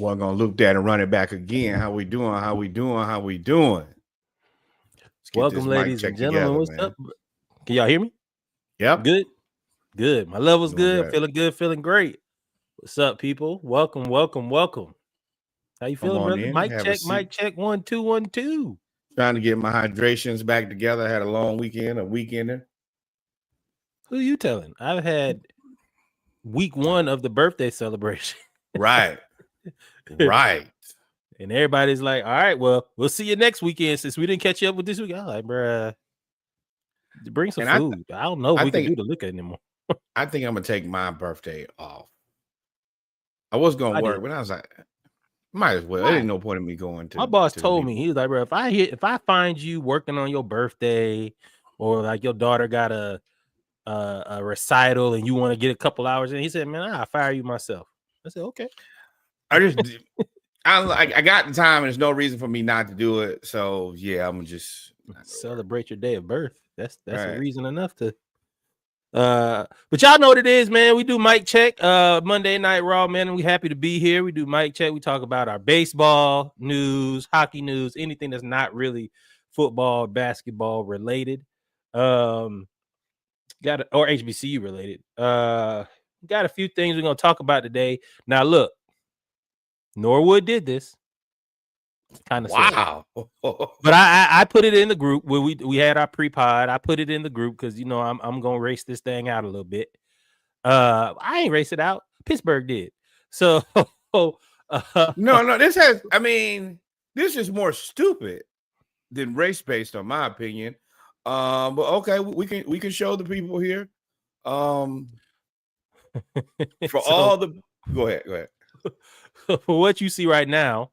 We're gonna loop that and run it back again. How we doing? How we doing? How we doing? Let's get Welcome, this mic ladies check and gentlemen. together, What's man. up? Can y'all hear me? Yep. Good. My level's Doing good. good. Feeling good. Feeling great. What's up, people? Welcome. How you Come feeling, on brother? in. Mic Have a check. seat. 1 2 1 2. Trying to get my hydrations back together. I had a long weekend, a weekender. Who you telling? I've had week 1 of the birthday celebration. Right. Right. And everybody's like, all right, well, we'll see you next weekend since we didn't catch you up with this week. I'm like, bruh, bring some food. I don't know if we can do the liquor anymore. I think I'm gonna take my birthday off. I was gonna work, but I was like, might as well. There ain't no point in me going to. My boss told me, he was like, bro, if I find you working on your birthday, or like your daughter got a recital and you want to get a couple hours in, he said, man, I'll fire you myself. I said, okay. I got the time and there's no reason for me not to do it. So yeah, I'm just celebrate your day of birth. That's right. a reason enough to. But y'all know what it is, man. We do mic check Monday Night Raw, man, and we happy to be here. We do mic check. We talk about our baseball news, hockey news, anything that's not really football, basketball related. Or HBCU related. Got a few things we're gonna talk about today. Now look, Norwood did this. Kind of wow. But I put it in the group where we had our pre-pod. I put it in the group because I'm gonna race this thing out a little bit. I ain't race it out. Pittsburgh did. So no, this is more stupid than race based, on my opinion. But okay, we can show the people here. For all the go ahead. For what you see right now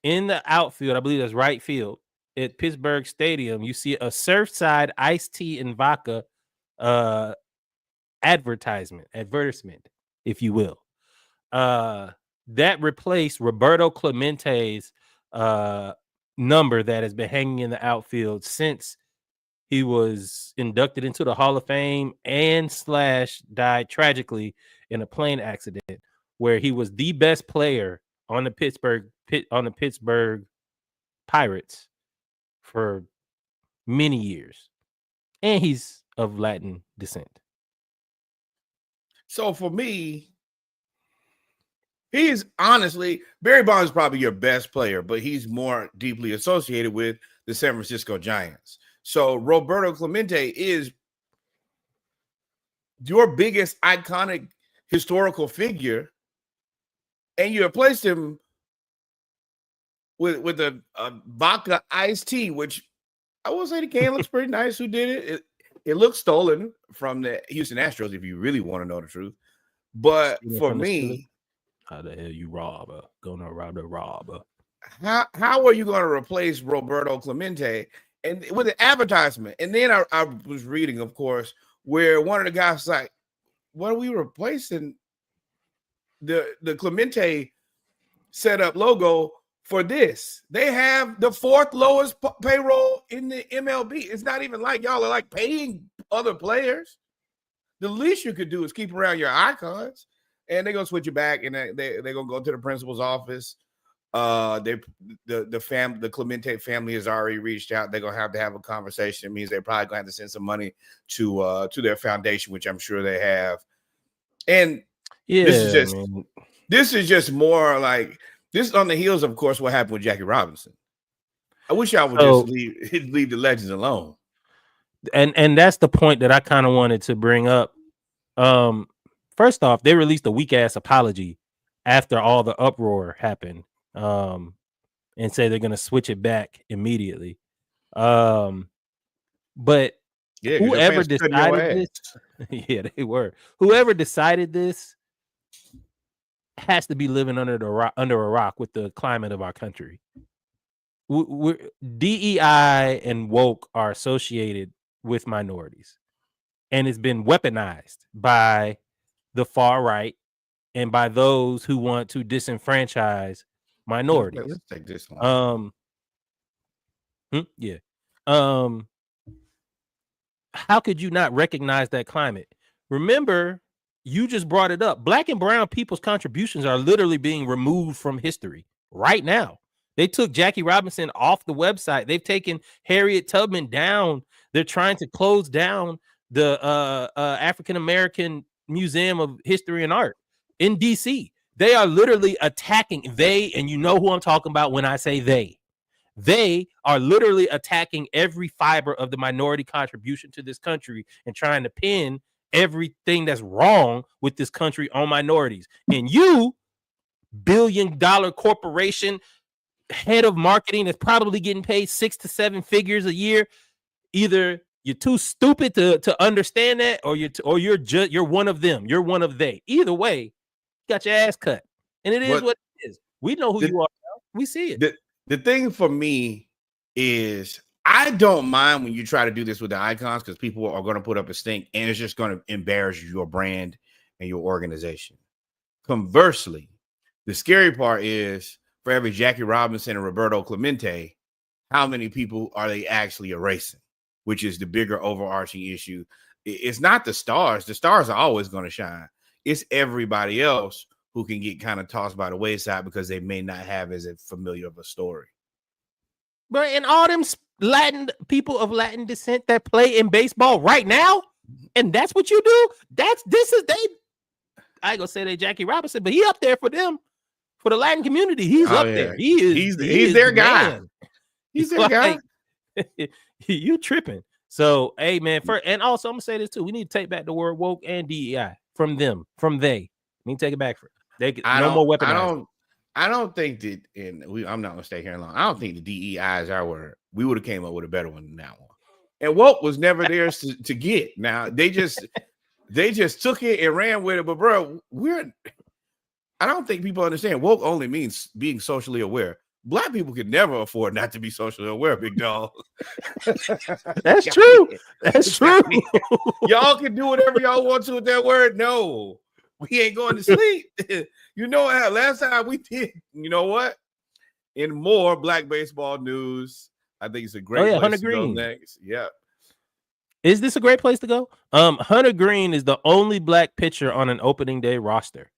in the outfield, I believe that's right field at Pittsburgh Stadium, you see a Surfside iced tea and vodka advertisement, if you will. That replaced Roberto Clemente's number that has been hanging in the outfield since he was inducted into the Hall of Fame and / died tragically in a plane accident where he was the best player on the Pittsburgh Pirates for many years. And he's of Latin descent. So for me, he's honestly, Barry Bonds is probably your best player, but he's more deeply associated with the San Francisco Giants. So Roberto Clemente is your biggest iconic historical figure, and you replaced him with a vodka iced tea, which I will say the can looks pretty nice. Who did it? It looks stolen from the Houston Astros, if you really want to know the truth. But for me, how the hell you gonna rob the robber? How are you going to replace Roberto Clemente and with an advertisement? And then I was reading, of course, where one of the guys was like, "What are we replacing the Clemente setup logo for this? They have the 4th lowest payroll in the MLB. It's not even like y'all are like paying other players. The least you could do is keep around your icons." And they're gonna switch it back, and they're gonna go to the principal's office. The Clemente family has already reached out. They're gonna have to have a conversation. It means they're probably gonna have to send some money to their foundation, which I'm sure they have. And this is just more like this is on the heels, of course, what happened with Jackie Robinson. I wish y'all would just leave the legends alone. And that's the point that I kind of wanted to bring up. First off, they released a weak ass apology after all the uproar happened, and say they're gonna switch it back immediately. But whoever decided this, they were. Whoever decided this has to be living under a rock with the climate of our country. DEI and woke are associated with minorities, and it's been weaponized by the far right and by those who want to disenfranchise minorities. Let's take this one. How could you not recognize that climate? Remember you just brought it up. Black and brown people's contributions are literally being removed from history right now. They took Jackie Robinson off the website. They've taken Harriet Tubman down. They're trying to close down the African American Museum of History and Art in DC. They are literally attacking and you know who I'm talking about when I say they. They are literally attacking every fiber of the minority contribution to this country and trying to pin everything that's wrong with this country on minorities. And you, billion-dollar corporation, head of marketing that's probably getting paid 6 to 7 figures a year, either you're too stupid to understand that, or you're one of them. You're one of they. Either way, you got your ass cut. And it is what it is. We know who you are now. We see it. The thing for me is I don't mind when you try to do this with the icons because people are going to put up a stink and it's just going to embarrass your brand and your organization. Conversely, the scary part is for every Jackie Robinson and Roberto Clemente, how many people are they actually erasing, which is the bigger overarching issue. It's not the stars. The stars are always going to shine. It's everybody else who can get kind of tossed by the wayside because they may not have as familiar of a story. But and all them Latin people of Latin descent that play in baseball right now, and that's what you do. I ain't gonna say they Jackie Robinson, but he up there for them, for the Latin community. He's up there. He's their guy. He's their guy. You tripping? So, hey man, and also I'm gonna say this too. We need to take back the word woke and DEI from them, from they. We need to take it back for no more weaponized. I don't think that, I'm not gonna stay here long. I don't think the DEI is our word. We would have came up with a better one than that one. And woke was never theirs to get. Now they just took it and ran with it. But bro, I don't think people understand woke only means being socially aware. Black people could never afford not to be socially aware, big dog. That's true. That's true. Y'all can do whatever y'all want to with that word. No, we ain't going to sleep. You know, last time we did, you know what? In more Black baseball news, I think it's a great place Hunter to Green. go next. Yeah. Is this a great place to go? Hunter Green is the only Black pitcher on an opening day roster.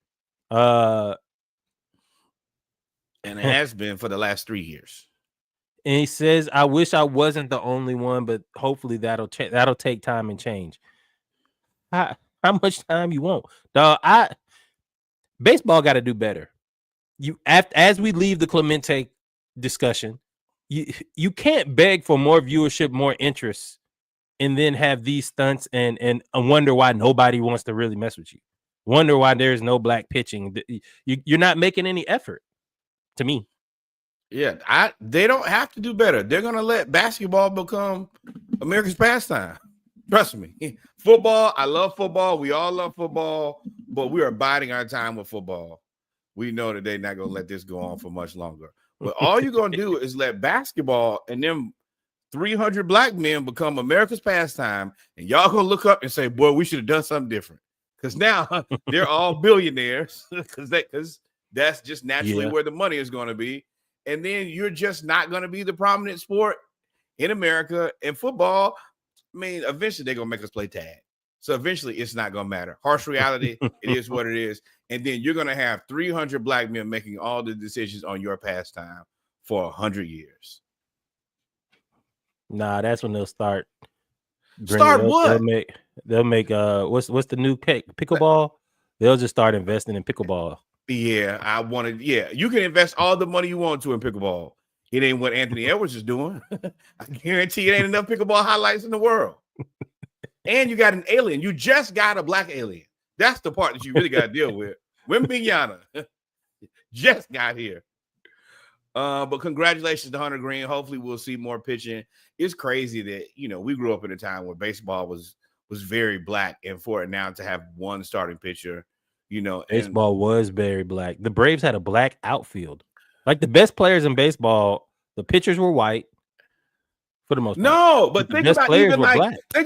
And it has been for the last 3 years. And he says, "I wish I wasn't the only one, but hopefully that'll take time and change." How much time you want, dog? Baseball got to do better. As we leave the Clemente discussion, you can't beg for more viewership, more interest, and then have these stunts and wonder why nobody wants to really mess with you. Wonder why there's no Black pitching. You're not making any effort. To me, yeah, they don't have to do better. They're gonna let basketball become America's pastime. Trust me. Football, I love football. We all love football, but we are biding our time with football. We know that they're not gonna let this go on for much longer. But all you're gonna do is let basketball and them 300 Black men become America's pastime, and y'all gonna look up and say, "Boy, we should have done something different." Because now they're all billionaires. Because that's just naturally where the money is going to be. And then you're just not going to be the prominent sport in America. And football, I mean, eventually they're going to make us play tag. So eventually it's not going to matter. Harsh reality, it is what it is. And then you're going to have 300 Black men making all the decisions on your pastime for 100 years. Nah, that's when they'll start. What? They'll make what's the new pickleball? They'll just start investing in pickleball. Yeah, you can invest all the money you want to in pickleball. It ain't what Anthony Edwards is doing. I guarantee it ain't enough pickleball highlights in the world. And you got an alien. You just got a Black alien. That's the part that you really got to deal with. Wimbignana just got here. But congratulations to Hunter Green. Hopefully we'll see more pitching. It's crazy that, we grew up in a time where baseball was very Black, and for it now to have one starting pitcher, baseball was very Black. The Braves had a Black outfield. Like the best players in baseball, the pitchers were white for the most part. No, but think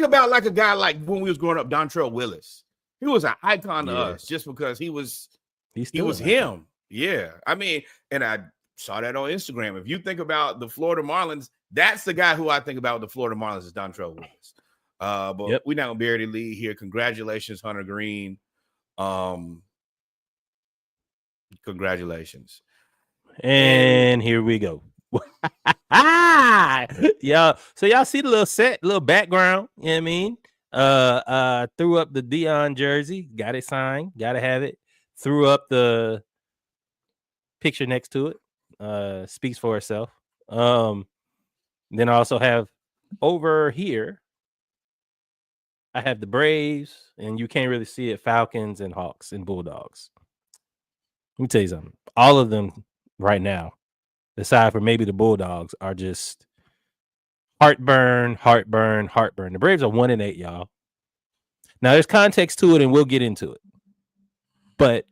about like a guy like when we was growing up, Dontrell Willis. He was an icon to us just because he was him. Yeah. I mean, and I saw that on Instagram. If you think about the Florida Marlins, that's the guy who I think about the Florida Marlins is Dontrell Willis. But we're not gonna be able to lead here. Congratulations, Hunter Green. Congratulations. And here we go. Y'all, so y'all see the little background, you know what I mean? Threw up the Dion jersey, got it signed, gotta have it. Threw up the picture next to it. Speaks for itself. Then I also have over here, I have the Braves, and you can't really see it, Falcons and Hawks and Bulldogs. Let me tell you something. All of them right now, aside from maybe the Bulldogs, are just heartburn. The Braves are 1-8, y'all. Now, there's context to it, and we'll get into it. But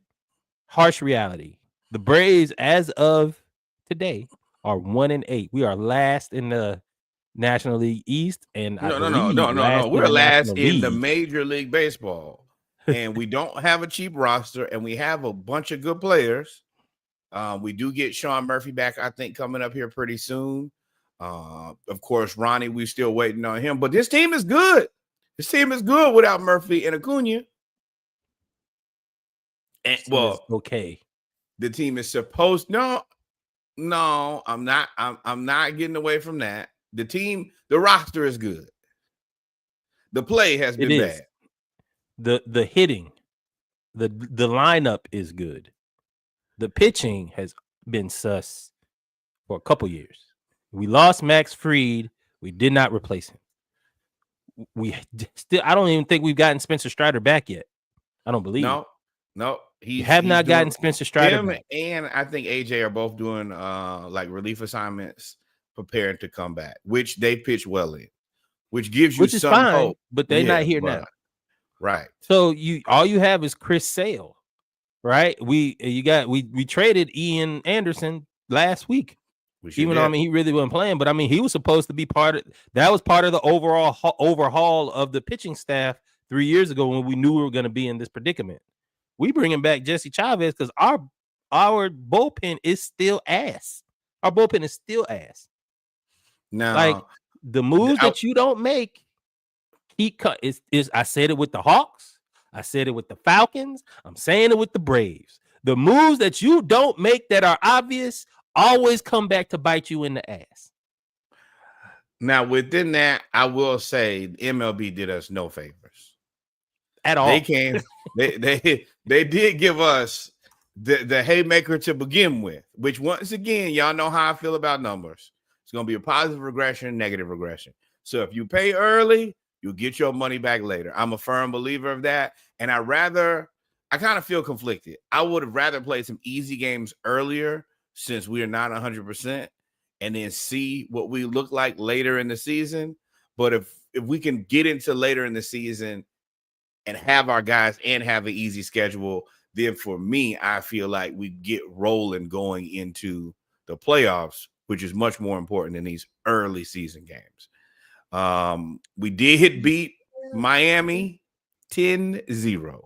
harsh reality. The Braves, as of today, are 1-8. We are last in the National League East, and I believe no. We're in the last National in the League. Major League Baseball, and we don't have a cheap roster, and we have a bunch of good players. We do get Sean Murphy back, I think, coming up here pretty soon. Of course, Ronnie, we're still waiting on him, but this team is good. This team is good without Murphy and Acuna. And well, okay. The team is supposed no, I'm not. I'm not getting away from that. The roster is good. The play has been bad. The hitting, the lineup is good. The pitching has been sus for a couple years. We lost Max Fried. We did not replace him. I don't even think we've gotten Spencer Strider back yet. I don't believe. No. He's not gotten Spencer Strider back. And I think AJ are both doing like relief assignments, preparing to come back, which they pitch well in, which gives you some fine, hope. But they're not here now. Right. So all you have is Chris Sale, right? We traded Ian Anderson last week. Even though he really wasn't playing, but he was supposed to be part of the overall overhaul of the pitching staff 3 years ago when we knew we were going to be in this predicament. We bringing back Jesse Chavez because our bullpen is still ass. Our bullpen is still ass. Now, like the moves that you don't make, I said it with the Hawks. I said it with the Falcons. I'm saying it with the Braves. The moves that you don't make that are obvious always come back to bite you in the ass. Now, within that, I will say MLB did us no favors at all. They did give us the haymaker to begin with, which once again, y'all know how I feel about numbers. It's going to be a positive regression, negative regression. So if you pay early, you'll get your money back later. I'm a firm believer of that. And I kind of feel conflicted. I would have rather played some easy games earlier since we are not 100%, and then see what we look like later in the season. But if we can get into later in the season and have our guys and have an easy schedule, then for me, I feel like we get rolling going into the playoffs, which is much more important than these early season games. We did beat Miami 10-0.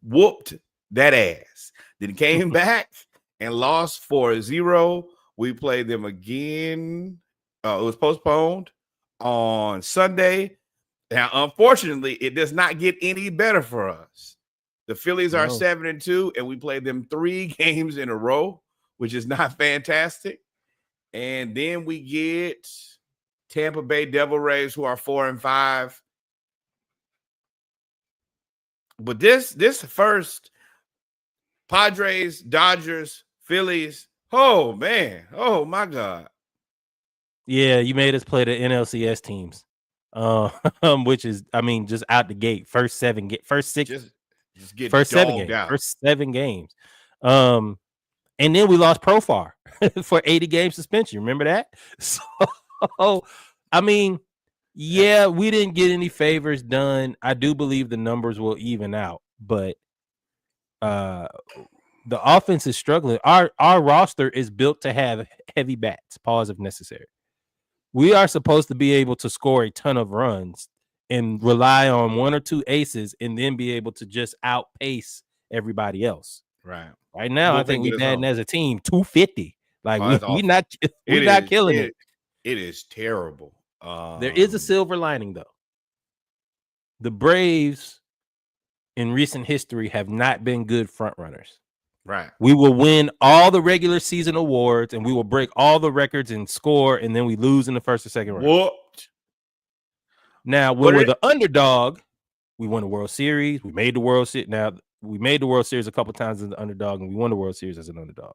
Whooped that ass. Then came back and lost 4-0. We played them again. It was postponed on Sunday. Now, unfortunately, it does not get any better for us. The Phillies are 7-2, and we played them 3 games in a row, which is not fantastic. And then we get Tampa Bay Devil Rays, who are 4-5. But this first Padres, Dodgers, Phillies, oh man, oh my God. Yeah, you made us play the NLCS teams. Which is, just out the gate, first 7 games. First 7 games. And then we lost Profar for 80 game suspension. Remember that? So we didn't get any favors done. I do believe the numbers will even out, but the offense is struggling. Our roster is built to have heavy bats, pause if necessary. We are supposed to be able to score a ton of runs and rely on 1 or 2 aces and then be able to just outpace everybody else. Right. Right now, I think we're batting as a team 250. Like we're not killing it. It is terrible. There is a silver lining though. The Braves in recent history have not been good front runners. Right. We will win all the regular season awards and we will break all the records and score, and then we lose in the first or second round. Whooped. Now, when we're the underdog, we won the World Series. We made the World Series. Now, we made the World Series a couple times as the underdog, and we won the World Series as an underdog.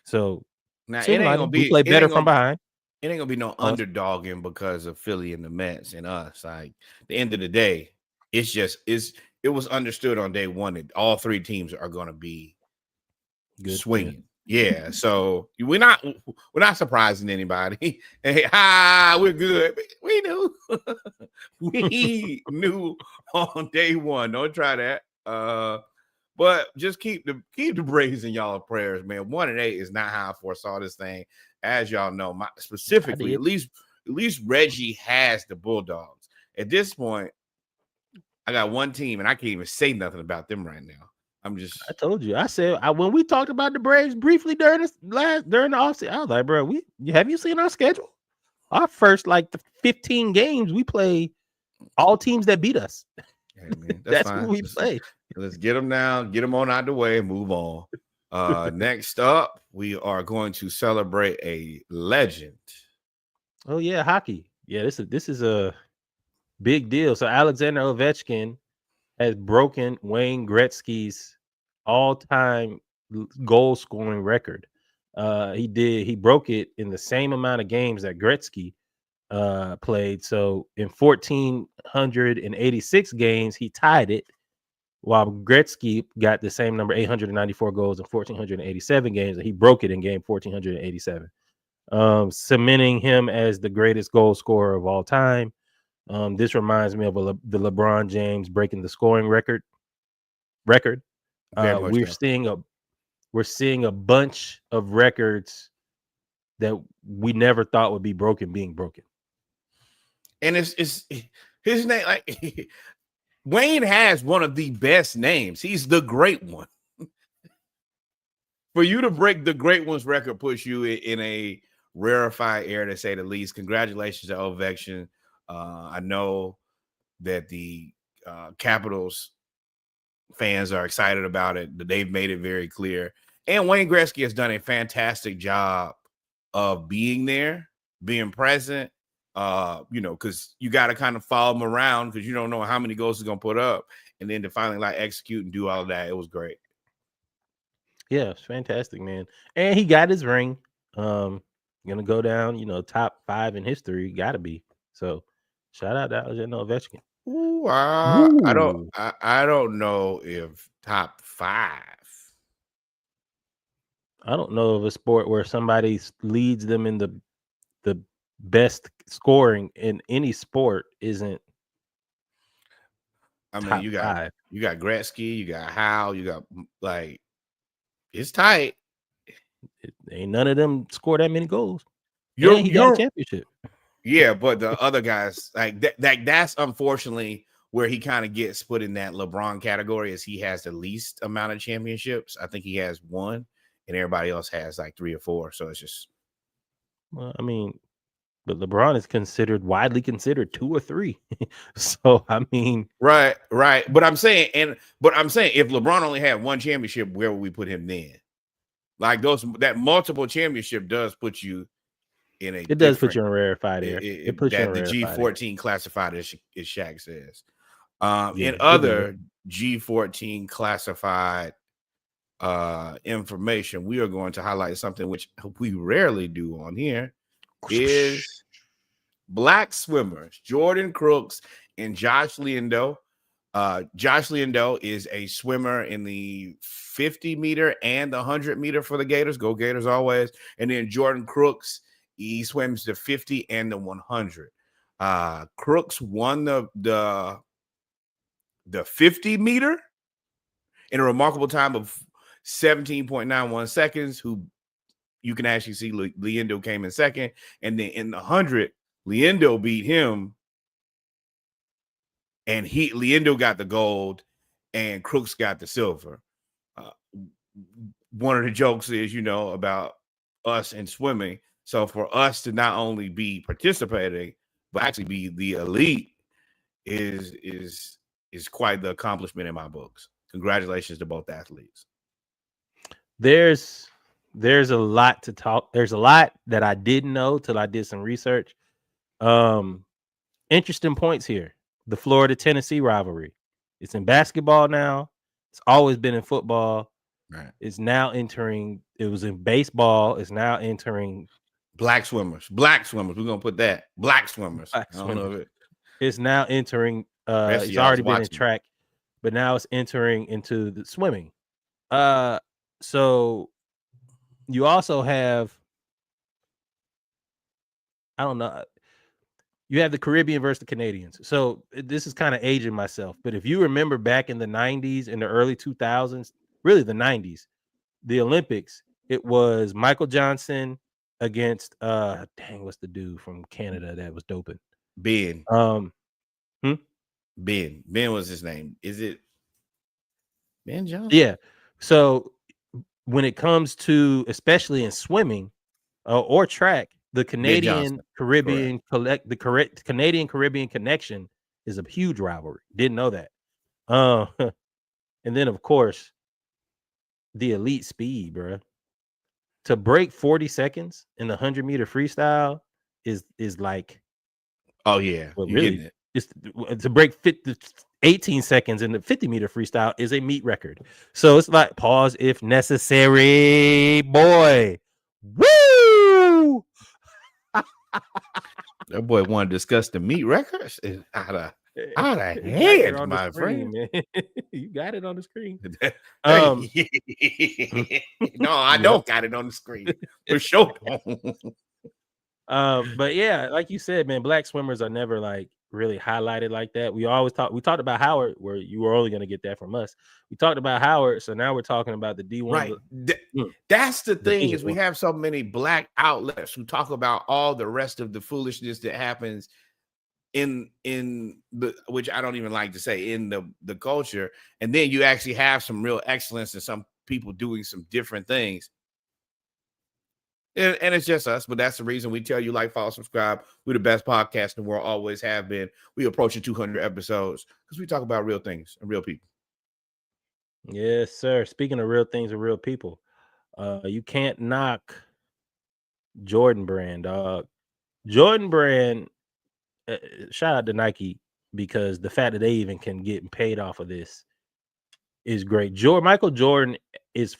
So now it ain't gonna be. We play better from behind. It ain't gonna be no underdogging because of Philly and the Mets and us. Like at the end of the day, it was understood on day one that all three teams are gonna be good, swinging. Yeah, so we're not surprising anybody. Hey, we're good. We knew. We knew on day one. Don't try that. But just keep the Braves in y'all prayers, man. 1-8 is not how I foresaw this thing. As y'all know, specifically, at least Reggie has the Bulldogs. At this point, I got one team, and I can't even say nothing about them right now. I told you. I said when we talked about the Braves briefly during the offseason, I was like, bro, have you seen our schedule? Our first the 15 games we play all teams that beat us. Hey, man, that's who we play. Let's get them now, get them on out the way, and move on. Next up, we are going to celebrate a legend. Oh yeah, hockey. Yeah, this is a big deal. So Alexander Ovechkin has broken Wayne Gretzky's all-time goal scoring record. He broke it in the same amount of games that Gretzky played. So in 1,486 games, he tied it, while Gretzky got the same number, 894 goals in 1,487 games, and he broke it in game 1,487, cementing him as the greatest goal scorer of all time. This reminds me of the LeBron James breaking the scoring record. We're seeing a bunch of records that we never thought would be broken being broken. And it's his name. Like Wayne has one of the best names. He's the great one. For you to break the great one's record puts you in a rarefied air, to say the least. Congratulations to Ovechkin. I know that the Capitals fans are excited about it. They've made it very clear. And Wayne Gretzky has done a fantastic job of being there, being present, because you got to kind of follow him around because you don't know how many goals he's going to put up. And then to finally execute and do all of that, it was great. Yeah, it's fantastic, man. And he got his ring. Gonna go down, top 5 in history. Got to be. So shout out to Alexander Ovechkin. Ooh, I don't know if top 5. I don't know of a sport where somebody leads them in the best scoring in any sport isn't. I mean, you got Gretzky, you got Howe, you got it's tight. Ain't none of them score that many goals. He got a championship. Yeah, but the other guys that's unfortunately where he kind of gets put in that LeBron category, as he has the least amount of championships. I think he has 1, and everybody else has 3 or 4. So it's just. Well, I mean, but LeBron is widely considered 2 or 3. So I mean, right. But I'm saying, if LeBron only had 1 championship, where would we put him then? That multiple championship does put you in a. It does put you in rarefied air. It puts you in the G14 classified, as Shaq says. In other G14 classified information, we are going to highlight something which we rarely do on here. Is black swimmers Jordan Crooks and Josh Lindo. Josh Lindo is a swimmer in the 50 meter and the 100 meter for the Gators. Go Gators always. And then Jordan Crooks, he swims the 50 and the 100. Crooks won the 50 meter in a remarkable time of 17.91 seconds. Who you can actually see Lindo came in second, and then in the 100, Lindo beat him, and Lindo got the gold, and Crooks got the silver. One of the jokes is, about us in swimming. So for us to not only be participating, but actually be the elite is is quite the accomplishment in my books. Congratulations to both athletes. There's a lot to talk. There's a lot that I didn't know till I did some research. Interesting points here. The Florida-Tennessee rivalry. It's in basketball now. It's always been in football. Right. It's now entering. It was in baseball. It's now entering black swimmers. Black swimmers. We're gonna put that. Black swimmers. black I don't know swimmers. if it. It's now entering. Rest of It's y'all's already been in watching. track, but now it's entering into the swimming. So you also have, I don't know, you have the Caribbean versus the Canadians. So this is kind of aging myself, but if you remember back in the 90s and the early 2000s, really the 90s, the Olympics, it was Michael Johnson against what's the dude from Canada that was doping? Ben. Hmm? Ben was his name. Is it Ben Johnson? Yeah. So when it comes to, especially in swimming or track, the Canadian Caribbean Canadian Caribbean connection is a huge rivalry. Didn't know that. And then of course the elite speed, bro. To break 40 seconds in the 100-meter freestyle is like, oh yeah, well, you're really, getting it. It's to break 18 seconds in the 50-meter freestyle is a meet record. So it's like, pause if necessary, boy. Woo! That boy want to discuss the meat records. It's out of Hand, my friend. Man. You got it on the screen. No, I don't got it on the screen. For sure. But yeah, like you said, man, black swimmers are never like really highlighted like that. We talked about Howard, where you were only going to get that from us. We talked about Howard, so now we're talking about the D1. Right. That's the thing, is we have so many black outlets who talk about all the rest of the foolishness that happens in the, which I don't even like to say, in the culture, and then you actually have some real excellence and some people doing some different things. And it's just us, but that's the reason we tell you, like, follow, subscribe. We're the best podcast in the world, always have been. We approaching 200 episodes because we talk about real things and real people. Yes, sir. Speaking of real things and real people, you can't knock Jordan Brand, dog. Jordan Brand, shout out to Nike, because the fact that they even can get paid off of this is great. Michael Jordan is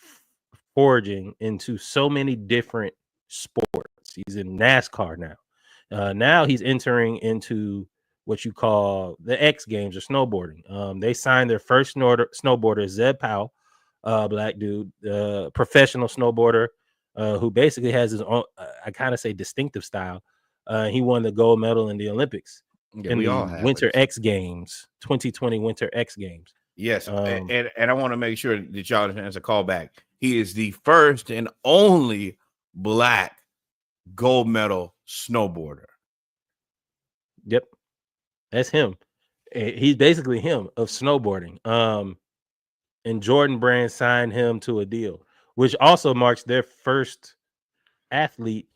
forging into so many different sports. He's in NASCAR now. Now he's entering into what you call the X Games or snowboarding. They signed their first snowboarder, Zeb Powell, black dude, professional snowboarder, who basically has his own, I kind of say, distinctive style. He won the gold medal in the Olympics in the Winter X Games, 2020 Winter X Games. Yes, and I want to make sure that y'all understand, as a callback, he is the first and only black gold medal snowboarder. Yep, that's him. He's basically him of snowboarding. And Jordan Brand signed him to a deal, which also marks their first athlete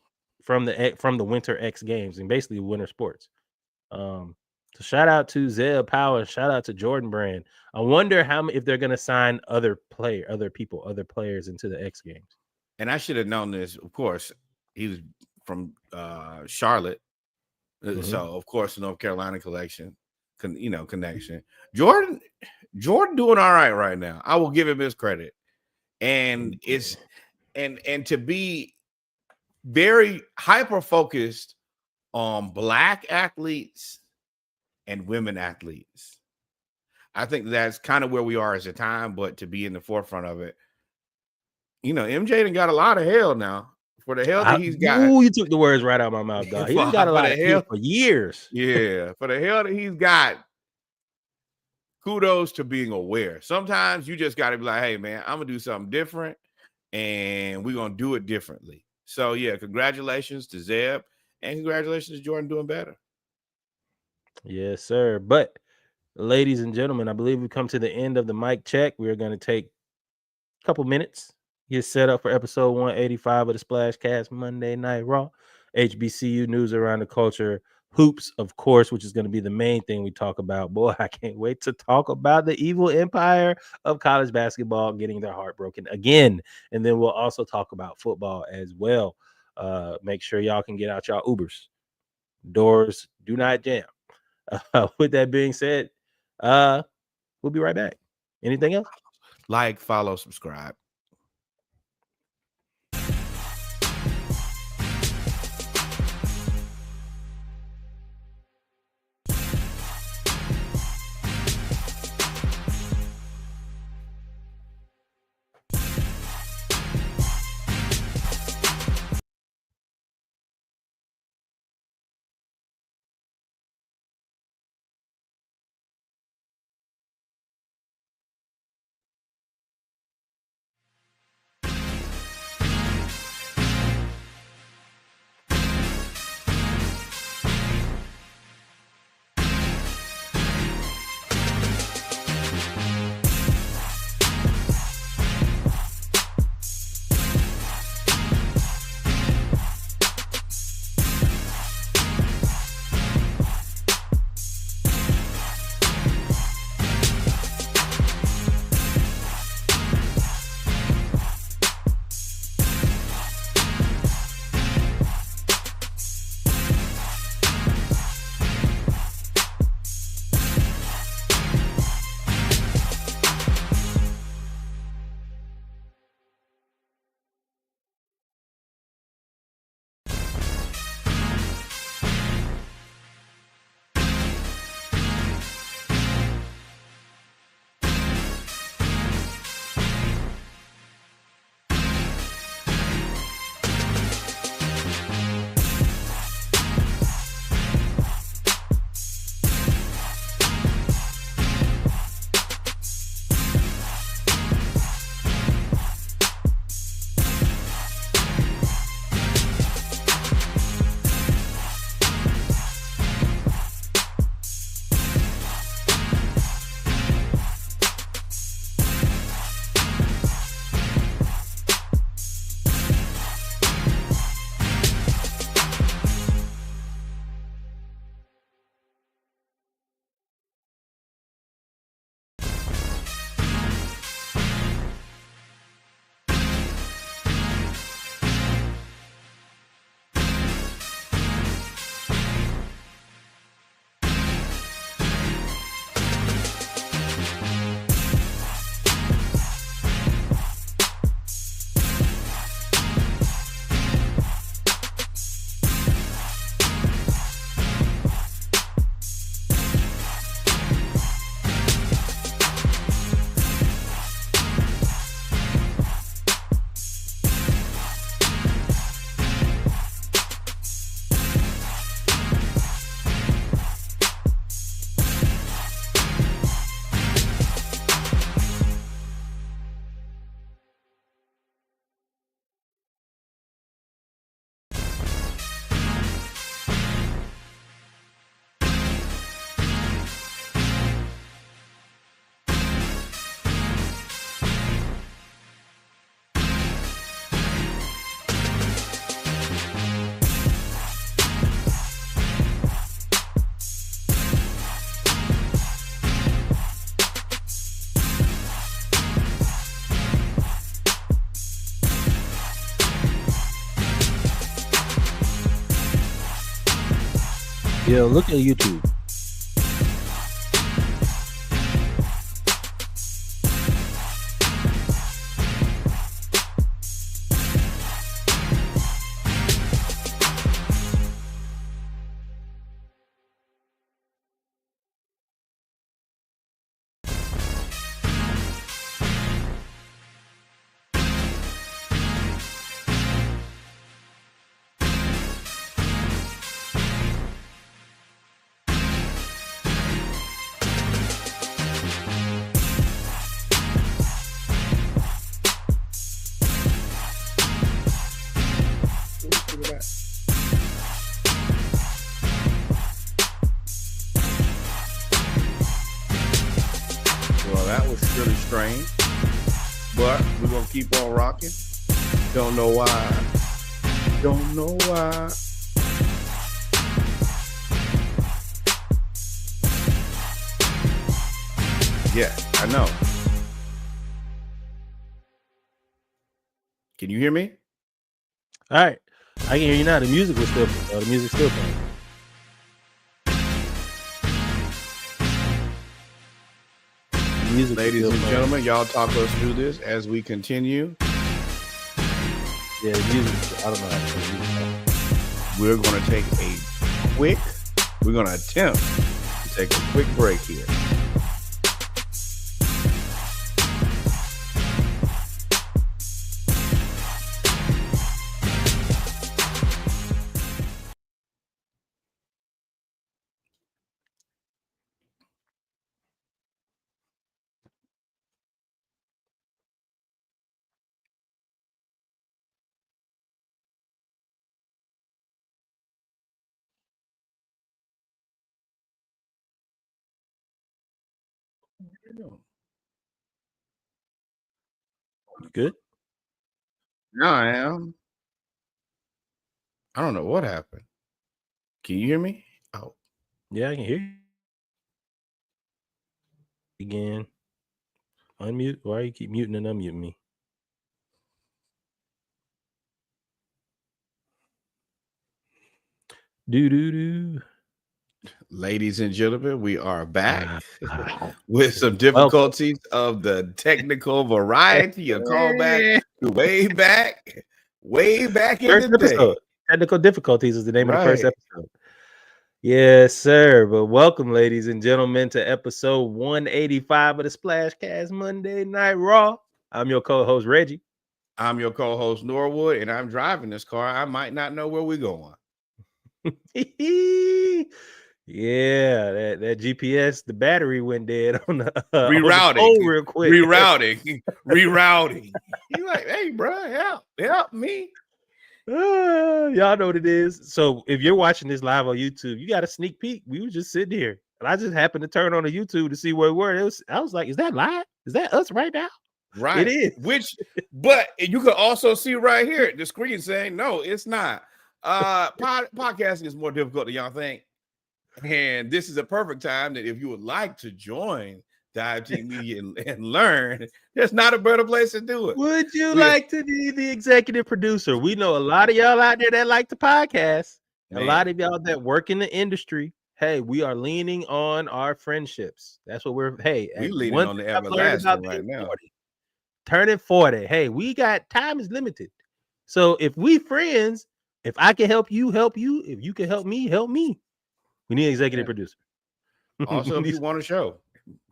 from the Winter X Games, and basically winter sports. So shout out to Zeb Powell, shout out to Jordan Brand. I wonder if they're going to sign other players into the X Games. And I should have known this. Of course, he was from Charlotte, so of course the North Carolina connection. Jordan doing all right now. I will give him his credit, and it's and to be very hyper focused on black athletes and women athletes. I think that's kind of where we are as a time, but to be in the forefront of it, MJ done got a lot of hell now for the hell that he's got. Ooh, you took the words right out of my mouth, dog. He got a lot of hell for years. Yeah, for the hell that he's got. Kudos to being aware. Sometimes you just got to be like, hey, man, I'm going to do something different, and we're going to do it differently. So, yeah, congratulations to Zeb, and congratulations to Jordan doing better. Yes, sir. But, ladies and gentlemen, I believe we come to the end of the mic check. We're going to take a couple minutes, get set up for episode 185 of the Splashcast Monday Night Raw. HBCU news around the culture, hoops, of course, which is going to be the main thing we talk about. Boy, I can't wait to talk about the evil empire of college basketball getting their heart broken again. And then we'll also talk about football as well. Make sure y'all can get out y'all Ubers. Doors do not jam. With that being said, we'll be right back. Anything else? Like, follow, subscribe. Yo, look at YouTube. Well, that was really strange, but we're gonna keep on rocking. Don't know why. Don't know why. Yeah, I know. Can you hear me? All right, I can hear you now. The music was still the music's still playing. Ladies and gentlemen, y'all talk us through this as we continue. Yeah, the music. I don't know how to use it. We're going to take we're going to attempt to take a quick break here. You good? Now I am. I don't know what happened. Can you hear me? Oh, yeah, I can hear you. Again, unmute. Why you keep muting and unmuting me? Do. Ladies and gentlemen, we are back with some difficulties of the technical variety. A callback to way back in the day. Technical difficulties is the name of the first episode. Yes, sir. But welcome, ladies and gentlemen, to episode 185 of the Splashcast Monday Night Raw. I'm your co-host, Reggie. I'm your co-host, Norwood, and I'm driving this car. I might not know where we're going. Yeah, that GPS, the battery went dead on the rerouting real quick. Rerouting. You're like, hey, bro, help me. Y'all know what it is. So if you're watching this live on YouTube, you got a sneak peek. We were just sitting here, and I just happened to turn on the YouTube to see where we were. I was like, is that live? Is that us right now? Right. It is. But you could also see right here the screen saying, no, it's not. Podcasting is more difficult than y'all think. And this is a perfect time that if you would like to join the IoT Media and learn, there's not a better place to do it. Would you like to be the executive producer? We know a lot of y'all out there that like the podcast. Man. A lot of y'all that work in the industry. Hey, we are leaning on our friendships. That's what we're leaning on the everlasting right now. 40, turning 40. Hey, we got time is limited. So if we friends, if I can help you. If you can help me. We need an executive producer. Also, if you want a show,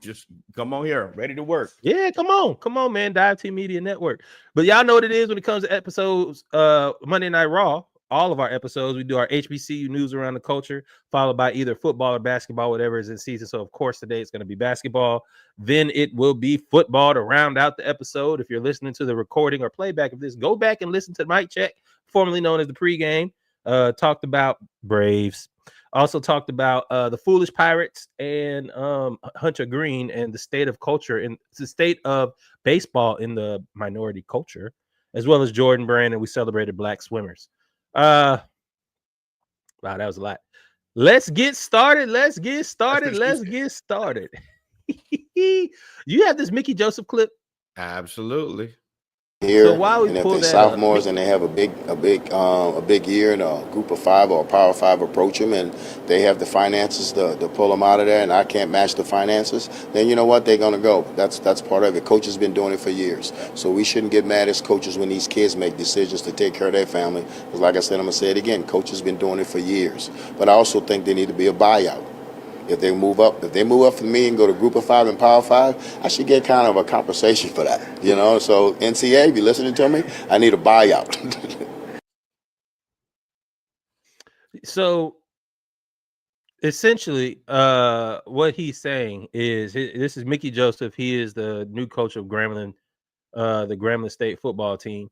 just come on here, ready to work. Yeah, come on, man. IoT Media Network. But y'all know what it is when it comes to episodes. Monday Night Raw. All of our episodes, we do our HBCU news around the culture, followed by either football or basketball, whatever is in season. So, of course, today it's going to be basketball. Then it will be football to round out the episode. If you're listening to the recording or playback of this, go back and listen to Mic Check, formerly known as the pregame. Talked about Braves. Also talked about the Foolish Pirates and Hunter Green and the state of culture and the state of baseball in the minority culture, as well as Jordan Brand, and we celebrated Black swimmers. Wow, that was a lot. Let's get started. You have this Mickey Joseph clip? Absolutely. Here, and if they're sophomores and they have a big year and a group of five or a power five approach them and they have the finances to pull them out of there and I can't match the finances, then you know what, they're going to go. That's part of it. Coaches been doing it for years. So we shouldn't get mad as coaches when these kids make decisions to take care of their family. Because like I said, I'm going to say it again, coaches been doing it for years. But I also think there need to be a buyout. If they move up from me and go to group of five and power five, I should get kind of a compensation for that, you know? So NCAA, if you're listening to me, I need a buyout. So essentially, what he's saying is this is Mickey Joseph. He is the new coach of Grambling, the Grambling State football team.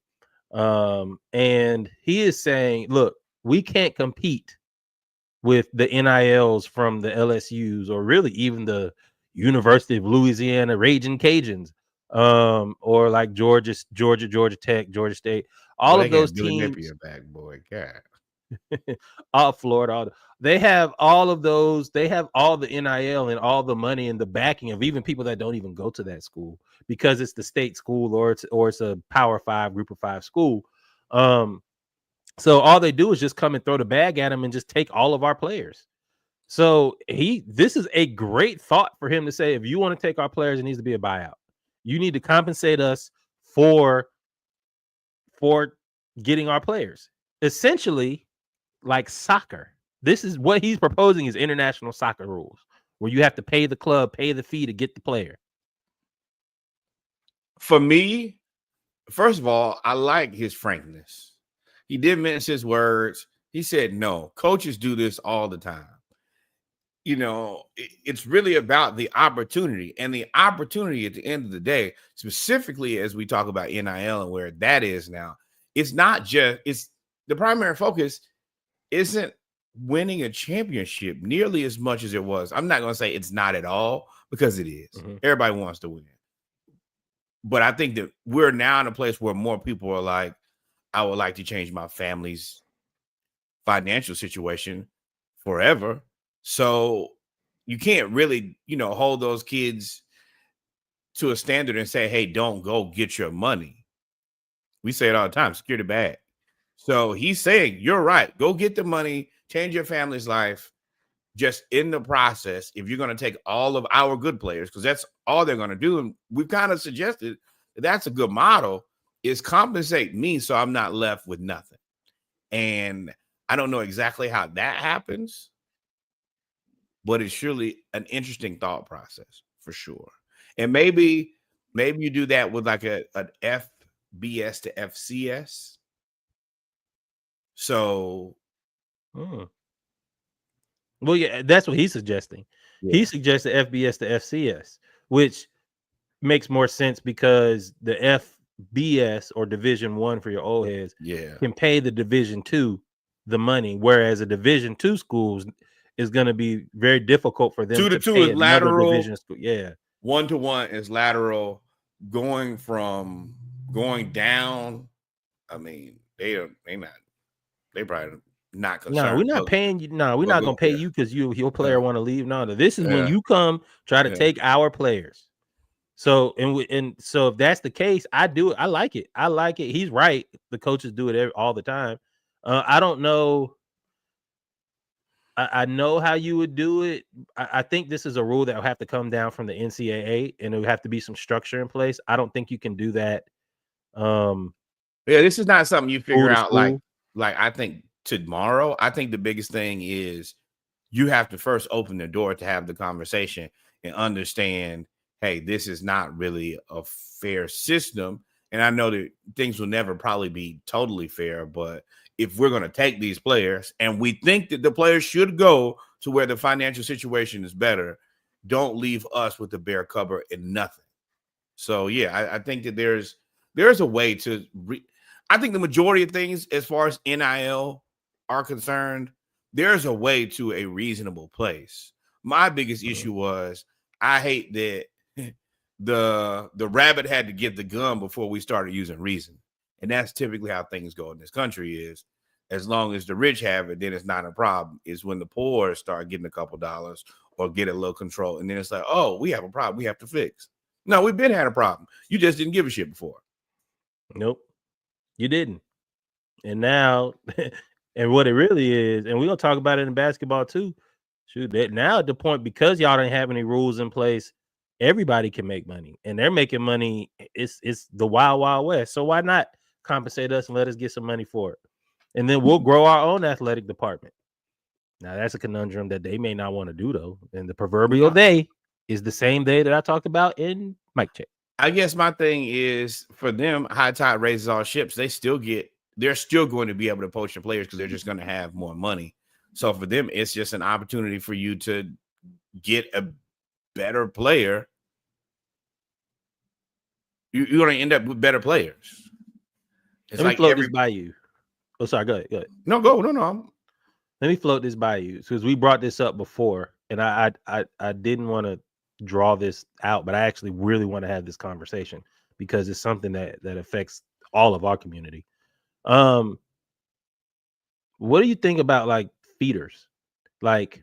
And he is saying, look, we can't compete with the NILs from the LSUs or really even the University of Louisiana Raging Cajuns, or like Georgia Tech, Georgia State, all of those teams. Back, boy. God. all Florida, they have all of those. They have all the NIL and all the money and the backing of even people that don't even go to that school because it's the state school or it's a Power 5, Group of 5 school. So all they do is just come and throw the bag at him and just take all of our players. So this is a great thought for him to say, if you want to take our players, it needs to be a buyout. You need to compensate us for getting our players. Essentially, like soccer. This is what he's proposing is international soccer rules, where you have to pay the club, pay the fee to get the player. For me, first of all, I like his frankness. He did mince his words. He said, no, coaches do this all the time. You know, it's really about the opportunity, and the opportunity at the end of the day, specifically as we talk about NIL and where that is now, it's not just, it's the primary focus isn't winning a championship nearly as much as it was. I'm not going to say it's not at all, because it is. Mm-hmm. Everybody wants to win. But I think that we're now in a place where more people are like, I would like to change my family's financial situation forever. So you can't really, hold those kids to a standard and say, hey, don't go get your money. We say it all the time, secure the bag. So he's saying, you're right. Go get the money, change your family's life. Just in the process, if you're going to take all of our good players, because that's all they're going to do. And we've kind of suggested that's a good model, is compensate me so I'm not left with nothing. And I don't know exactly how that happens, but it's surely an interesting thought process for sure. And maybe you do that with like an FBS to FCS. So, well, yeah, that's what he's suggesting. Yeah. He suggested FBS to FCS, which makes more sense because the FBS or Division I for your old heads, can pay the Division II the money, whereas a Division II schools is going to be very difficult for them 2 to 2 pay is lateral. Division school. 1 to 1 is lateral. Going down. I mean, they probably not concerned. No, we're not paying you. No, we're not going to pay you because your player want to leave. No, this is when you come try to take our players. So so if that's the case, I do it. I like it. He's right. The coaches do it all the time. I don't know. I know how you would do it. I think this is a rule that will have to come down from the NCAA, and it would have to be some structure in place. I don't think you can do that. This is not something you figure out like I think tomorrow. I think the biggest thing is you have to first open the door to have the conversation and understand, hey, this is not really a fair system. And I know that things will never probably be totally fair, but if we're going to take these players and we think that the players should go to where the financial situation is better, don't leave us with the bare cover and nothing. So, I think that there's a way to I think the majority of things as far as NIL are concerned, there's a way to a reasonable place. My biggest issue was I hate that the rabbit had to get the gun before we started using reason. And that's typically how things go in this country is as long as the rich have it, then it's not a problem. It's when the poor start getting a couple dollars or get a little control. And then it's like, oh, we have a problem we have to fix. No, we've been had a problem. You just didn't give a shit before. Nope, you didn't. And now, and what it really is, and we're going to talk about it in basketball too. Shoot, that now at the point, because y'all don't have any rules in place, everybody can make money, and they're making money. It's the wild, wild west. So why not compensate us and let us get some money for it? And then we'll grow our own athletic department. Now that's a conundrum that they may not want to do though. And the proverbial day is the same day that I talked about in Mike Check. I guess my thing is for them, high tide raises all ships. They're still going to be able to poach the players because they're just going to have more money. So for them, it's just an opportunity for you to get a better player. You're going to end up with better players. It's Let me float this by you. Oh, sorry. Go ahead. No, go. No. Let me float this by you because we brought this up before, and I didn't want to draw this out, but I actually really want to have this conversation because it's something that affects all of our community. what do you think about like feeders? Like,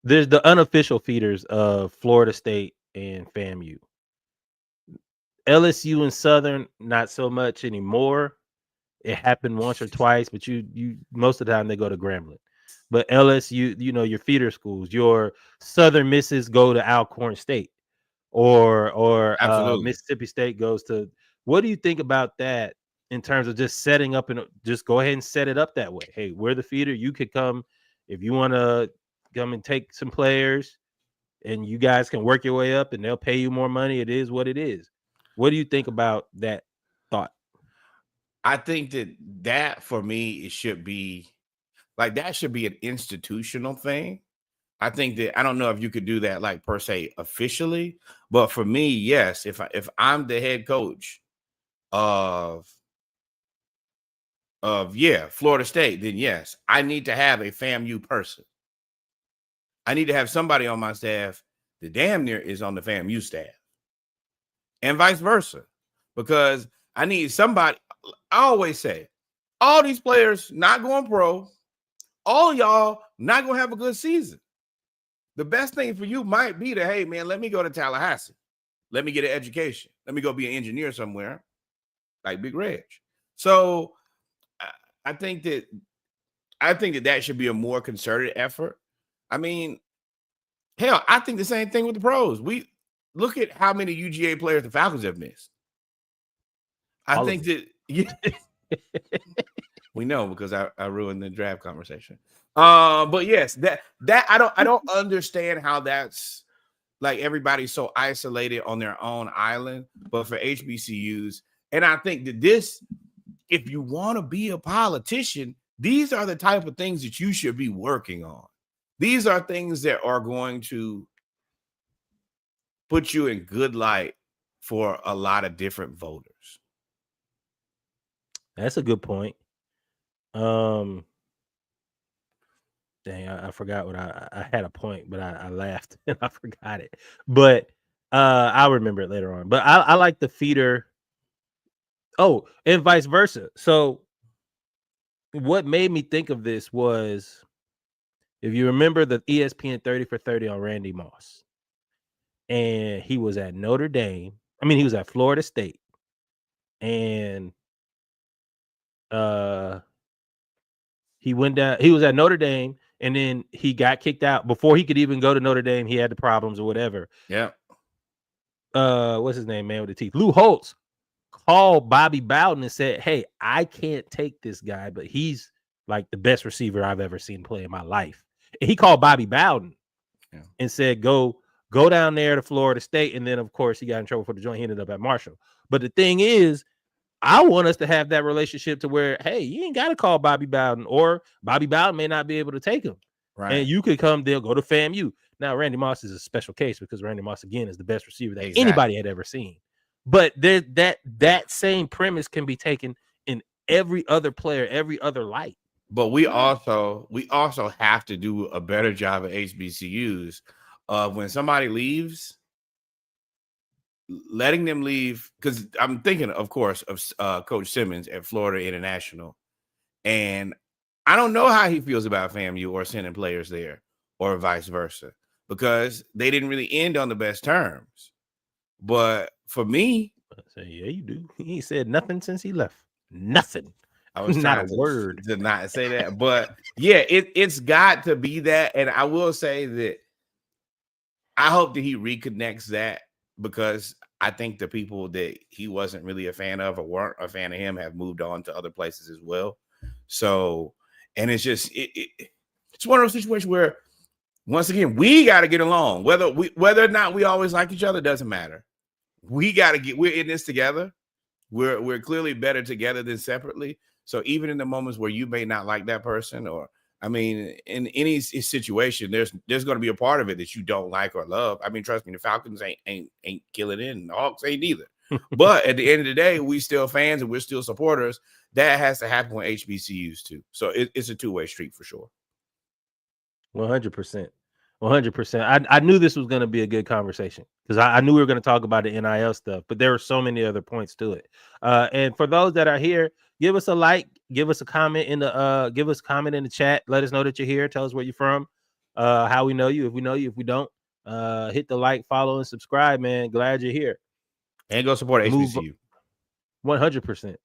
there's the unofficial feeders of Florida State and FAMU. LSU and Southern, not so much anymore. It happened once or twice, but you most of the time they go to Grambling. But LSU, your feeder schools, your Southern Misses go to Alcorn State, or Mississippi State goes to. What do you think about that in terms of just setting up and just go ahead and set it up that way? Hey, we're the feeder. You could come if you want to come and take some players, and you guys can work your way up, and they'll pay you more money. It is what it is. What do you think about that thought? I think that for me, it should be like that should be an institutional thing. I think that I don't know if you could do that like per se officially, but for me, yes, if I'm the head coach of Florida State, then yes, I need to have a FAMU person. I need to have somebody on my staff that damn near is on the FAMU staff, and vice versa, because I need somebody. I always say, all these players not going pro, all y'all not gonna have a good season. The best thing for you might be to, hey man, let me go to Tallahassee, let me get an education, let me go be an engineer somewhere, like Big Reg. So I think that should be a more concerted effort. I mean, hell, I think the same thing with the pros. We look at how many UGA players the Falcons have missed. I think that we know because I ruined the draft conversation. But yes, that I don't understand how that's like everybody's so isolated on their own island. But for HBCUs, and I think that this, if you want to be a politician, these are the type of things that you should be working on. These are things that are going to put you in good light for a lot of different voters. That's a good point. Dang, I forgot what I had a point, but I laughed and I forgot it. But I'll remember it later on. But I like the feeder. Oh, and vice versa. So what made me think of this was, if you remember the ESPN 30 for 30 on Randy Moss, and he was at Notre Dame. I mean, he was at Florida State, and he went down. He was at Notre Dame, and then he got kicked out before he could even go to Notre Dame. He had the problems or whatever. Yeah. What's his name, man with the teeth? Lou Holtz called Bobby Bowden and said, "Hey, I can't take this guy, but he's like the best receiver I've ever seen play in my life." And he called Bobby Bowden and said, "Go down there to Florida State." And then, of course, he got in trouble for the joint. He ended up at Marshall. But the thing is, I want us to have that relationship to where, hey, you ain't got to call Bobby Bowden, or Bobby Bowden may not be able to take him. Right. And you could come there, go to FAMU. Now, Randy Moss is a special case because Randy Moss, again, is the best receiver that anybody had ever seen. But that same premise can be taken in every other player, every other light. But we also have to do a better job at HBCUs of when somebody leaves, letting them leave. Because I'm thinking, of course, of Coach Simmons at Florida International, and I don't know how he feels about FAMU or sending players there, or vice versa, because they didn't really end on the best terms. But for me, I say, yeah, you do. He ain't said nothing since he left. Nothing. I was not a word. Did not say that. But yeah, it's got to be that. And I will say that I hope that he reconnects that, because I think the people that he wasn't really a fan of or weren't a fan of him have moved on to other places as well. So, and it's just it's one of those situations where, once again, we got to get along. Whether or not we always like each other doesn't matter. We're in this together. We're clearly better together than separately. So even in the moments where you may not like that person, or I mean, in any situation, there's going to be a part of it that you don't like or love. I mean, trust me, the Falcons ain't killing it, and the Hawks ain't either. But at the end of the day, we still fans and we're still supporters. That has to happen with HBCUs too. So it's a two-way street for sure. 100%. 100%. I knew this was going to be a good conversation, because I knew we were going to talk about the NIL stuff, but there were so many other points to it. And for those that are here, Give us a like, give us a comment in the chat. Let us know that you're here. Tell us where you're from, how we know you, if we know you, if we don't. Hit the like, follow, and subscribe, man. Glad you're here. And go support HBCU. 100%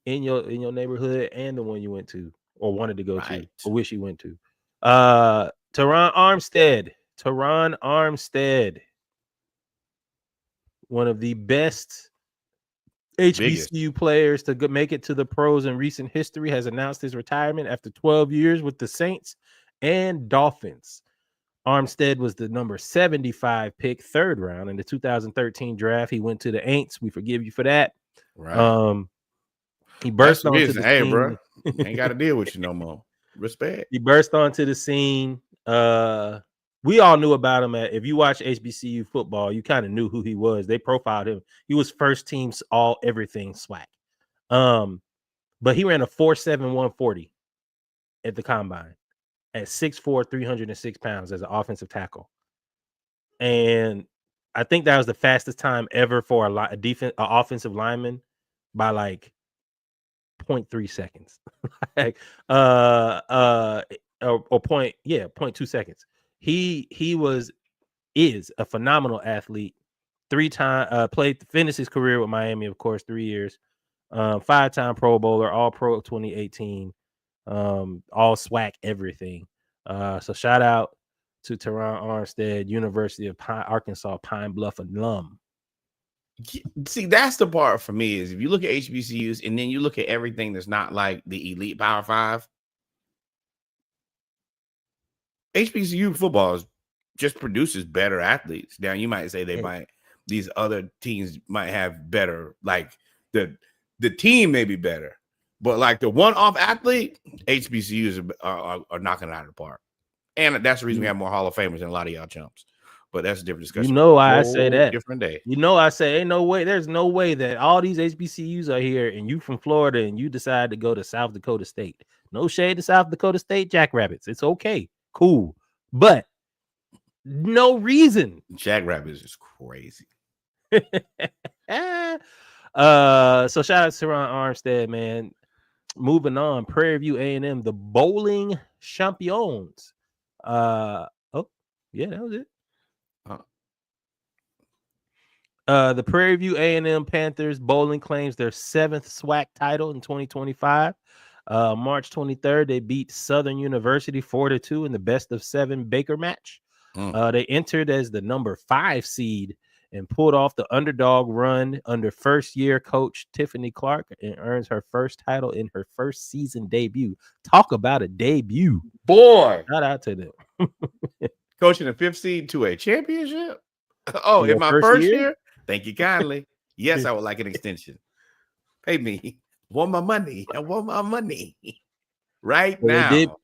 in your neighborhood and the one you went to or wanted to go to or wish you went to. Teron Armstead, one of the best HBCU players to make it to the pros in recent history, has announced his retirement after 12 years with the Saints and Dolphins. Armstead was the number 75 pick, 3rd round in the 2013 draft. He went to the Aints. We forgive you for that. Right. He burst onto the scene. Bro, ain't got to deal with you no more. Respect. He burst onto the scene. We all knew about him. If you watch HBCU football, you kind of knew who he was. They profiled him. He was first team's all everything swag. But he ran a 4.7 140 at the combine at 6'4", 306 pounds as an offensive tackle. And I think that was the fastest time ever for a offensive lineman by like 0.3 seconds. Like, or 0.2 seconds. He is a phenomenal athlete. 3-time finished his career with Miami, of course, 3 years. 5-time Pro Bowler, All Pro 2018, all SWAC everything. So shout out to Teron Armstead, University of Arkansas Pine Bluff alum. See, that's the part for me is if you look at HBCUs and then you look at everything that's not like the elite Power 5. HBCU football just produces better athletes. Now you might say these other teams might have better, like the team may be better, but like the one-off athlete, HBCUs are knocking it out of the park. And that's the reason we have more Hall of Famers than a lot of y'all chumps. But that's a different discussion. You know why I say that. Different day. You know I say ain't no way. There's no way that all these HBCUs are here and you from Florida and you decide to go to South Dakota State. No shade to South Dakota State Jackrabbits. It's okay. Cool. But no reason. Jackrabbits is crazy. So shout out to Teron Armstead, man. Moving on. Prairie View A&M, the bowling champions. That was it. The Prairie View A&M Panthers bowling claims their 7th SWAC title in 2025. March 23rd, they beat Southern University 4-2 in the best of 7 Baker match. They entered as the number 5 seed and pulled off the underdog run under first-year coach Tiffany Clark and earns her first title in her first season debut. Talk about a debut. Boy. Shout out to them. Coaching a 5th seed to a championship? Oh, in my first year? Thank you kindly. Yes, I would like an extension. Pay me. Want my money. I want my money. Right now.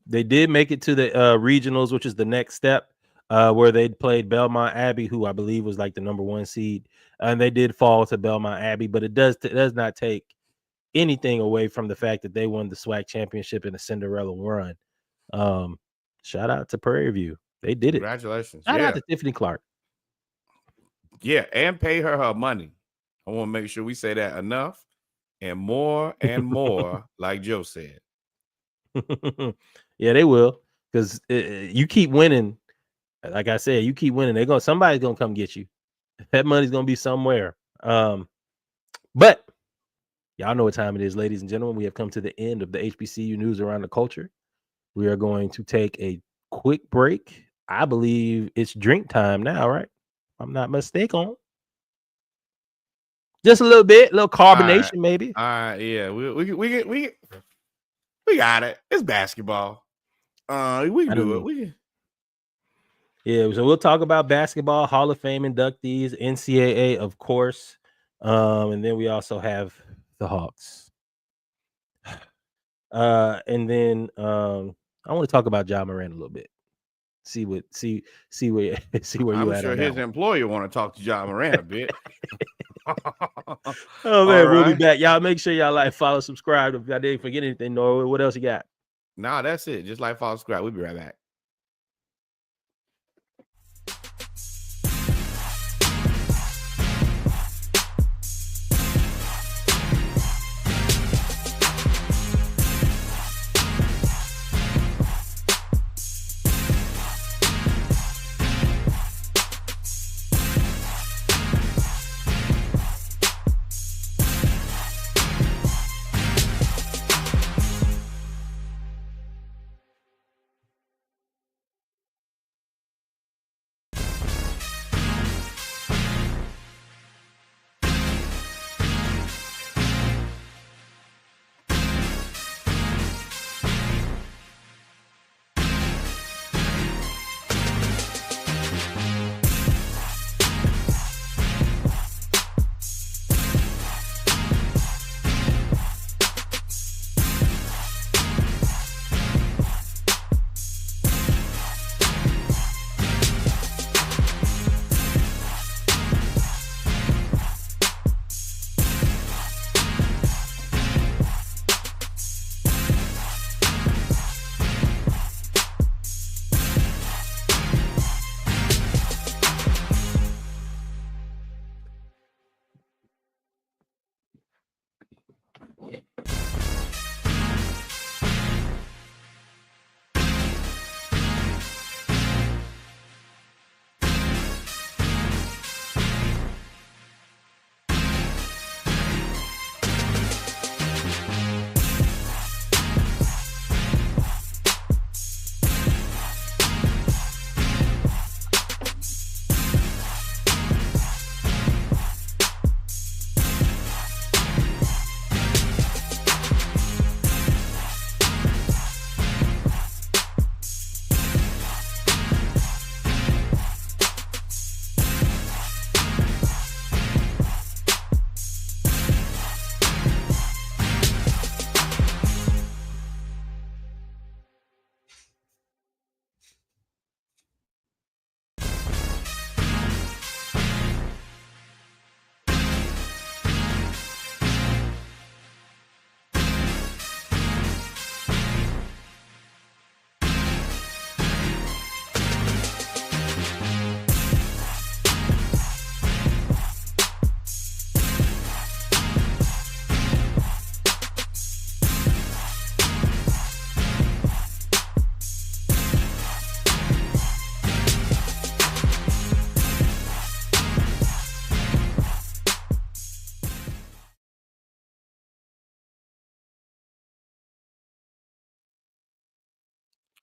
They did make it to the regionals, which is the next step, where they played Belmont Abbey, who I believe was like the number 1 seed. And they did fall to Belmont Abbey, but it does not take anything away from the fact that they won the SWAC championship in a Cinderella run. Shout out to Prairie View. They did it. Congratulations. Shout out to Tiffany Clark. Yeah, and pay her money. I want to make sure we say that enough and more, like Joe said. Yeah, they will, because you keep winning. Like I said, you keep winning. Somebody's gonna come get you. That money's gonna be somewhere. But y'all know what time it is, ladies and gentlemen. We have come to the end of the HBCU news around the culture. We are going to take a quick break. I believe it's drink time now, right? I'm not mistaken. Just a little bit, a little carbonation, maybe. All right, yeah, we got it. It's basketball. We can do it. Yeah, so we'll talk about basketball, Hall of Fame inductees, NCAA, of course, and then we also have the Hawks. And then I want to talk about Ja Morant a little bit. See where you at. I'm sure his employer want to talk to Ja Morant a bit. Oh man, we'll be back. Y'all make sure y'all like, follow, subscribe. If I didn't forget anything, Norwood, what else you got? Nah, that's it. Just like, follow, subscribe. We'll be right back.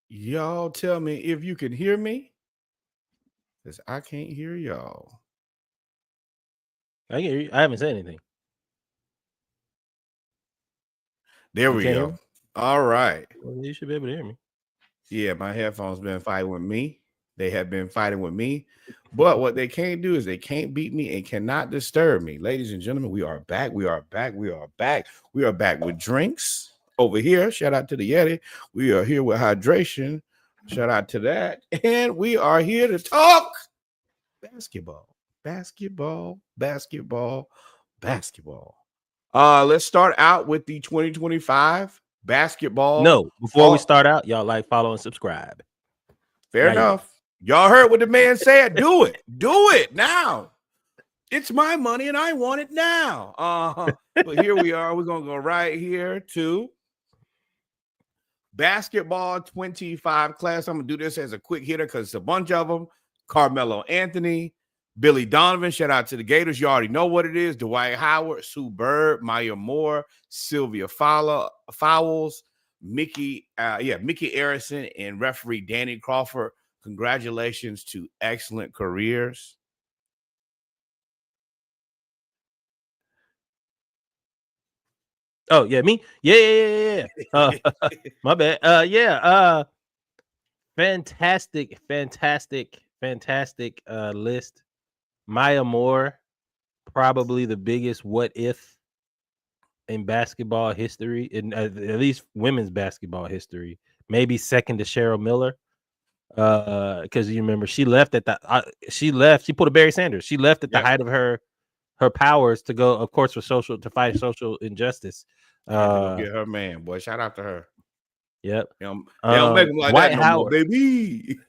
Y'all tell me if you can hear me, because I can't hear y'all. I can hear you. I haven't said anything. There we go. All right. Well, you should be able to hear me. Yeah, my headphones been fighting with me. They have been fighting with me. But what they can't do is they can't beat me and cannot disturb me. Ladies and gentlemen, we are back. We are back. We are back. We are back with drinks over here. Shout out to the Yeti. We are here with hydration. Shout out to that. And we are here to talk basketball. Basketball. Basketball. Basketball. Let's start out with the 2025 basketball. No, before we start out, y'all like, follow, and subscribe. Fair enough. Y'all heard what the man said. Do it. Do it now. It's my money and I want it now. But here we are. We're going to go right here to basketball 25 class. I'm going to do this as a quick hitter because it's a bunch of them. Carmelo Anthony, Billy Donovan. Shout out to the Gators. You already know what it is. Dwight Howard, Sue Bird, Maya Moore, Sylvia Fowles, Mickey Arison, and referee Danny Crawford. Congratulations to excellent careers. Oh, yeah, me? Yeah. My bad. Fantastic list. Maya Moore, probably the biggest what if in basketball history, in at least women's basketball history. Maybe second to Cheryl Miller. Because you remember she left at the she pulled a Barry Sanders. She left at the height of her powers to go, of course, to fight social injustice. Get her man, boy. Shout out to her. Yep. They don't make them like White that no Howard. More, baby.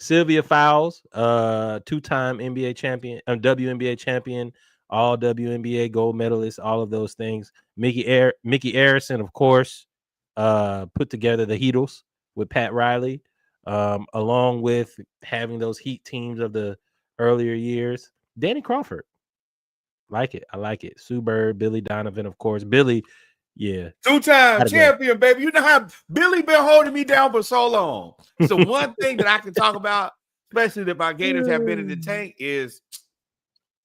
Sylvia Fowles, two-time NBA champion, WNBA champion, all WNBA gold medalist, all of those things. Mickey Arison, of course, put together the Heatles with Pat Riley, along with having those Heat teams of the earlier years. Danny Crawford. I like it. Sue Bird, Billy Donovan, of course. Billy, yeah. Two-time champion, baby. You know how Billy been holding me down for so long. So one thing that I can talk about, especially that my Gators have been in the tank, is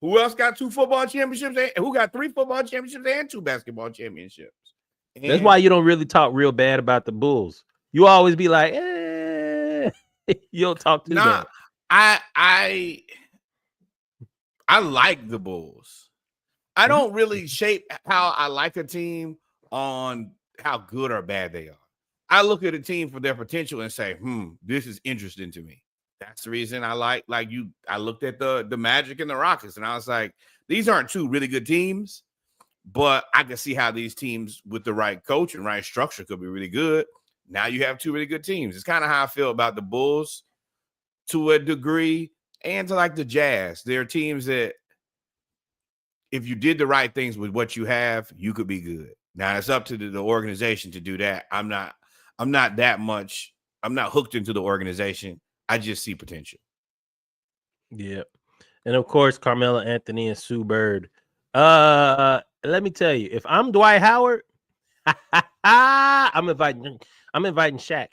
who else got 2 football championships and who got 3 football championships and 2 basketball championships. And that's why you don't really talk real bad about the Bulls. You always be like, you don't talk too bad. I like the Bulls. I don't really shape how I like a team on how good or bad they are. I look at a team for their potential and say, this is interesting to me. That's the reason I like you. I looked at the Magic and the Rockets and I was like, these aren't 2 really good teams, but I can see how these teams with the right coach and right structure could be really good. Now you have 2 really good teams. It's kind of how I feel about the Bulls to a degree, and to like the Jazz. They're teams that if you did the right things with what you have, you could be good. Now it's up to the organization to do that. I'm not hooked into the organization. I just see potential. Yeah. And of course, Carmelo Anthony and Sue Bird. Let me tell you, if I'm Dwight Howard, I'm inviting Shaq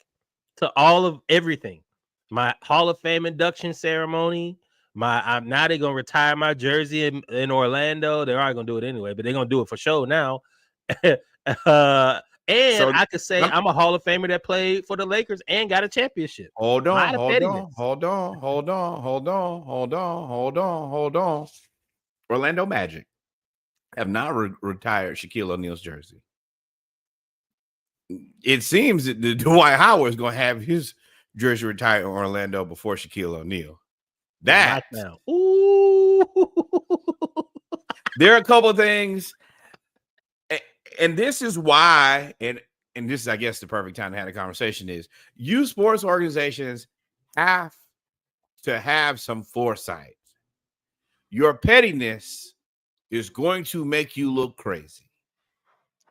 to all of everything. My Hall of Fame induction ceremony. I'm now they're gonna retire my jersey in Orlando. They're already gonna do it anyway, but they're gonna do it for show now. And I could say I'm a Hall of Famer that played for the Lakers and got a championship. Hold on. Orlando Magic have not retired Shaquille O'Neal's jersey. It seems that Dwight Howard is going to have his jersey retired in Orlando before Shaquille O'Neal. That now. There are a couple of things, and this is why, and this is, I guess, the perfect time to have a conversation is youth sports organizations have to have some foresight. Your pettiness is going to make you look crazy.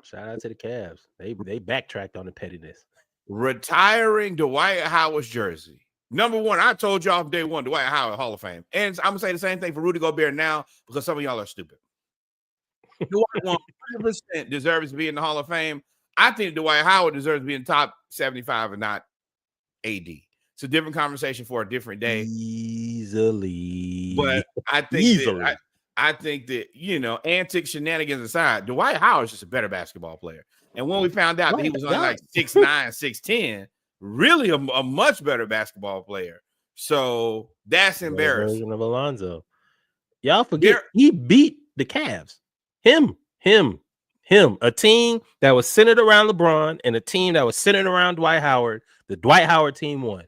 Shout out to the Cavs. They backtracked on the pettiness. Retiring Dwight Howard's jersey. Number one, I told y'all from day one, Dwight Howard, Hall of Fame. And I'm going to say the same thing for Rudy Gobert now because some of y'all are stupid. Dwight 100% deserves to be in the Hall of Fame. I think Dwight Howard deserves to be in the top 75 and not AD. It's a different conversation for a different day. Easily. But I think that, you know, antics, shenanigans aside, Dwight Howard's just a better basketball player. And when we found out that he was only like 6'9", 6'10", really a much better basketball player. So that's embarrassing. Version of Alonzo. Y'all forget he beat the Cavs. Him. A team that was centered around LeBron and a team that was centered around Dwight Howard. The Dwight Howard team won.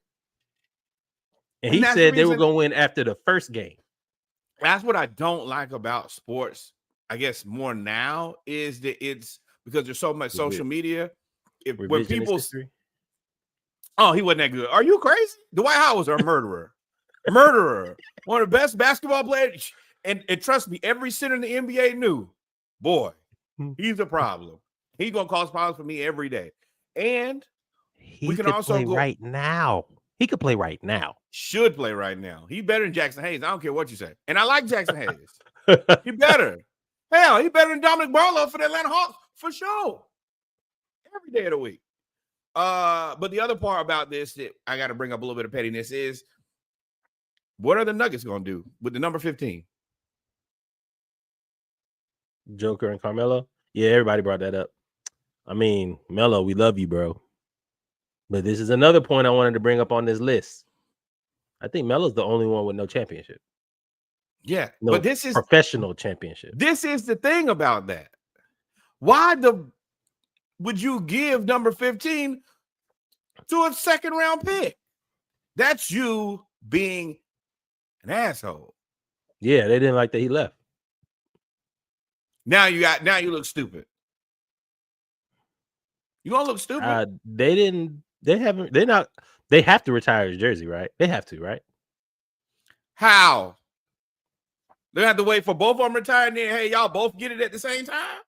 And he said they were going to win after the first game. That's what I don't like about sports, I guess, more now is that it's because there's so much social media. When people he wasn't that good. Are you crazy? Dwight Howard was a murderer. One of the best basketball players. And trust me, every center in the NBA knew, boy, he's a problem. He's going to cause problems for me every day. And we can also play right now. He could play right now. Should play right now. He's better than Jackson Hayes. I don't care what you say. And I like Jackson Hayes. He better. Hell, he better than Dominic Barlow for the Atlanta Hawks for sure. Every day of the week. But the other part about this that I got to bring up a little bit of pettiness is, what are the Nuggets going to do with the number 15? Joker and Carmelo? Yeah, everybody brought that up. I mean, Melo, we love you, bro. But this is another point I wanted to bring up on this list. I think Melo's the only one with no championship. Yeah, no but this is professional championship. This is the thing about that. Why would you give number 15 to a second round pick? That's you being an asshole. Yeah, they didn't like that he left. Now you look stupid. You gonna look stupid? They have to retire his jersey, right? They have to, right? How? They have to wait for both of them retire and then, hey, y'all both get it at the same time?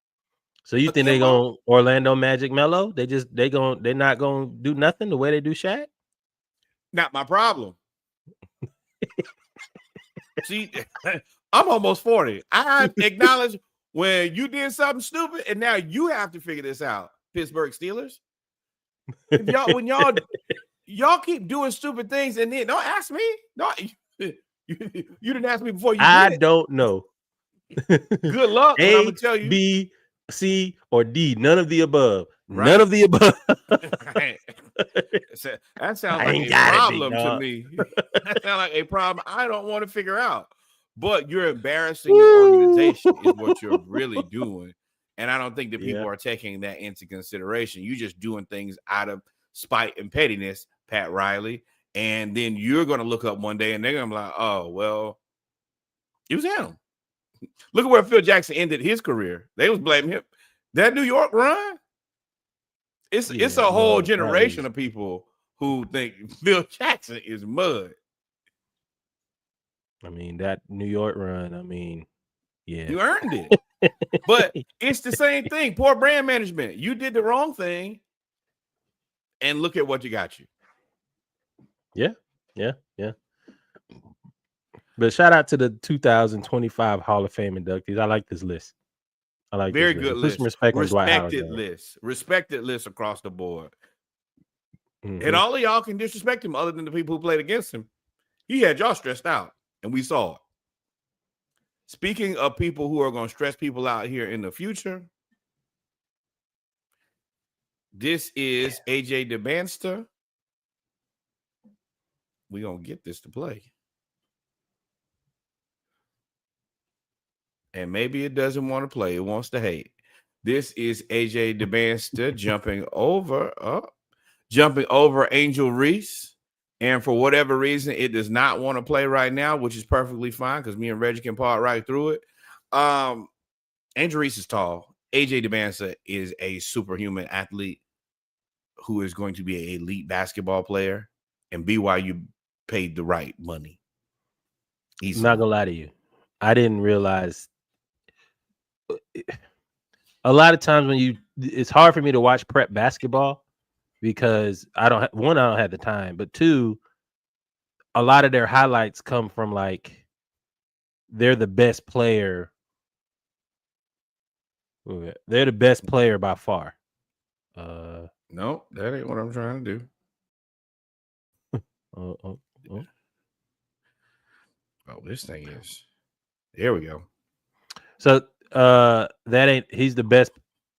So you think they gonna Orlando Magic Melo? They're not gonna do nothing the way they do Shaq? Not my problem. See, I'm almost 40. I acknowledge when you did something stupid and now you have to figure this out. Pittsburgh Steelers. When y'all keep doing stupid things and then don't ask me. No, you didn't ask me before you did. I don't know. Good luck. I'm gonna tell you. B, C, or D. None of the above. Right. None of the above. That sounds like a problem to me. That sounds like a problem I don't want to figure out. But you're embarrassing your organization is what you're really doing. And I don't think that people are taking that into consideration. You're just doing things out of spite and pettiness, Pat Riley. And then you're going to look up one day and they're going to be like, oh, well, it was him. Look at where Phil Jackson ended his career. They was blaming him. That New York run, it's a whole generation of people who think Phil Jackson is mud. I mean, that New York run, yeah. You earned it. But it's the same thing. Poor brand management. You did the wrong thing, and look at what you got you. Yeah. But shout out to the 2025 Hall of Fame inductees. I like this list. I like very good list. Respected list across the board. Mm-hmm. And all of y'all can disrespect him other than the people who played against him. He had y'all stressed out, and we saw it. Speaking of people who are going to stress people out here in the future, this is AJ DeBanster. We're going to get this to play. And maybe it doesn't want to play. It wants to hate. This is AJ DeBanster jumping over Angel Reese. And for whatever reason, it does not want to play right now, which is perfectly fine because me and Reggie can part right through it. Angel Reese is tall. AJ DeBanster is a superhuman athlete who is going to be an elite basketball player. And BYU paid the right money. I'm not going to lie to you. I didn't realize. A lot of times it's hard for me to watch prep basketball because I don't have the time, but two, a lot of their highlights come from they're the best player. They're the best player by far. No, that ain't what I'm trying to do. Oh, this thing is. There we go. So that ain't. He's the best.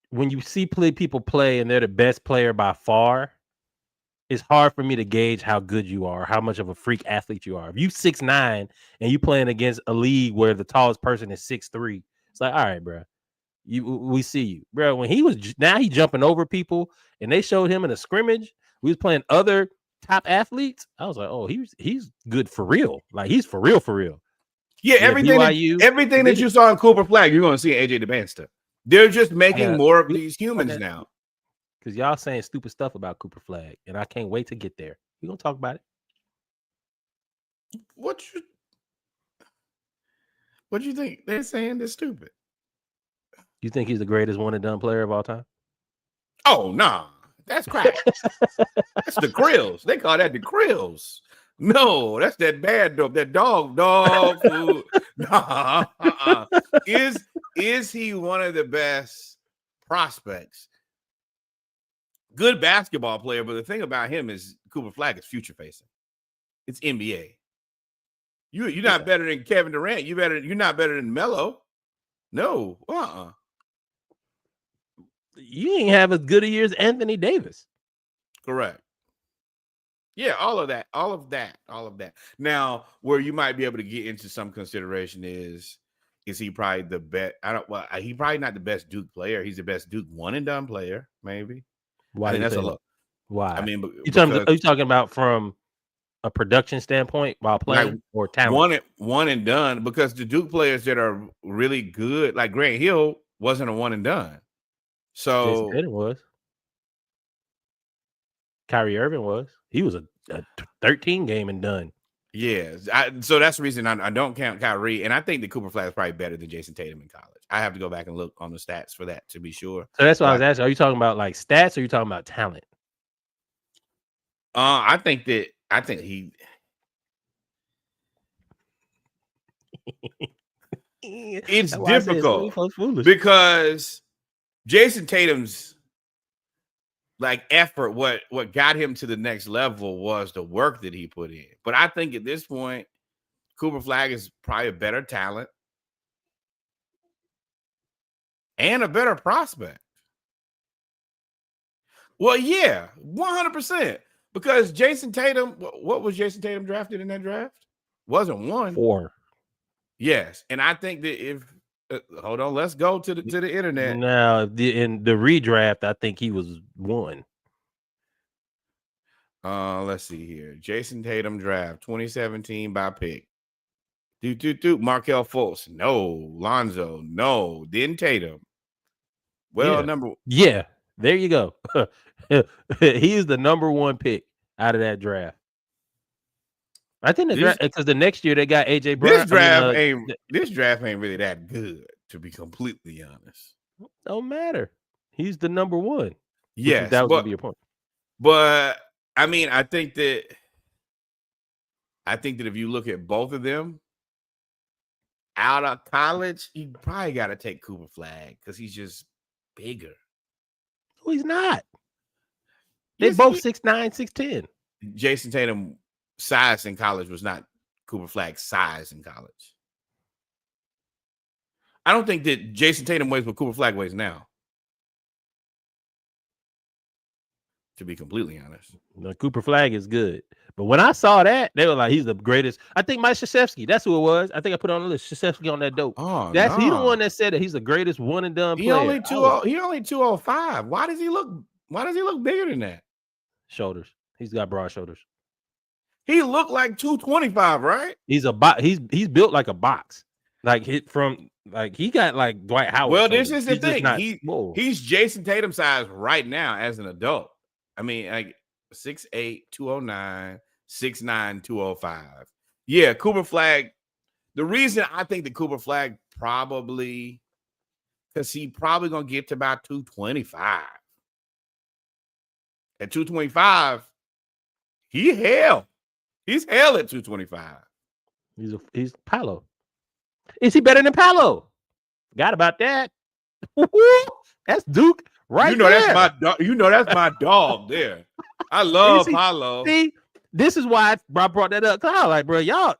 When you see people play and they're the best player by far, it's hard for me to gauge how good you are, how much of a freak athlete you are. If you 6'9" and you playing against a league where the tallest person is 6'3", it's like, all right, bro, we see you, bro. When he was now he jumping over people, and they showed him in a scrimmage. We was playing other top athletes. I was like, oh, he's good for real. Like he's for real, for real. Yeah, everything that you saw in Cooper Flag, you're going to see in AJ DeBanster. They're just making more of these humans now. Because y'all saying stupid stuff about Cooper Flag, and I can't wait to get there. We're going to talk about it. What you think? They're saying they're stupid. You think he's the greatest one-and-done player of all time? Oh, nah. That's crap. That's the Krills. They call that the Krills. No, that's that bad dope. That dog food. Nah. Is he one of the best prospects? Good basketball player, but the thing about him is Cooper Flag is future facing. It's NBA. You're not better than Kevin Durant. You're not better than Melo. No. You ain't have as good a year as Anthony Davis. Correct. Yeah, all of that. Now, where you might be able to get into some consideration is he probably the best? He probably not the best Duke player. He's the best Duke one and done player, maybe. Why? That's a lot. Why? I mean, are you talking about from a production standpoint while playing, or talent? One and done, because the Duke players that are really good, like Grant Hill, wasn't a one and done. So Jason Tatum was. Kyrie Irving was. He was a 13 game and done. Yeah, so that's the reason I don't count Kyrie, and I think that Cooper Flag is probably better than Jason Tatum in college. I have to go back and look on the stats for that to be sure. So that's why I was asking: are you talking about like stats, or are you talking about talent? I think he. It's difficult because Jason Tatum's like effort, what got him to the next level was the work that he put in. But I think at this point, Cooper Flag is probably a better talent and a better prospect. Well, yeah, 100%. Because Jason Tatum, what was Jason Tatum drafted in that draft? Wasn't 1. 4. Yes, and I think that if hold on, let's go to the internet. Now, in the redraft, I think he was 1. Let's see here. Jason Tatum draft 2017 by pick. Markelle Fultz, no. Lonzo, no. Then Tatum. Well, yeah. There you go. He's the number 1 pick out of that draft. I think because the next year they got AJ Brown. This draft ain't really that good, to be completely honest. Don't matter. He's the number 1. Yes, that was gonna be your point. But I mean, I think that if you look at both of them out of college, you probably got to take Cooper Flag because he's just bigger. No, he's not. They both 6'9", 6'10". Jason Tatum size in college was not Cooper Flag's size in college. I don't think that Jason Tatum weighs what Cooper Flag weighs now. To be completely honest. No, Cooper Flag is good. But when I saw that, they were like, he's the greatest. I think Mike Krzyzewski, that's who it was. I think I put on the list. Krzyzewski on that dope. Oh, he the one that said that he's the greatest one and done player. He only 205. Why does he look bigger than that? Shoulders. He's got broad shoulders. He looked like 225, right? He's he's built like a box. Like he got like Dwight Howard. Well, this is the thing. He's Jason Tatum size right now as an adult. I mean, like 6'8", 209, 6'9", 205. Yeah, Cooper Flag. The reason I think the Cooper Flag probably, because he probably gonna get to about 225. At 225, he's hell at 225. He's Paolo. Is he better than Paolo? Forgot about that. That's Duke right there. That's my dog. That's my dog there. I love Paolo. See, this is why I brought that up. Cause I was like, bro, y'all,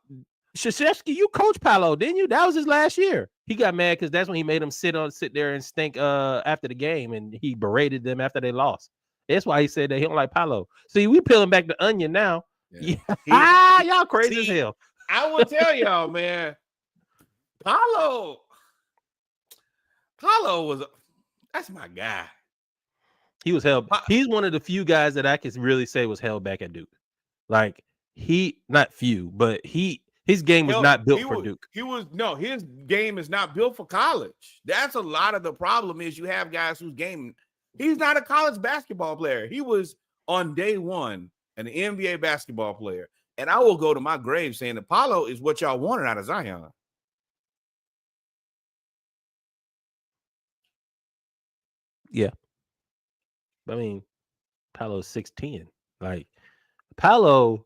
Krzyzewski, you coach Paolo, didn't you? That was his last year. He got mad because that's when he made him sit there and stink after the game, and he berated them after they lost. That's why he said that he don't like Paolo. See, we peeling back the onion now. Yeah. Y'all crazy as hell. I will tell y'all, man. Paolo was that's my guy. He was held. He's one of the few guys that I can really say was held back at Duke. Like not few, but his game was not built for Duke. His game is not built for college. That's a lot of the problem is you have guys whose game, he's not a college basketball player. He was on day one an NBA basketball player. And I will go to my grave saying Apollo is what y'all wanted out of Zion. Yeah. I mean, Paolo's 6'10". Like Paolo,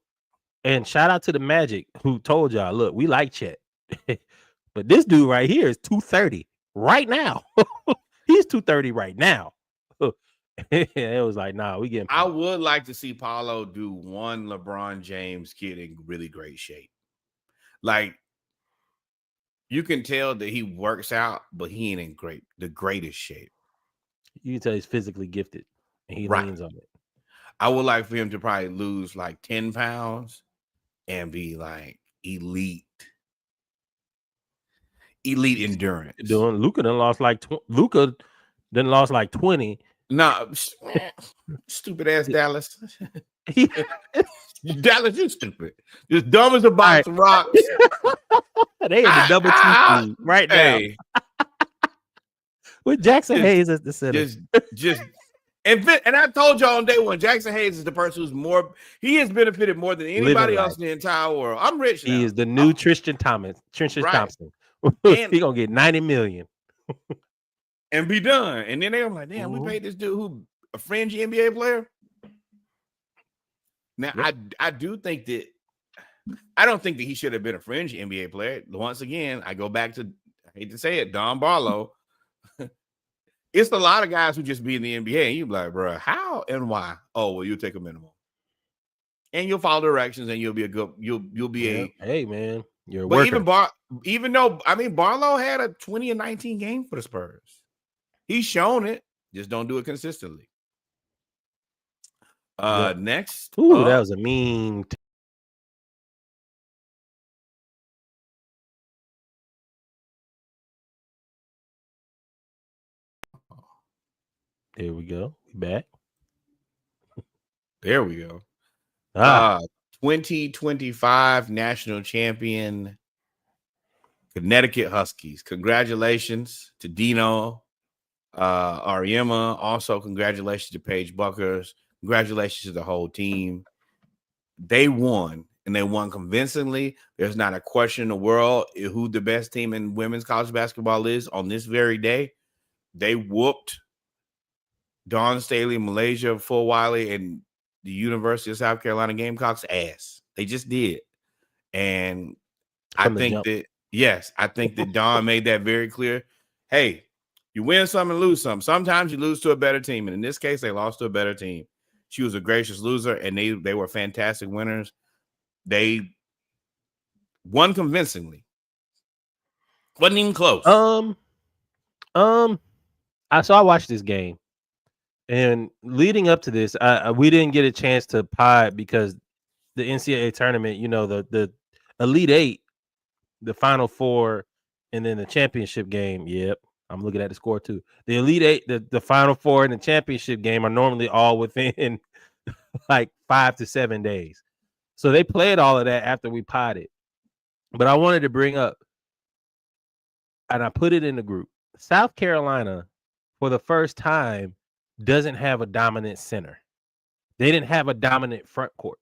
and shout out to the Magic who told y'all, look, we like Chet. But this dude right here is 230 right now. He's 230 right now. It was like, nah, we getting. I would like to see Paolo do one LeBron James kid in really great shape. Like, you can tell that he works out, but he ain't in the greatest shape. You can tell he's physically gifted, and he leans on it. I would like for him to probably lose like 10 pounds and be like elite endurance. Luka done lost like 20. Nah, stupid ass Dallas. Dallas, you stupid. Just dumb as a box of rocks. They in the double T right now. With Jackson Hayes as the center. And I told y'all on day one, Jackson Hayes is the person he has benefited more than anybody else in the entire world. I'm rich now. He is the new Tristan Thompson. He gonna get $90 million. And be done. And then they're like, damn, we paid this dude who a fringe NBA player. Now, I do think that I don't think that he should have been a fringe NBA player. Once again, I go back to, I hate to say it, Don Barlow. It's a lot of guys who just be in the NBA and you be like, bro, how and why? Oh, well, you'll take a minimum. And you'll follow directions and you'll be hey man, you're a worker. Even though Barlow had a 20 and 19 game for the Spurs. He's shown it, just don't do it consistently. Next. Ooh, that was a mean. There we go. We back. There we go. 2025 national champion Connecticut Huskies. Congratulations to Dino Ariema. Also, congratulations to Paige Buckers. Congratulations to the whole team. They won, and they won convincingly. There's not a question in the world who the best team in women's college basketball is on this very day. They whooped Dawn Staley, Malaysia, Full Wiley, and the University of South Carolina Gamecocks ass. They just did. And I think that Dawn made that very clear. Hey, you win some and lose some. Sometimes you lose to a better team. And in this case, they lost to a better team. She was a gracious loser, and they were fantastic winners. They won convincingly. Wasn't even close. I watched this game. And leading up to this, we didn't get a chance to pod because the NCAA tournament, you know, the Elite Eight, the Final Four, and then the championship game. Yep, I'm looking at the score too. The Elite Eight, the Final Four, and the championship game are normally all within like 5 to 7 days. So they played all of that after we potted. But I wanted to bring up, and I put it in the group, South Carolina, for the first time, doesn't have a dominant center. They didn't have a dominant front court.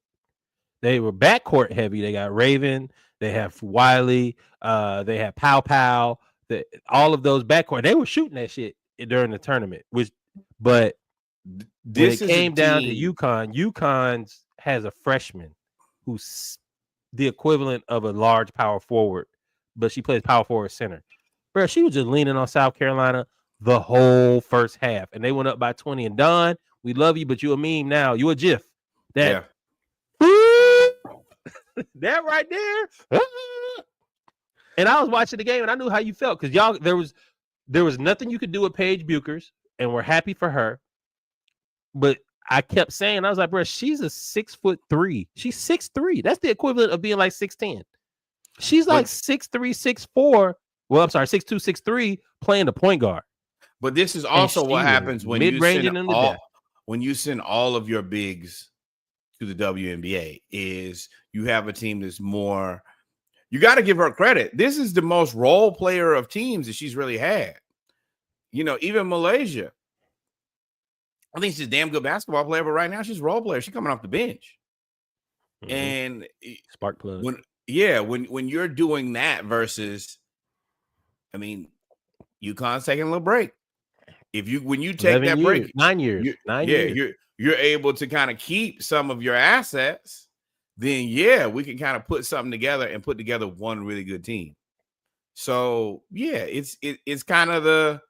They were backcourt heavy. They got Raven. They have Wiley. They have Pow. All of those backcourt. They were shooting that shit during the tournament. But this came down to UConn has a freshman who's the equivalent of a large power forward, but she plays power forward center. Bro, she was just leaning on South Carolina the whole first half, and they went up by 20. And Don, we love you, but you a meme now. You a GIF. That right there. And I was watching the game, and I knew how you felt because y'all there was nothing you could do with Paige Buchers, and we're happy for her. But I kept saying, I was like, bro, she's a 6'3". She's 6'3". That's the equivalent of being like 6'10". She's like 6'3", 6'4". Well, I'm sorry, 6'2", 6'3", playing the point guard. But this is also what happens when you send all of your bigs to the WNBA. Is you have a team that's more. You got to give her credit. This is the most role player of teams that she's really had. You know, even Malaysia. I think she's a damn good basketball player, but right now she's a role player. She's coming off the bench. Mm-hmm. And spark plug. When you're doing that versus, I mean, UConn's taking a little break. When you take that break, 9 years, you're able to kind of keep some of your assets. Then we can kind of put something together and put together one really good team. So it's kind of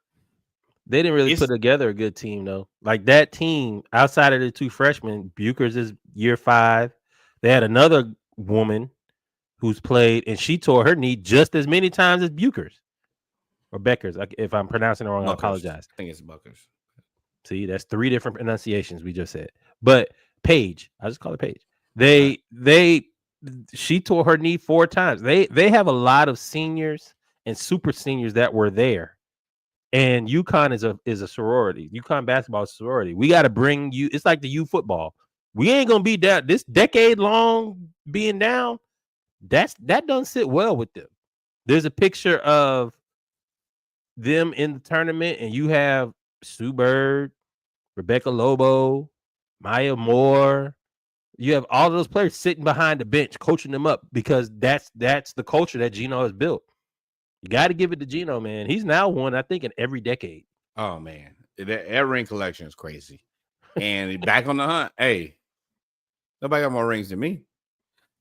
they didn't really put together a good team though. Like that team outside of the two freshmen, Buchers is year 5. They had another woman who's played and she tore her knee just as many times as Buchers or Beckers. If I'm pronouncing it wrong, I apologize. I think it's Buckers. See, that's 3 different pronunciations we just said. But Paige, I just call her Paige. She tore her knee 4 times. They have a lot of seniors and super seniors that were there. And UConn is a sorority. UConn basketball is a sorority. We got to bring you. It's like the U football. We ain't gonna be down this decade long being down. That doesn't sit well with them. There's a picture of them in the tournament, and you have Sue Bird, Rebecca Lobo, Maya Moore. You have all those players sitting behind the bench, coaching them up because that's the culture that Gino has built. You got to give it to Gino, man. He's now won, I think, in every decade. Oh man, that ring collection is crazy. And back on the hunt. Hey, nobody got more rings than me.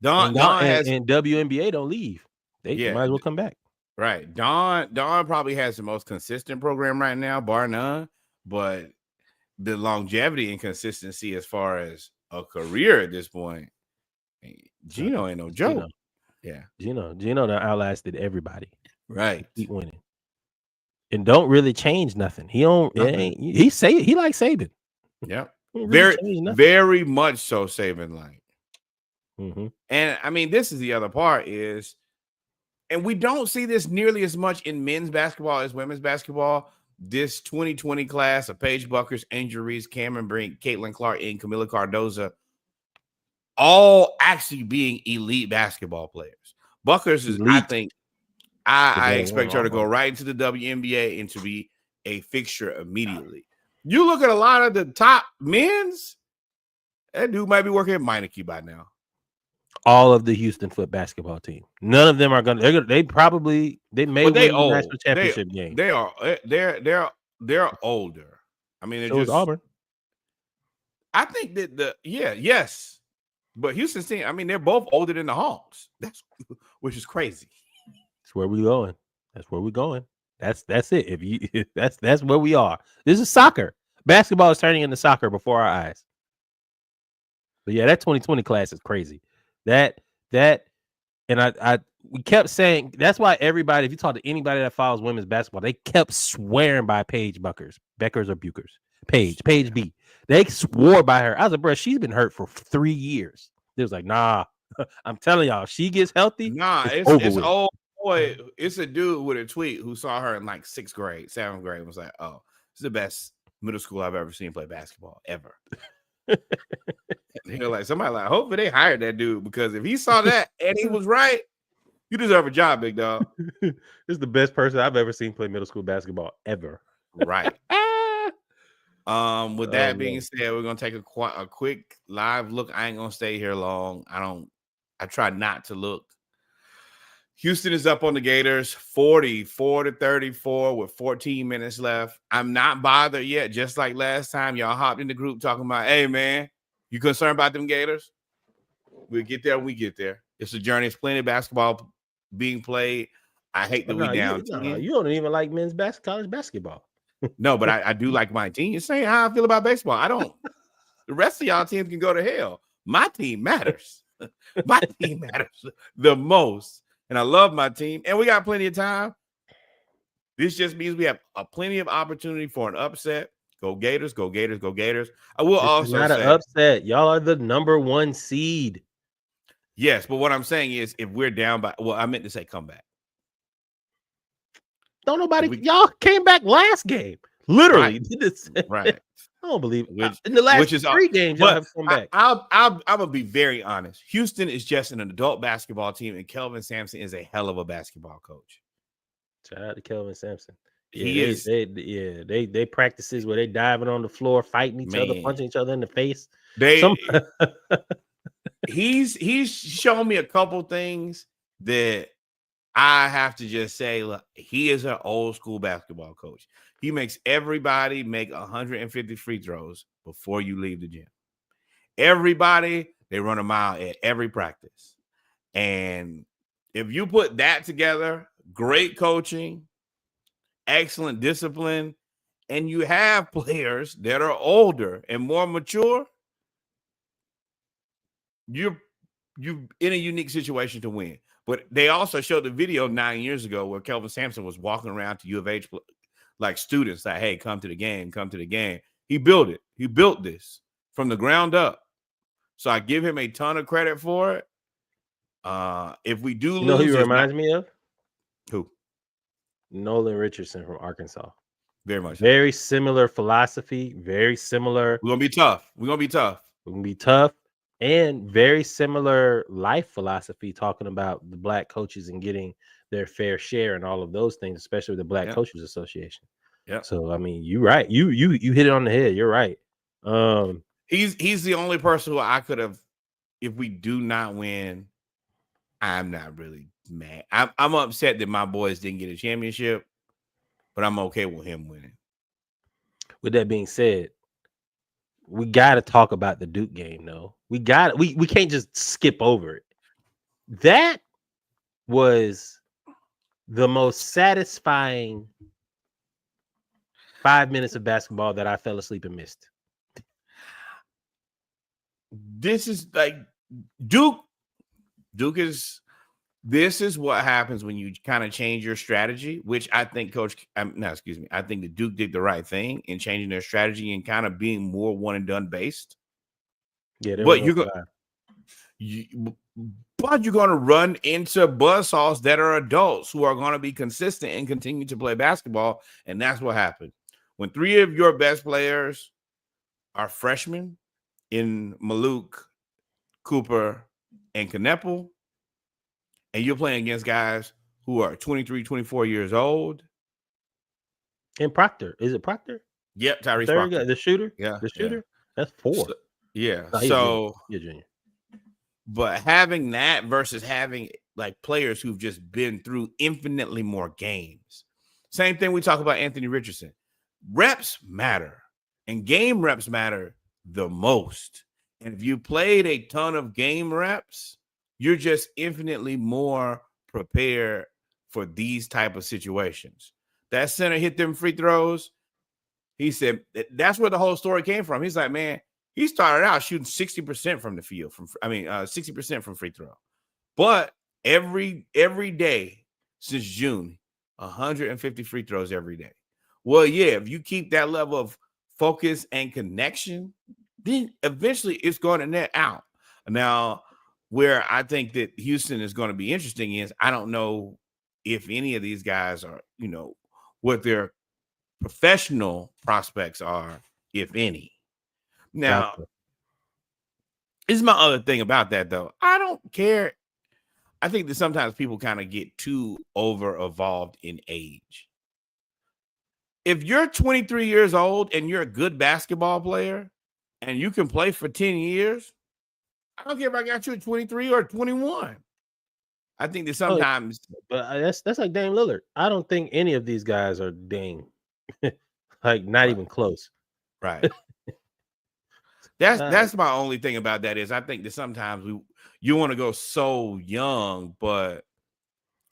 Don and WNBA don't leave. They might as well come back. Right. Don probably has the most consistent program right now, bar none. But the longevity and consistency as far as a career at this point, Gino ain't no joke. Gino done outlasted everybody. Right. Keep winning. And don't really change nothing. He likes Saban. Yeah. Very much so Saban like. Mm-hmm. And I mean, this is the other part is, and we don't see this nearly as much in men's basketball as women's basketball. This 2020 class of Paige Buchers, Angel Reese, Cameron Brink, Caitlin Clark, and Camila Cardoza, all actually being elite basketball players. Buchers is, elite. I think, I expect her to go right into the WNBA and to be a fixture immediately. You look at a lot of the top men's, that dude might be working at Meineke by now. All of the Houston foot basketball team. None of them are going to. They may win the national championship game. They're older. I mean, so is Auburn. I think that yes, but Houston's team. I mean, they're both older than the Hawks. Which is crazy. That's where we're going. That's where we're going. That's it. That's where we are. This is soccer. Basketball is turning into soccer before our eyes. But yeah, that 2020 class is crazy. We kept saying that's why everybody, if you talk to anybody that follows women's basketball, they kept swearing by Paige Beckers or Buchers. Paige B. They swore by her. I was like, bro, she's been hurt for 3 years. They was like, nah, I'm telling y'all, she gets healthy. Nah, it's old boy. It's a dude with a tweet who saw her in like 6th grade, 7th grade, and was like, oh, this is the best middle school I've ever seen play basketball ever. They're like, somebody like, hopefully they hired that dude, because if he saw that and he was right, you deserve a job, big dog. This is the best person I've ever seen play middle school basketball ever. Right. With that being said, we're gonna take a quick live look. I ain't gonna stay here long. I try not to look. Houston is up on the Gators 44-34 with 14 minutes left. I'm not bothered yet. Just like last time, y'all hopped in the group talking about, hey, man, you concerned about them Gators? We'll get there when we get there. It's a journey. It's plenty of basketball being played. I hate that we down. You don't even like men's college basketball. No, but I do like my team. You're saying how I feel about baseball. I don't. The rest of y'all teams can go to hell. My team matters. My team matters the most. And I love my team. And we got plenty of time. This just means we have plenty of opportunity for an upset. Go Gators, go Gators, go Gators. I will also not say, an upset. Y'all are the number 1 seed. Yes, but what I'm saying is if we're down by, I meant to say come back. Don't nobody, y'all came back last game. Literally. Right. I don't believe it. In the last 3 games, y'all have come back. I'm gonna be very honest. Houston is just an adult basketball team, and Kelvin Sampson is a hell of a basketball coach. Shout out to Kelvin Sampson. Yeah, they practices where they diving on the floor, fighting each other, punching each other in the face. He's shown me a couple things that I have to just say, look, he is an old school basketball coach. He makes everybody make 150 free throws before you leave the gym. Everybody, they run a mile at every practice. And if you put that together, great coaching, excellent discipline, and you have players that are older and more mature, you're in a unique situation to win. But they also showed the video 9 years ago where Kelvin Sampson was walking around to U of H like students like, hey, come to the game, come to the game. He built it. He built this from the ground up. So I give him a ton of credit for it. If we do lose, who he reminds me of? Who? Nolan Richardson from Arkansas. Very much. Very similar philosophy. Very similar. We're gonna be tough. We're gonna be tough. We're gonna be tough. And very similar life philosophy, talking about the black coaches and getting their fair share and all of those things, especially with the Black Coaches Association. Yeah. So I mean, you're right. You hit it on the head. You're right. He's the only person who I could have. If we do not win, I'm not really mad. I'm upset that my boys didn't get a championship, but I'm okay with him winning. With that being said, we got to talk about the Duke game, though. We can't just skip over it. That was the most satisfying 5 minutes of basketball that I fell asleep and missed. This is like Duke is. This is what happens when you kind of change your strategy, which I think I think the Duke did the right thing in changing their strategy and kind of being more one and done based. Yeah, but you're going to run into buzzsaws that are adults who are going to be consistent and continue to play basketball, and that's what happened. When 3 of your best players are freshmen in Maluk, Cooper, and Kneppel, and you're playing against guys who are 23, 24 years old. And Proctor. Is it Proctor? Yep, Tyrese Proctor. The shooter? Yeah. The shooter? Yeah. That's 4. You're junior. But having that versus having like players who've just been through infinitely more games. Same thing we talk about Anthony Richardson. Reps matter. And game reps matter the most. And if you played a ton of game reps, you're just infinitely more prepared for these type of situations. That center hit them free throws. He said that's where the whole story came from. He's like, man, he started out shooting 60% from the field, 60% from free throw. But every day since June, 150 free throws every day. Well, yeah, if you keep that level of focus and connection, then eventually it's going to net out. Now, where I think that Houston is going to be interesting is I don't know if any of these guys are, what their professional prospects are, if any. Now, this is my other thing about that, though. I don't care. I think that sometimes people kind of get too over-evolved in age. If you're 23 years old and you're a good basketball player and you can play for 10 years, I don't care if I got you at 23 or 21. I think that sometimes, but that's like Dame Lillard. I don't think any of these guys are Dame, like not even close. Right. That's my only thing about that is I think that sometimes you want to go so young, but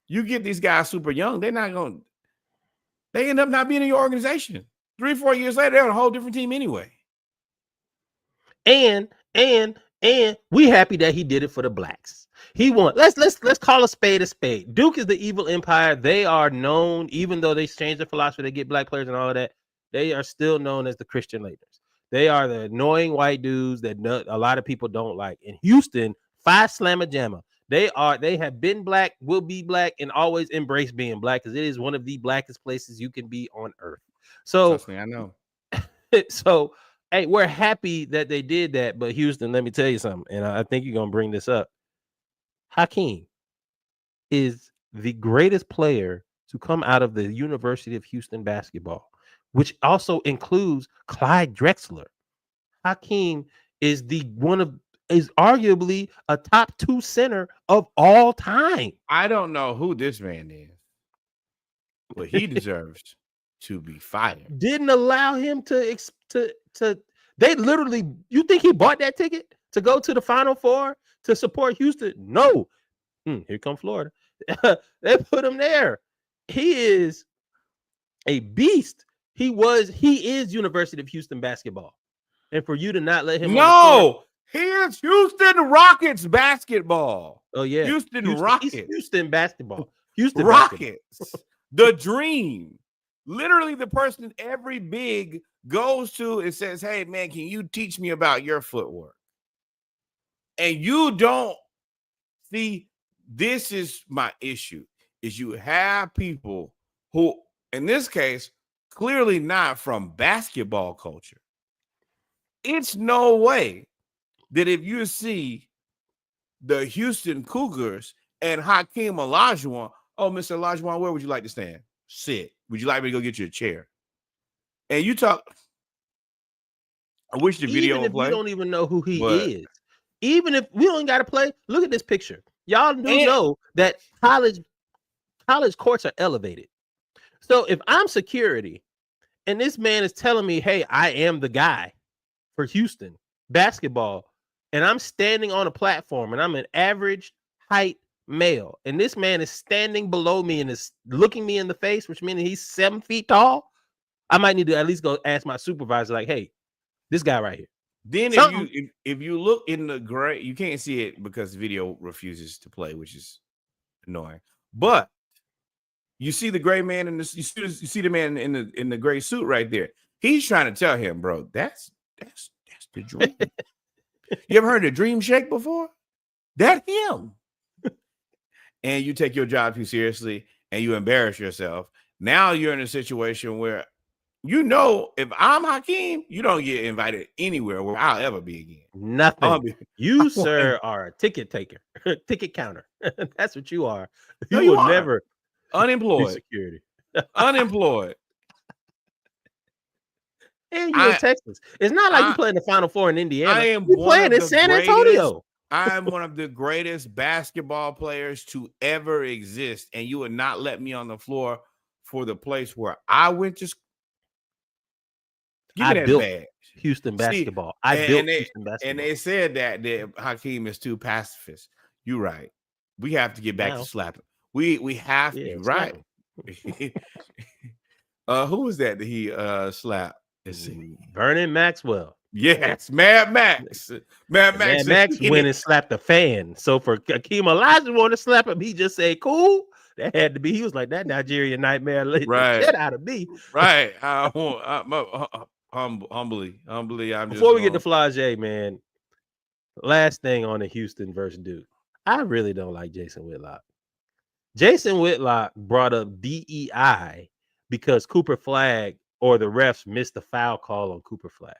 you get these guys super young, they end up not being in your organization. 3 or 4 years later, they're on a whole different team anyway. And And we happy that he did it for the blacks. He won. Let's call a spade a spade. Duke is the evil empire. They are known, even though they changed their philosophy, they get black players and all of that. They are still known as the Christian leaders. They are the annoying white dudes that a lot of people don't like. In Houston, Phi Slamma Jamma. They have been black, will be black, and always embrace being black because it is one of the blackest places you can be on earth. So trust me, I know. So, hey, we're happy that they did that. But Houston, let me tell you something, and I think you're gonna bring this up. Hakeem is the greatest player to come out of the University of Houston basketball, which also includes Clyde Drexler. Hakeem is is arguably a top 2 center of all time. I don't know who this man is, but he deserves to be fired. Didn't allow him to they literally, you think he bought that ticket to go to the Final Four to support Houston? No. Here come Florida. They put him there. He is a beast. He is University of Houston basketball. And for you to not let him he is Houston Rockets basketball. Oh yeah. Houston Rockets. Houston basketball. Houston Rockets. Basketball. The dream. Literally the person every big goes to and says, hey, man, can you teach me about your footwork? And you don't see, this is my issue, is you have people who, in this case, clearly not from basketball culture. It's no way that if you see the Houston Cougars and Hakeem Olajuwon, oh, Mr. Olajuwon, where would you like to stand? Sit. Would you like me to go get you a chair? And you talk. I wish the video would play. You don't even know who he is. Even if we don't got to play, look at this picture. Y'all do know that college courts are elevated. So if I'm security and this man is telling me, hey, I am the guy for Houston basketball, and I'm standing on a platform and I'm an average height male, and this man is standing below me and is looking me in the face, which means he's 7 feet tall, I might need to at least go ask my supervisor, like, hey, this guy right here. Then if you look in the gray, you can't see it because the video refuses to play, which is annoying. But you see the gray man in this. You see the man in the gray suit right there. He's trying to tell him, bro, that's the dream. You ever heard of Dream Shake before? That's him. And you take your job too seriously and you embarrass yourself. Now you're in a situation where, you know, if I'm Hakeem, you don't get invited anywhere where I'll ever be again. Nothing. You, sir, are a ticket taker, ticket counter. That's what you are. You will never unemployed. Security. Unemployed. And you're in Texas. It's not like you play in the Final Four in Indiana. You're playing in San Antonio. I am one of the greatest basketball players to ever exist, and you would not let me on the floor for the place where I went to school. I built Houston basketball. Houston basketball. And they said that Hakeem is too pacifist. You're right. We have to get back to slapping. We have to, right? Who was that he slapped? Vernon Maxwell. Yes, Mad Max. Mad Max went and slapped a fan. So for Hakeem Olajuwon to slap him, he just said, cool. That had to be. He was like, that Nigerian nightmare. Right. Get out of me. Right. Humbly. Before we get to Flage, man, last thing on the Houston versus Duke. I really don't like Jason Whitlock. Jason Whitlock brought up DEI because Cooper Flag or the refs missed the foul call on Cooper Flag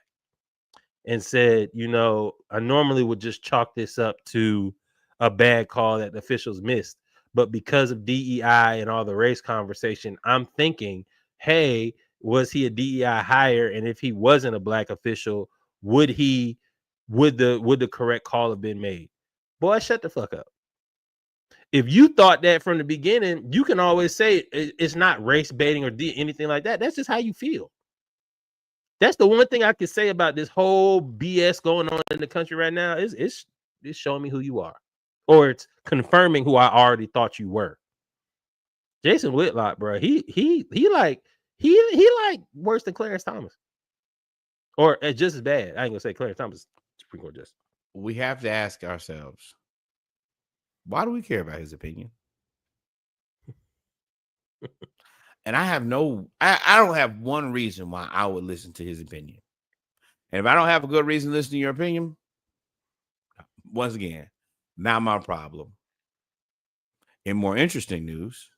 and said, you know, I normally would just chalk this up to a bad call that the officials missed. But because of DEI and all the race conversation, I'm thinking, hey, was he a DEI hire? And if he wasn't a black official, would the correct call have been made? Boy, shut the fuck up. If you thought that from the beginning, you can always say it's not race baiting or anything like that. That's just how you feel. That's the one thing I can say about this whole BS going on in the country right now. It's showing me who you are, or it's confirming who I already thought you were. Jason Whitlock, bro, he like worse than Clarence Thomas, or just as bad. I ain't gonna say Clarence Thomas Supreme Court justice. we have to ask ourselves, why do we care about his opinion? And I don't have one reason why I would listen to his opinion. And if I don't have a good reason to listen to your opinion, once again, not my problem. In more interesting news,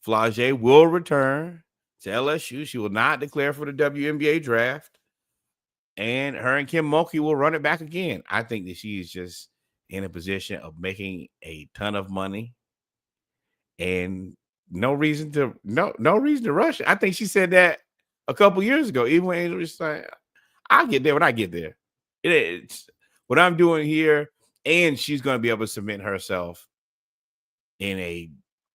Flau'jae will return to LSU. She will not declare for the WNBA draft. And her and Kim Mulkey will run it back again. I think that she is just in a position of making a ton of money. And no reason to rush. I think she said that a couple years ago, even when Angel was like, I'll get there when I get there. It's what I'm doing here, and she's going to be able to submit herself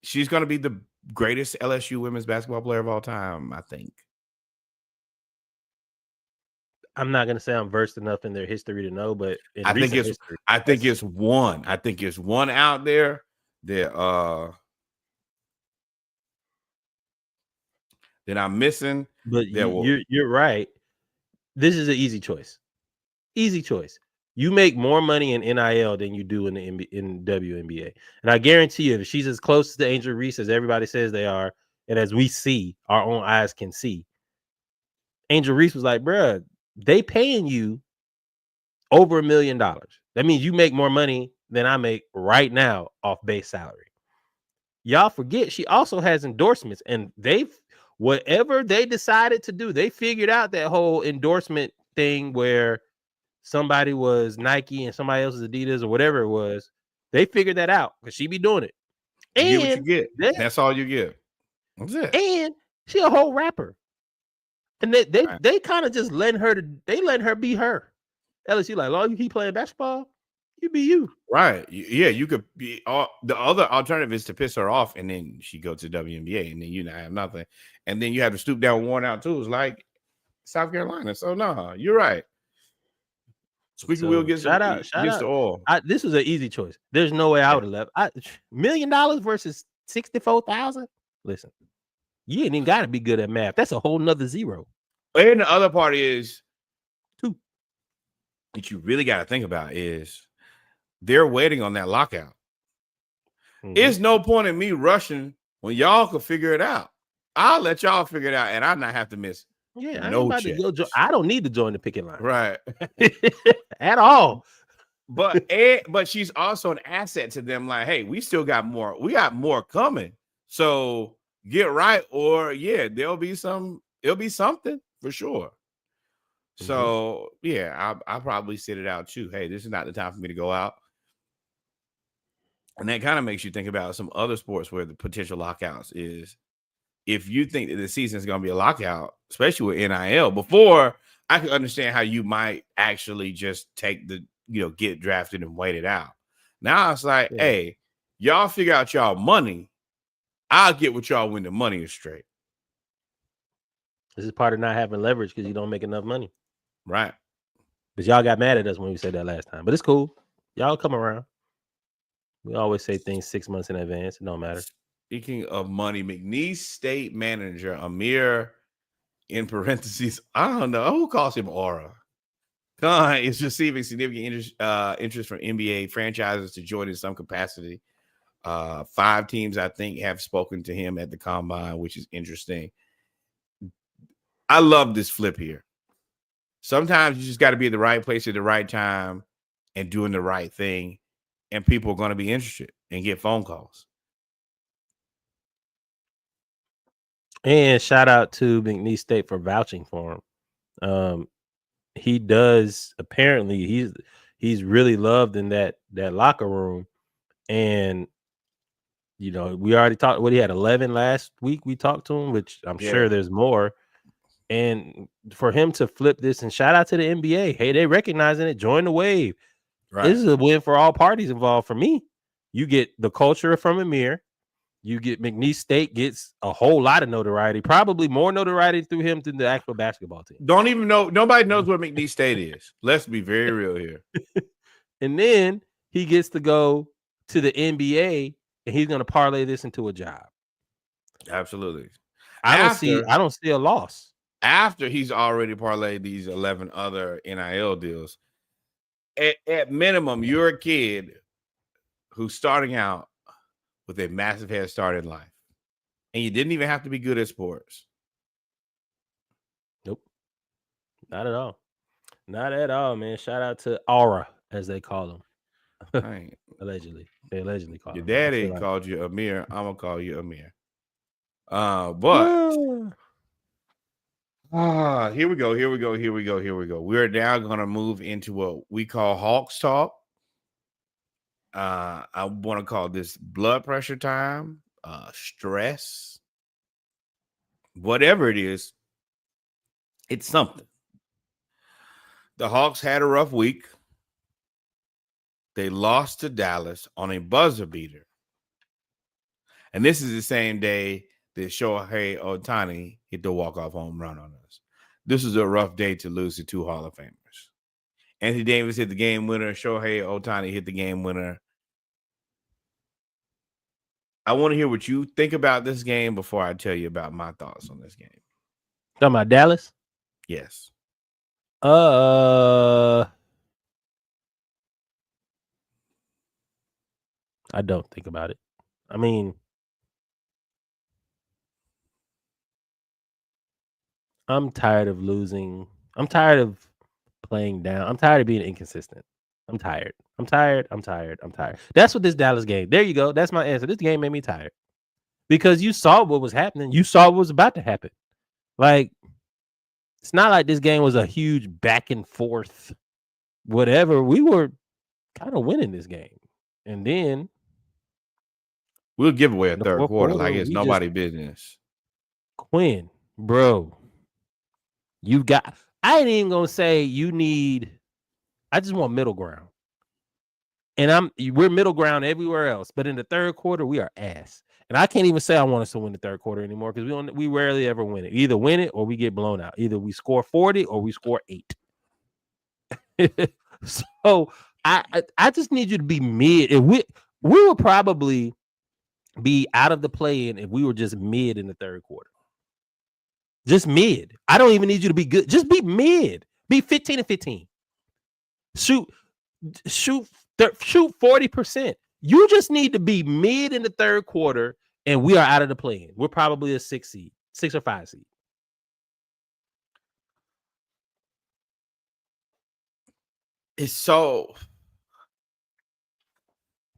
she's going to be the greatest LSU women's basketball player of all time, I think. I'm not going to say I'm versed enough in their history to know, but I think it's one. I think it's one out there that I'm missing. But you're right. This is an easy choice. Easy choice. You make more money in NIL than you do in WNBA. And I guarantee you, if she's as close to Angel Reese as everybody says they are, and as we see, our own eyes can see, Angel Reese was like, bruh, they paying you over $1 million. That means you make more money than I make right now off base salary. Y'all forget she also has endorsements, and whatever they decided to do, they figured out that whole endorsement thing where somebody was Nike and somebody else is Adidas or whatever it was. They figured that out because she be doing it. And you get what you get. That's all you get. That's it. And she a whole rapper. And they kind of just letting her be her. LSU like, oh, you keep playing basketball, you be you. Right. Yeah, you could be the other alternative is to piss her off and then she go to WNBA and then you not have nothing. And then you have to stoop down worn out tools like South Carolina. So no, you're right. Squeaky wheel gets the oil. This was an easy choice. There's no way I would have left. $1 million versus 64,000. Listen, you ain't even got to be good at math. That's a whole nother zero. And the other part is, too, that you really got to think about is they're waiting on that lockout. Mm-hmm. It's no point in me rushing when y'all can figure it out. I'll let y'all figure it out, and I not have to miss. Yeah, I don't need to join the picket line, right? At all. But she's also an asset to them. Like, hey, we still got more. We got more coming. So get right, or there'll be something for sure. Mm-hmm. So I'll probably sit it out too. Hey, this is not the time for me to go out. And that kind of makes you think about some other sports where the potential lockouts is. If you think that the season is going to be a lockout, especially with NIL, before I could understand how you might actually just take get drafted and wait it out. Now it's like, hey, y'all figure out y'all money. I'll get with y'all when the money is straight. This is part of not having leverage because you don't make enough money. Right. But y'all got mad at us when we said that last time. But it's cool. Y'all come around. We always say things 6 months in advance. It don't matter. Speaking of money, McNeese State manager Amir, in parentheses, I don't know who calls him Aura, is receiving significant interest from NBA franchises to join in some capacity. 5 teams, I think, have spoken to him at the combine, which is interesting. I love this flip here. Sometimes you just got to be at the right place at the right time and doing the right thing, and people are going to be interested and get phone calls. And shout out to McNeese State for vouching for him. He does apparently he's really loved in that locker room, and we already talked. What he had 11 last week. We talked to him, which I'm sure there's more. And for him to flip this, and shout out to the NBA. Hey, they recognizing it. Join the wave. Right. This is a win for all parties involved. For me, you get the culture from Amir. You get McNeese State gets a whole lot of notoriety, probably more notoriety through him than the actual basketball team. Don't even know. Nobody knows what McNeese State is. Let's be very real here. And then he gets to go to the NBA, and he's going to parlay this into a job. Absolutely. I don't see a loss. After he's already parlayed these 11 other NIL deals. at minimum, you're a kid who's starting out with a massive head start in life, and you didn't even have to be good at sports. Nope, not at all. Not at all, man. Shout out to Aura, as they call them. Right. Allegedly. They allegedly call Your him. daddy called you Amir. I'm gonna call you Amir. But here we go. We're now gonna move into what we call Hawks talk. I want to call this blood pressure time, stress, whatever it is. It's something. The Hawks had a rough week. They lost to Dallas on a buzzer beater. And this is the same day that Shohei Ohtani hit the walk-off home run on us. This is a rough day to lose to two Hall of Famers. Anthony Davis hit the game winner. Shohei Ohtani hit the game winner. I want to hear what you think about this game before I tell you about my thoughts on this game. Talking about Dallas? Yes. I don't think about it. I mean, I'm tired of losing. I'm tired of playing down. I'm tired of being inconsistent. I'm tired. That's what this Dallas game. There you go. That's my answer. This game made me tired. Because you saw what was happening. You saw what was about to happen. Like, it's not like this game was a huge back and forth, whatever. We were kind of winning this game. And then we'll give away a third quarter like it's nobody's business. Quinn, bro, you got. I ain't even gonna say you need. I just want middle ground, and we're middle ground everywhere else. But in the third quarter, we are ass, and I can't even say I want us to win the third quarter anymore because we rarely ever win it. Either win it or we get blown out. Either we score 40 or we score 8. So I just need you to be mid. If we would probably be out of the play-in if we were just mid in the third quarter. Just mid. I don't even need you to be good. Just be mid. Be 15 and 15. Shoot 40%. You just need to be mid in the third quarter, and we are out of the play-in. We're probably a 6 or 5 seed. It's so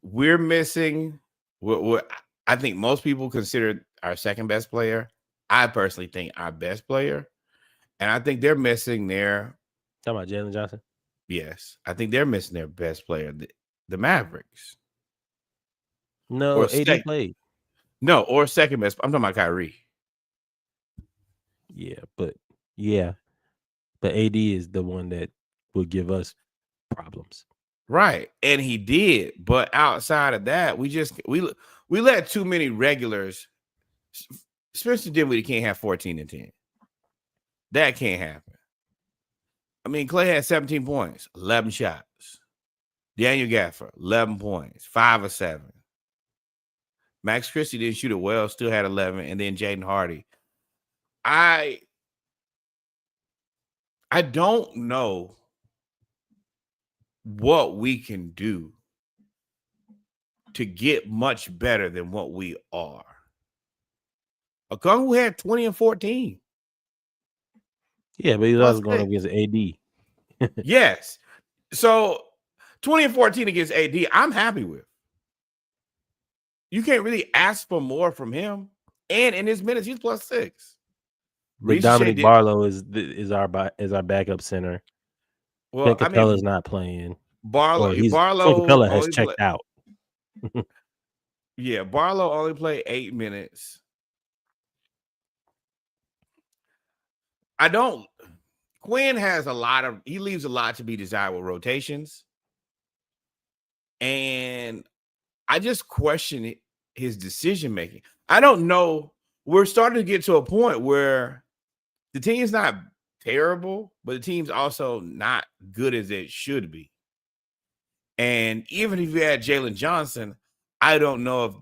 we're missing what I think most people consider our second best player. I personally think our best player, and I think they're missing their. Talking about Jalen Johnson? Yes, I think they're missing their best player, the Mavericks. No, AD played. No, or second best. I'm talking about Kyrie. Yeah, but AD is the one that will give us problems. Right, and he did, but outside of that, we let too many regulars. Spencer Dinwiddie can't have 14 and 10. That can't happen. I mean, Clay had 17 points, 11 shots. Daniel Gafford, 11 points, 5 of 7. Max Christie didn't shoot it well, still had 11, and then Jaden Hardy. I don't know what we can do to get much better than what we are. Okongwu had 20 and 14. Yeah, but he's also going against AD. Yes. So 20 and 14 against AD, I'm happy with. You can't really ask for more from him. And in his minutes, he's +6. But Dominic Barlow is our backup center. Well, Capella's not playing. Barlow Capella has checked out. Yeah, Barlow only played 8 minutes. Quinn has he leaves a lot to be desired with rotations. And I just question his decision making. I don't know. We're starting to get to a point where the team's not terrible, but the team's also not good as it should be. And even if you had Jalen Johnson, I don't know if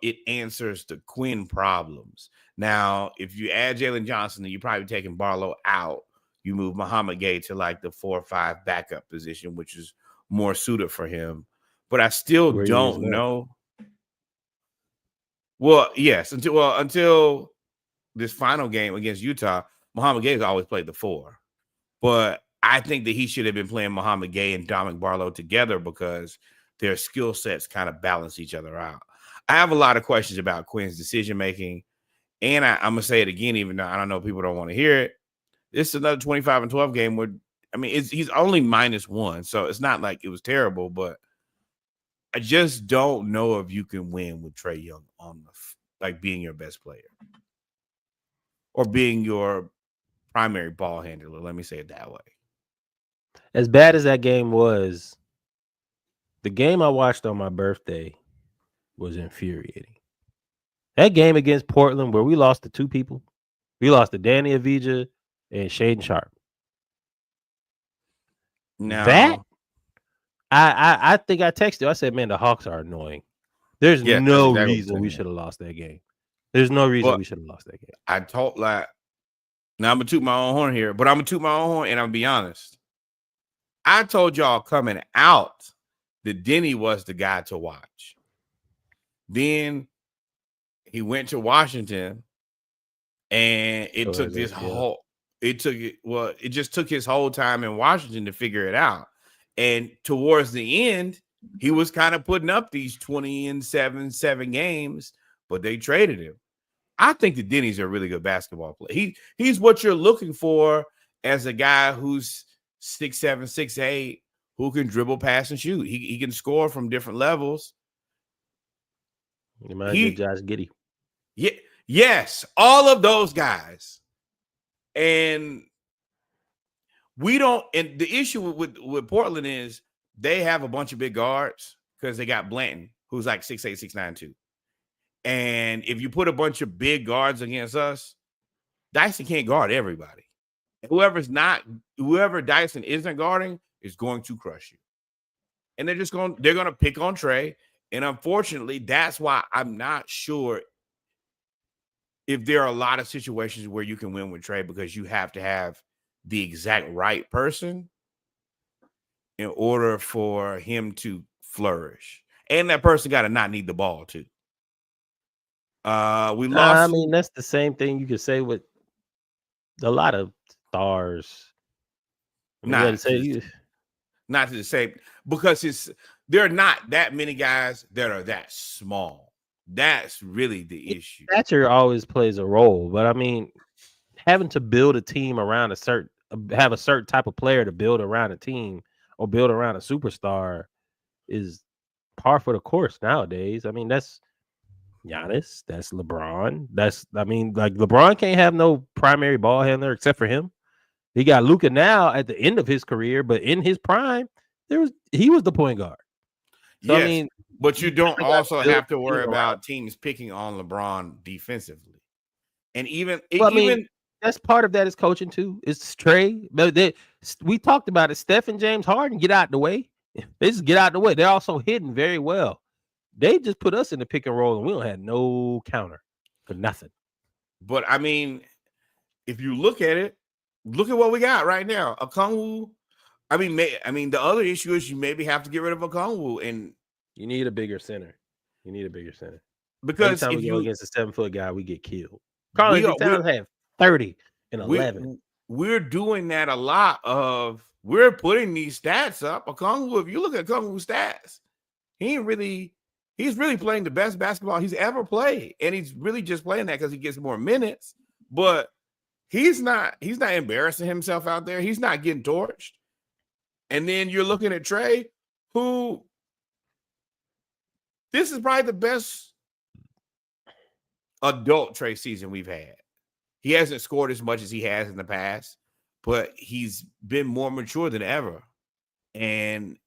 it answers the Quinn problems. Now, if you add Jalen Johnson, then you're probably taking Barlow out. you move Muhammad Gay to like the 4 or 5 backup position, which is more suited for him. But I still don't know. Well, yes, until this final game against Utah, Muhammad Gay has always played the 4. But I think that he should have been playing Muhammad Gay and Dominic Barlow together because their skill sets kind of balance each other out. I have a lot of questions about Quinn's decision making, and I'm gonna say it again, even though I don't know people don't want to hear it. This is another 25-12 game where he's only -1, so it's not like it was terrible, but I just don't know if you can win with Trae Young on like being your best player or being your primary ball handler. Let me say it that way. As bad as that game was, the game I watched on my birthday was infuriating. That game against Portland where we lost to 2 people. We lost to Danny Avdija and Shaedon Sharpe. Now, that I think I texted you. I said, man, the Hawks are annoying. There's no exactly reason we should have lost that game. There's no reason we should have lost that game. I told now I'm gonna toot my own horn here, but I'm gonna toot my own horn and I'm gonna be honest. I told y'all coming out that Denny was the guy to watch. Then he went to Washington, and it just took his whole time in Washington to figure it out. And towards the end, he was kind of putting up these 20-7 games, but they traded him. I think that Denny's a really good basketball player. He's what you're looking for as a guy who's 6'7", 6'8", who can dribble, pass, and shoot. He can score from different levels. You might get Josh Giddey. Yeah, yes, all of those guys. And we don't. And the issue with Portland is they have a bunch of big guards because they got Blanton, who's like 6'8", 6'9", too. And if you put a bunch of big guards against us, Dyson can't guard everybody. Whoever Dyson isn't guarding is going to crush you. And they're going to pick on Trae. And unfortunately, that's why I'm not sure if there are a lot of situations where you can win with Trae, because you have to have the exact right person in order for him to flourish. And that person got to not need the ball too. We lost. I mean, that's the same thing you could say with a lot of stars. Not to the same, because there are not that many guys that are that small. That's really the issue. Stature always plays a role, but I mean, having to build a team around have a certain type of player to build around a team or build around a superstar is par for the course nowadays. I mean, that's Giannis, that's LeBron. Like LeBron can't have no primary ball handler except for him. He got Luka now at the end of his career, but in his prime, he was the point guard. So, yes, I mean, but you don't also have to worry about teams picking on LeBron defensively. And that's part of that is coaching too. It's Trae. We talked about it. Steph and James Harden get out the way. They just get out the way. They're also hidden very well. They just put us in the pick and roll, and we don't have no counter for nothing. But I mean, if you look at it, look at what we got right now. Okongwu. I mean, the other issue is you maybe have to get rid of Okongwu, and you need a bigger center. Because every time we go against a 7-foot guy, we get killed. Carl Towns have 30 and 11. We're doing that a lot. We're putting these stats up. Okongwu, if you look at Okongwu's stats, he's really playing the best basketball he's ever played, and he's really just playing that because he gets more minutes. But he's not embarrassing himself out there. He's not getting torched. And then you're looking at Trae, who this is probably the best adult Trae season we've had. He hasn't scored as much as he has in the past, but he's been more mature than ever. And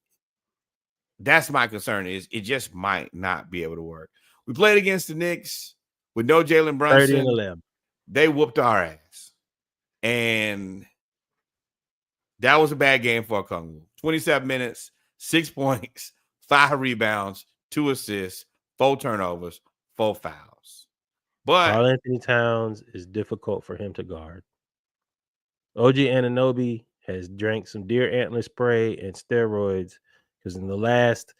that's my concern, is it just might not be able to work. We played against the Knicks with no Jalen Brunson. 30 and 11. They whooped our ass. And that was a bad game for Okongwu. 27 minutes, 6 points, 5 rebounds, 2 assists, 4 turnovers, 4 fouls. But Karl Anthony Towns is difficult for him to guard. OG Anunoby has drank some deer antler spray and steroids because in the last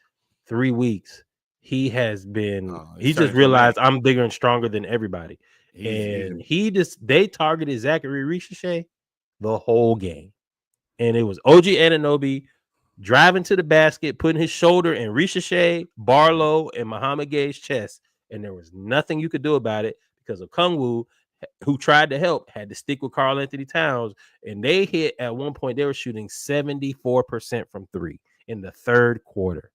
3 weeks he has been. He's He just turning to a man. realized I'm bigger and stronger than everybody, and they targeted Zachary Ricochet the whole game, and it was OG Anunoby driving to the basket, putting his shoulder in Ricochet, Barlow, and Muhammad Gay's chest, and there was nothing you could do about it because of Kungwu, who tried to help, had to stick with Karl Anthony Towns, and they hit at one point. They were shooting 74% from three in the third quarter.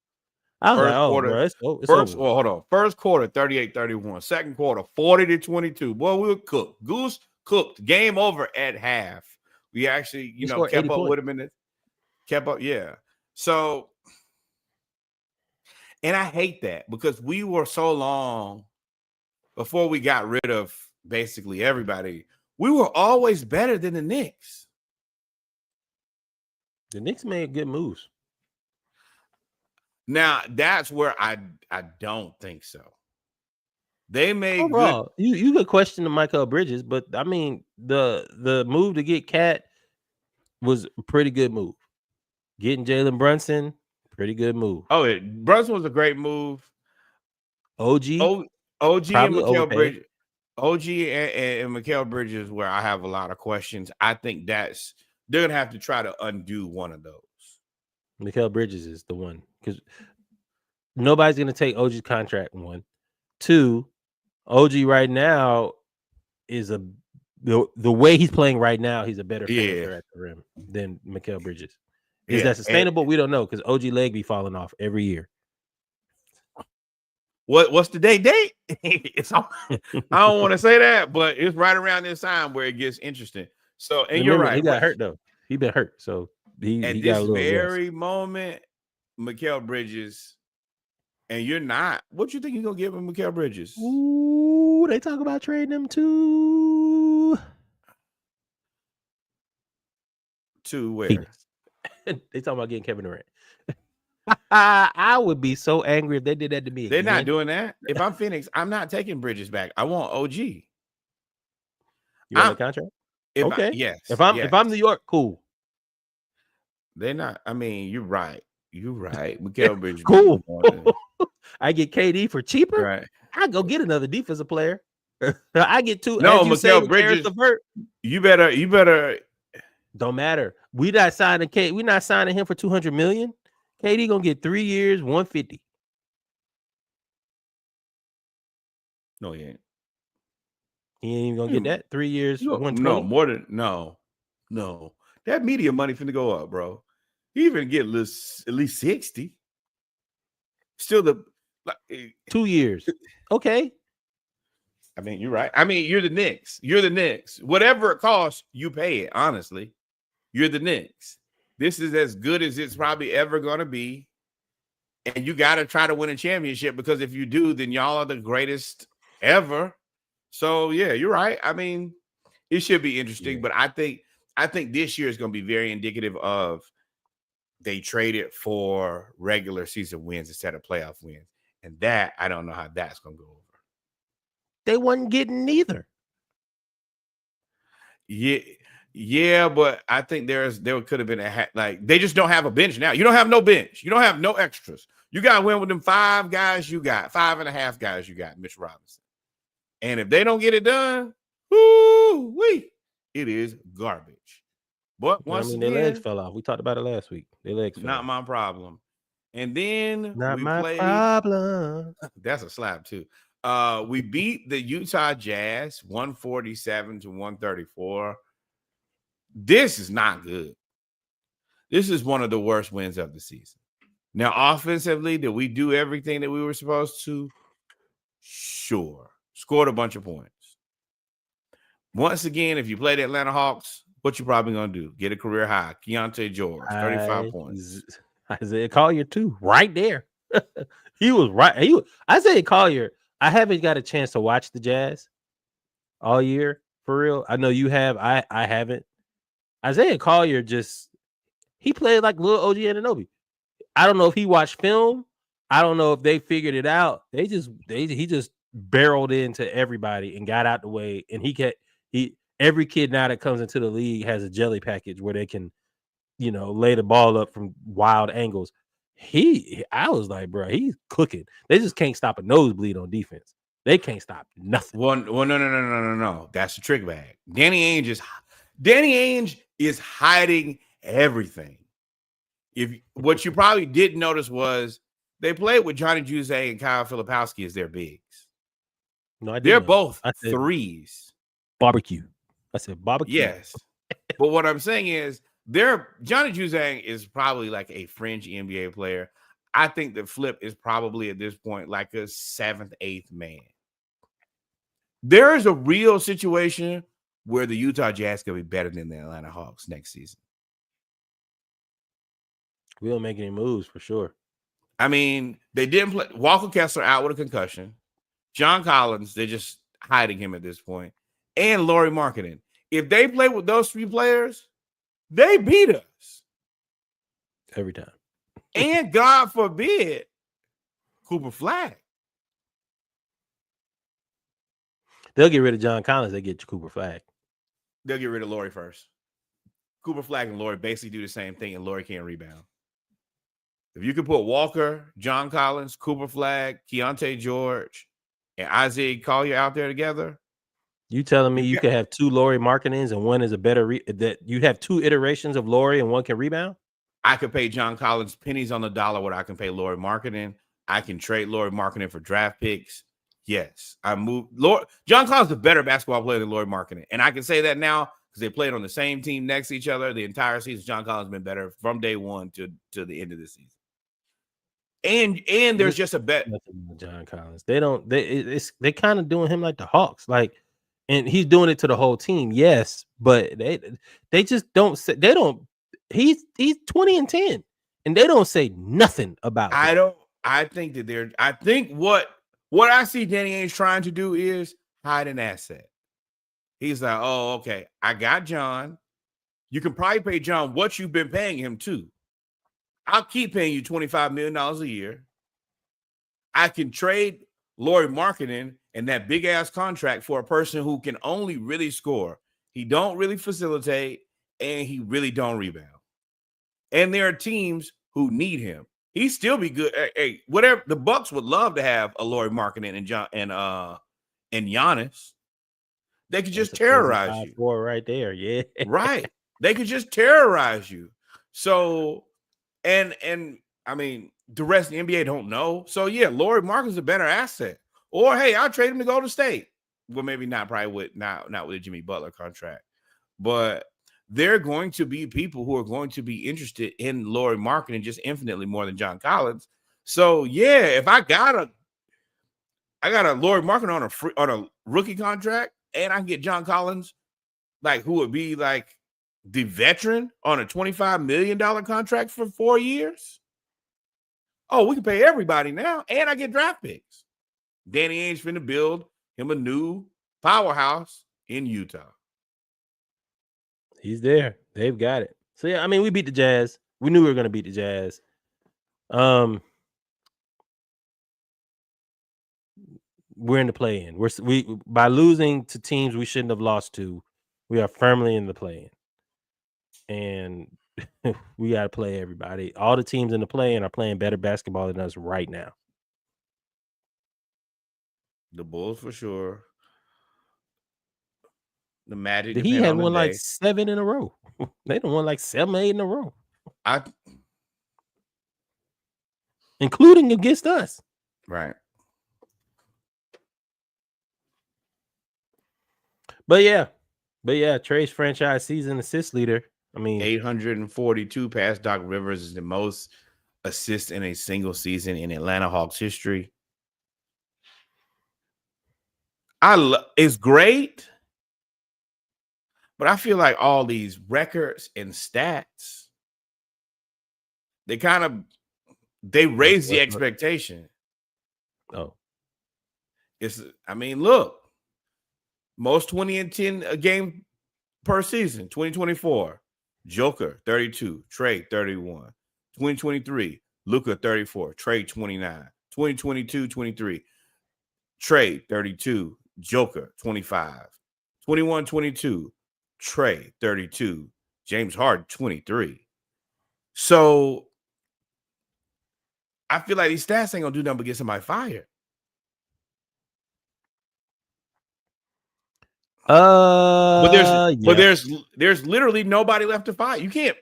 I was First like, "Oh, quarter, bro, it's first. over." Well, hold on. First quarter, 38-31. Second quarter, 40-22. Boy, we were cooked. Goose cooked. Game over at half. We actually, scored kept 80 up points. with him in it. Kept up, yeah. So, and I hate that because we were so long before we got rid of basically everybody. We were always better than the Knicks. The Knicks made good moves. Now that's where I don't think so. They made overall, you could question the Michael Bridges, but I mean the move to get Cat was a pretty good move. Getting Jalen Brunson, pretty good move. Oh, Brunson was a great move. OG and Mikal Bridges. OG and Mikal Bridges, where I have a lot of questions. I think they're gonna have to try to undo one of those. Mikal Bridges is the one because nobody's gonna take OG's contract. 1, 2, OG right now is the way he's playing right now. He's a better finisher at the rim than Mikal Bridges. Is that sustainable? We don't know because OG leg be falling off every year. What's the date? I don't want to say that, but it's right around this time where it gets interesting. So, and remember, you're right. He got hurt though. He been hurt, so he at got this a little very rest. moment, Mikal Bridges, and you're not. What you think you're gonna give him, Mikal Bridges? Ooh, they talk about trading him to where? Phoenix. They talking about getting Kevin Durant. I would be so angry if they did that to me. They're not doing that. If I'm Phoenix, I'm not taking Bridges back. I want OG. You want the contract? Okay. If I'm New York, cool. They're not. I mean, you're right. You're right. Mikal Bridges. Cool. I get KD for cheaper. Right. I go get another defensive player. I get two. No, Mikal Bridges. You better. Don't matter. We not signing K. We not signing him for $200 million. KD gonna get 3 years, 150. No, he ain't. He ain't even gonna get that 3 years. 120. No, more than no. That media money finna go up, bro. He even get at least 60. Still 2 years. Okay. I mean, you're right. I mean, you're the Knicks. Whatever it costs, you pay it. Honestly, you're the Knicks. This is as good as it's probably ever gonna be, and you got to try to win a championship because if you do, then y'all are the greatest ever. So yeah, you're right. I mean, it should be interesting, but I think this year is going to be very indicative of they traded for regular season wins instead of playoff wins, and that I don't know how that's going to go over. They wasn't getting neither. Yeah, but I think there could have been they just don't have a bench now. You don't have no bench. You don't have no extras. You got to win with them 5 guys. You got 5.5 guys. You got Mitch Robinson, and if they don't get it done, it is garbage. But once again, their legs fell off. We talked about it last week. Their legs fell off. My problem. And then problem. That's a slap too. We beat the Utah Jazz 147-134. This is not good. This is one of the worst wins of the season. Now, offensively, did we do everything that we were supposed to? Sure. Scored a bunch of points. Once again, if you play the Atlanta Hawks, what you probably going to do? Get a career high. Keontae George, 35 points. Isaiah Collier, too, right there. He was right. Isaiah Collier, I haven't got a chance to watch the Jazz all year, for real. I know you have. I haven't. Isaiah Collier he played like little OG Anunoby. I don't know if he watched film. I don't know if they figured it out. He just barreled into everybody and got out the way. And every kid now that comes into the league has a jelly package where they can, lay the ball up from wild angles. I was like, bro, he's cooking. They just can't stop a nosebleed on defense. They can't stop nothing. Well, no. That's the trick bag. Danny Ainge is hiding everything. What you probably didn't notice was they played with Johnny Juzang and Kyle Filipowski as their bigs. No, I didn't. They're both threes. Barbecue. I said barbecue. Yes. But what I'm saying is Johnny Juzang is probably like a fringe NBA player. I think the Flip is probably at this point like a 7th, 8th man. There is a real situation where the Utah Jazz could be better than the Atlanta Hawks next season. We don't make any moves for sure. I mean, they didn't play. Walker Kessler out with a concussion. John Collins, they're just hiding him at this point. And Lauri Markkanen. If they play with those 3 players, they beat us. Every time. And God forbid, Cooper Flag. They'll get rid of John Collins. They get Cooper Flag. They'll get rid of Lauri first. Cooper Flag and Lauri basically do the same thing, and Lauri can't rebound. If you could put Walker, John Collins, Cooper Flag, Keontae George, and Isaiah Collier out there together. You telling me you could have 2 Lauri Markkanens and one is a better that you have 2 iterations of Lauri and one can rebound? I could pay John Collins pennies on the dollar what I can pay Lauri Markkanen. I can trade Lauri Markkanen for draft picks. Yes, John Collins is a better basketball player than Lauri Markkanen. And I can say that now because they played on the same team next to each other the entire season. John Collins has been better from day one to the end of the season. And there's just a bet. John Collins. They kind of doing him like the Hawks. Like, and he's doing it to the whole team. Yes, but they just don't say he's 20 and 10 and they don't say nothing about it. I think what I see Danny Ainge trying to do is hide an asset. He's like, oh, okay, I got John. You can probably pay John what you've been paying him too. I'll keep paying you $25 million a year. I can trade Lauri Markkanen and that big ass contract for a person who can only really score. He don't really facilitate and he really don't rebound. And there are teams who need him. He still be good. Hey, whatever the Bucks would love to have a Lauri Markkanen and Giannis. They could just terrorize you. Right there, yeah. Right. They could just terrorize you. So, and I mean, the rest of the NBA don't know. So yeah, Lauri Markkanen's a better asset. Or hey, I'll trade him to go to State. Well, maybe not. Probably with not with a Jimmy Butler contract, but there are going to be people who are going to be interested in Lauri Markkanen just infinitely more than John Collins. So yeah, if I got a Lauri Markkanen on a rookie contract, and I can get John Collins, like who would be like the veteran on a $25 million contract for 4 years. Oh, we can pay everybody now, and I get draft picks. Danny Ainge finna build him a new powerhouse in Utah. He's there. They've got it. So yeah, I mean, we beat the Jazz. We knew we were going to beat the Jazz. We're in the play-in. We by losing to teams we shouldn't have lost to, we are firmly in the play-in. And we got to play everybody. All the teams in the play-in are playing better basketball than us right now. The Bulls for sure. The Magic. He had won like 7 in a row. They done won like 7, 8 in a row. Including against us. Right. But yeah, Trey's franchise season assist leader. I mean, 842 past Doc Rivers is the most assists in a single season in Atlanta Hawks history. It's great, but I feel like all these records and stats, they raise the expectation. Oh, look, most 20 and 10 a game per season, 2024, Joker 32, Trey 31, 2023, Luka 34, Trey 29, 2022, 23, Trey 32, Joker 25, 21, 22. Trey, 32. James Harden, 23. So I feel like these stats ain't gonna do nothing but get somebody fired. But there's literally nobody left to fire. You can't.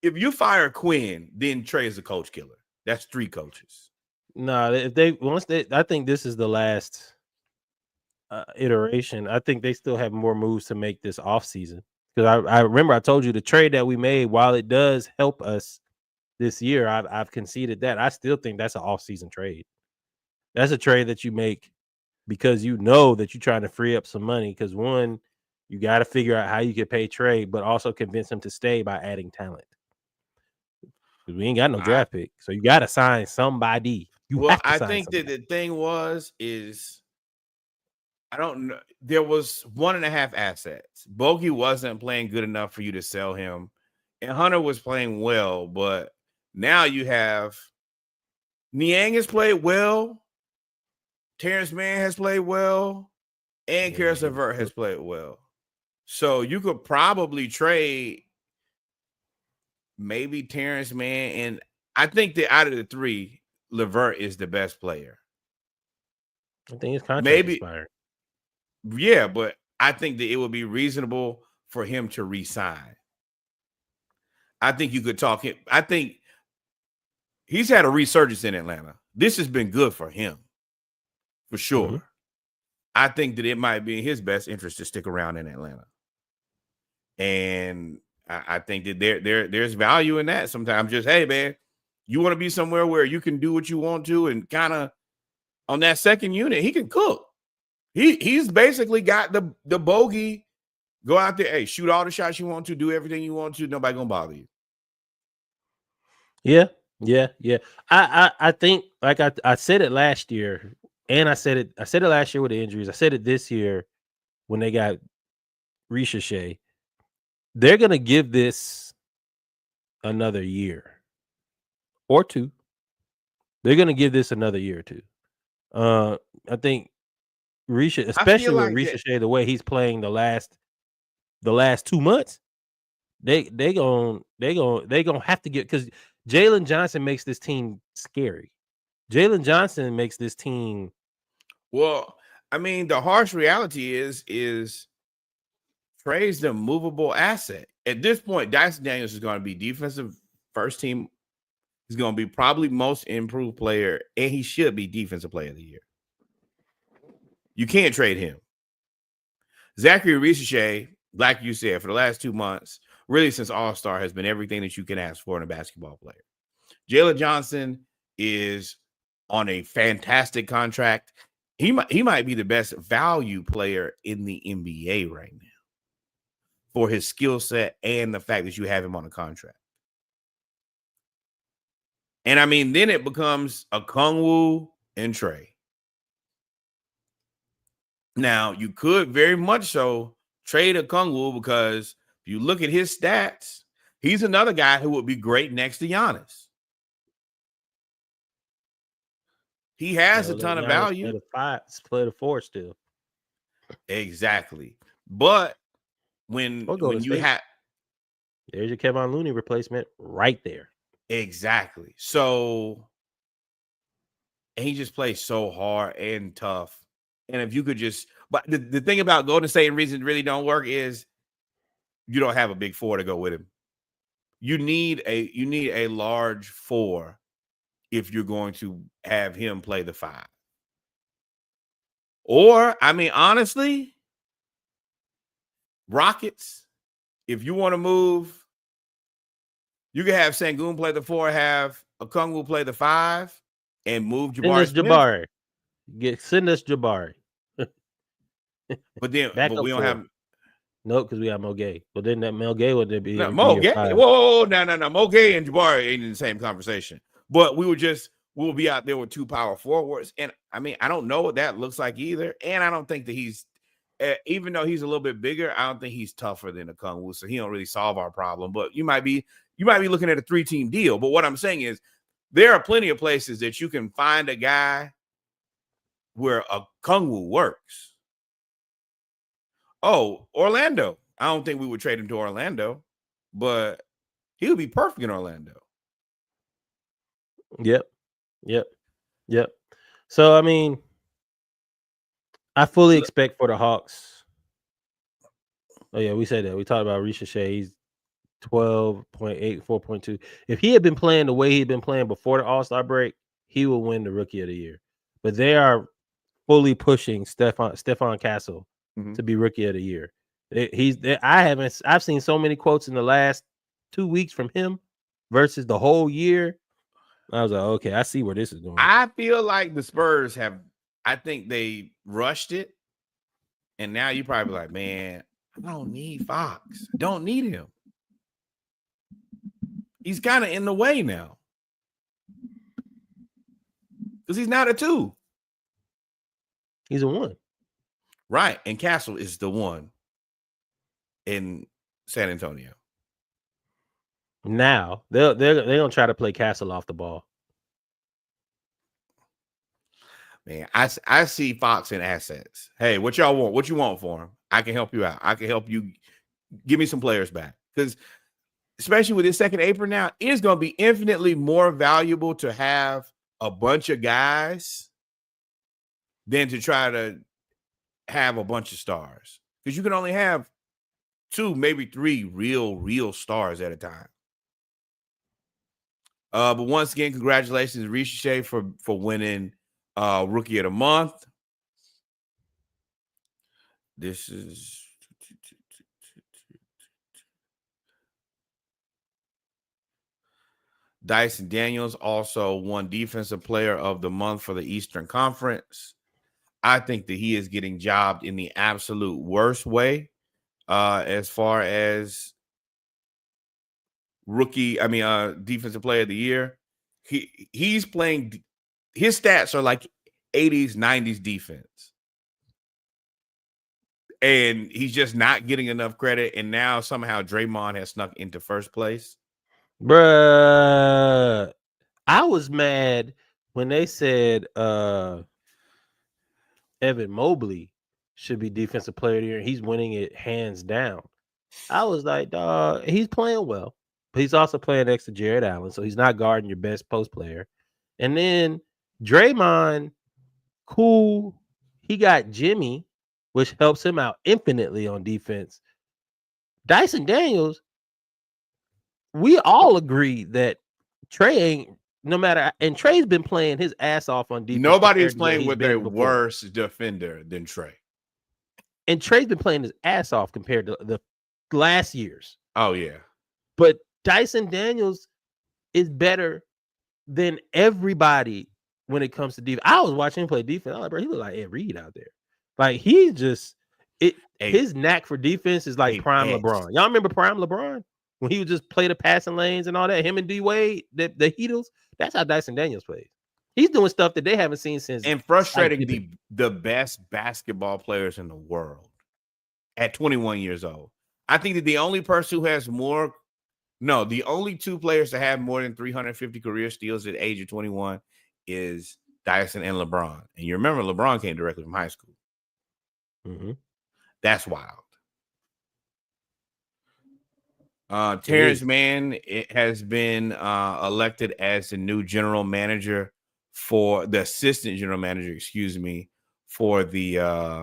If you fire Quinn, then Trey is a coach killer. That's 3 coaches. No, I think this is the last iteration. I think they still have more moves to make this offseason. Because I remember I told you the trade that we made, while it does help us this year, I've conceded that. I still think that's an offseason trade. That's a trade that you make because you know that you're trying to free up some money. Because one, you got to figure out how you can pay Trey, but also convince him to stay by adding talent. Because we ain't got no draft pick, so you got to sign somebody. I think that the thing is I don't know. There was 1.5 assets. Bogey wasn't playing good enough for you to sell him, and Hunter was playing well, but now you have Niang has played well, Terrence Mann has played well, and Karis LeVert has played well. So you could probably trade maybe Terrence Mann, and I think that out of the 3, LeVert is the best player. I think his contract expired. Yeah, but I think that it would be reasonable for him to re-sign. I think you could talk him. I think he's had a resurgence in Atlanta. This has been good for him, for sure. Mm-hmm. I think that it might be in his best interest to stick around in Atlanta. And I think that there's value in that. Sometimes just, hey, man, you want to be somewhere where you can do what you want to, and kind of on that second unit, he can cook. He's basically got the bogey. Go out there, hey, shoot all the shots you want to, do everything you want to. Nobody gonna bother you. Yeah. I think, like I said it last year, and I said it last year with the injuries. I said it this year when they got Ricochet. They're gonna give this another year or 2. They're gonna give this another year or 2. I think Ricochet, especially with Ricochet, the way he's playing the last 2 months, they gonna have to get, because Jalen Johnson makes this team scary. Jalen Johnson makes this team. Well, I mean, the harsh reality is Trey's the movable asset. At this point, Dyson Daniels is going to be defensive first team. He's going to be probably most improved player, and he should be defensive player of the year. You can't trade him. Zachary Ricochet, like you said, for the last 2 months, really since All-Star, has been everything that you can ask for in a basketball player. Jalen Johnson is on a fantastic contract. He might be the best value player in the NBA right now for his skill set and the fact that you have him on a contract. And I mean, then it becomes a Kungwu and Trey. Now, you could very much so trade a Kungwu, because if you look at his stats, he's another guy who would be great next to Giannis. He has a ton of value. Play the 4 still. Exactly. But when you have, there's your Kevon Looney replacement right there. Exactly. So, and he just plays so hard and tough. And if you could just, but the thing about Golden State and reason really don't work is you don't have a big 4 to go with him. You need a large 4 if you're going to have him play the 5. Or, I mean, honestly, Rockets, if you want to move, you can have Sengun play the 4, have Okongwu play the 5, and move Jabari Smith. Send us Jabari. But we don't have. No, because we got Mo Gay. But then that Mo Gay would be Mo Gay. Whoa, no. Mo Gay and Jabari ain't in the same conversation. But we'll be out there with 2 power forwards. And I mean, I don't know what that looks like either. And I don't think that he's, even though he's a little bit bigger, I don't think he's tougher than Okongwu. So he don't really solve our problem. But you might be looking at a 3-team deal. But what I'm saying is, there are plenty of places that you can find a guy where Okongwu works. Oh, Orlando. I don't think we would trade him to Orlando, but he would be perfect in Orlando. Yep. So I mean, I fully expect for the Hawks. Oh yeah, we said that. We talked about Ricochet. He's 12.8, 4.2. If he had been playing the way he'd been playing before the All-Star break, he would win the Rookie of the Year. But they are fully pushing Stefan Castle to be Rookie of the Year. I've seen so many quotes in the last 2 weeks from him versus the whole year. I was like, okay, I see where this is going. I feel like the Spurs I think they rushed it. And now you probably like, man, I don't need Fox. I don't need him. He's kind of in the way now. Because he's not a 2. He's a 1. Right. And Castle is the 1 in San Antonio. Now they're gonna try to play Castle off the ball. Man, I see Fox in assets. Hey, what y'all want? What you want for him? I can help you out. I can help you give me some players back. Because especially with his second apron now, it's going to be infinitely more valuable to have a bunch of guys than to try to have a bunch of stars. Because you can only have 2, maybe 3 real stars at a time. But once again, congratulations, Ricochet, for winning Rookie of the Month. This is Dyson Daniels also won Defensive Player of the Month for the Eastern Conference. I think that he is getting jobbed in the absolute worst way as far as Defensive Player of the Year. He's playing, his stats are like 80s, 90s defense. And he's just not getting enough credit. And now somehow Draymond has snuck into first place. Bruh, I was mad when they said Evan Mobley should be Defensive Player of the Year. He's winning it hands down. I was like, dog, he's playing well, but he's also playing next to Jared Allen, so he's not guarding your best post player. And then Draymond, cool, he got Jimmy, which helps him out infinitely on defense. Dyson Daniels, we all agree that Trey ain't no matter, and Trey's been playing his ass off on defense. Nobody is playing with a worse defender than Trey. And Trey's been playing his ass off compared to the last year's. Oh, yeah. But Dyson Daniels is better than everybody when it comes to defense. I was watching him play defense. I was like, bro, he look like Ed Reed out there. Like, he just his knack for defense is like prime LeBron. Y'all remember prime LeBron? When he would just play the passing lanes and all that, him and D-Wade, the Heatles, that's how Dyson Daniels plays. He's doing stuff that they haven't seen since. And frustrating the best basketball players in the world at 21 years old. I think that the only person who has the only 2 players to have more than 350 career steals at the age of 21 is Dyson and LeBron. And you remember LeBron came directly from high school. Mm-hmm. That's wild. Terrence Mann has been elected as the new general manager for the assistant general manager, for the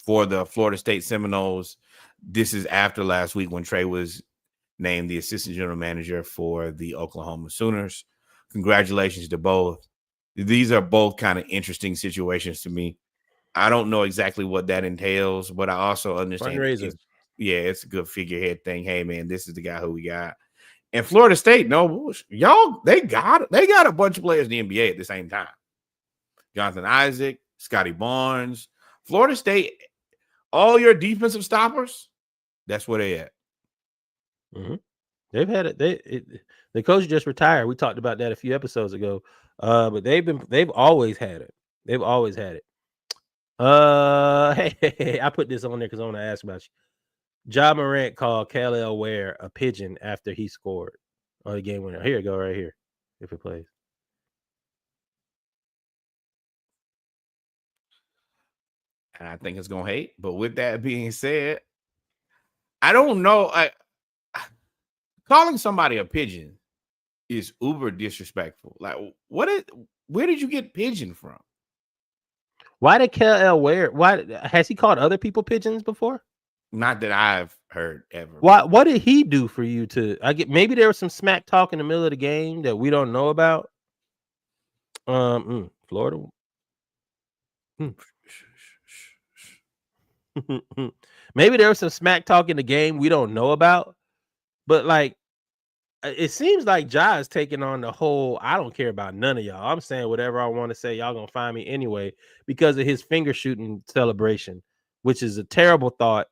Florida State Seminoles. This is after last week when Trey was named the assistant general manager for the Oklahoma Sooners. Congratulations to both. These are both kind of interesting situations to me. I don't know exactly what that entails, but I also understand it's a good figurehead thing. Hey, man, this is the guy who we got. And Florida State, they got a bunch of players in the NBA at the same time. Jonathan Isaac, Scotty Barnes, Florida State, all your defensive stoppers, that's where they at. Mm-hmm. They've had it. The coach just retired. We talked about that a few episodes ago. But they've always had it. They've always had it. Hey, I put this on there because I want to ask about you. Ja Morant called Khalil Ware a pigeon after he scored on the game winner. Here you go, right here, if it plays. and I think it's gonna hate. But with that being said, I don't know. Calling somebody a pigeon is uber disrespectful. Like, where did you get pigeon from? Why did KL wear? Why has he called other people pigeons before? Not that I've heard ever. Why? What did he do for you to? Maybe there was some smack talk in the middle of the game that we don't know about. Florida. Maybe there was some smack talk in the game we don't know about, but like it seems like Ja is taking on the whole I don't care about none of y'all. I'm saying whatever I want to say. Y'all gonna find me anyway because of his finger shooting celebration, which is a terrible thought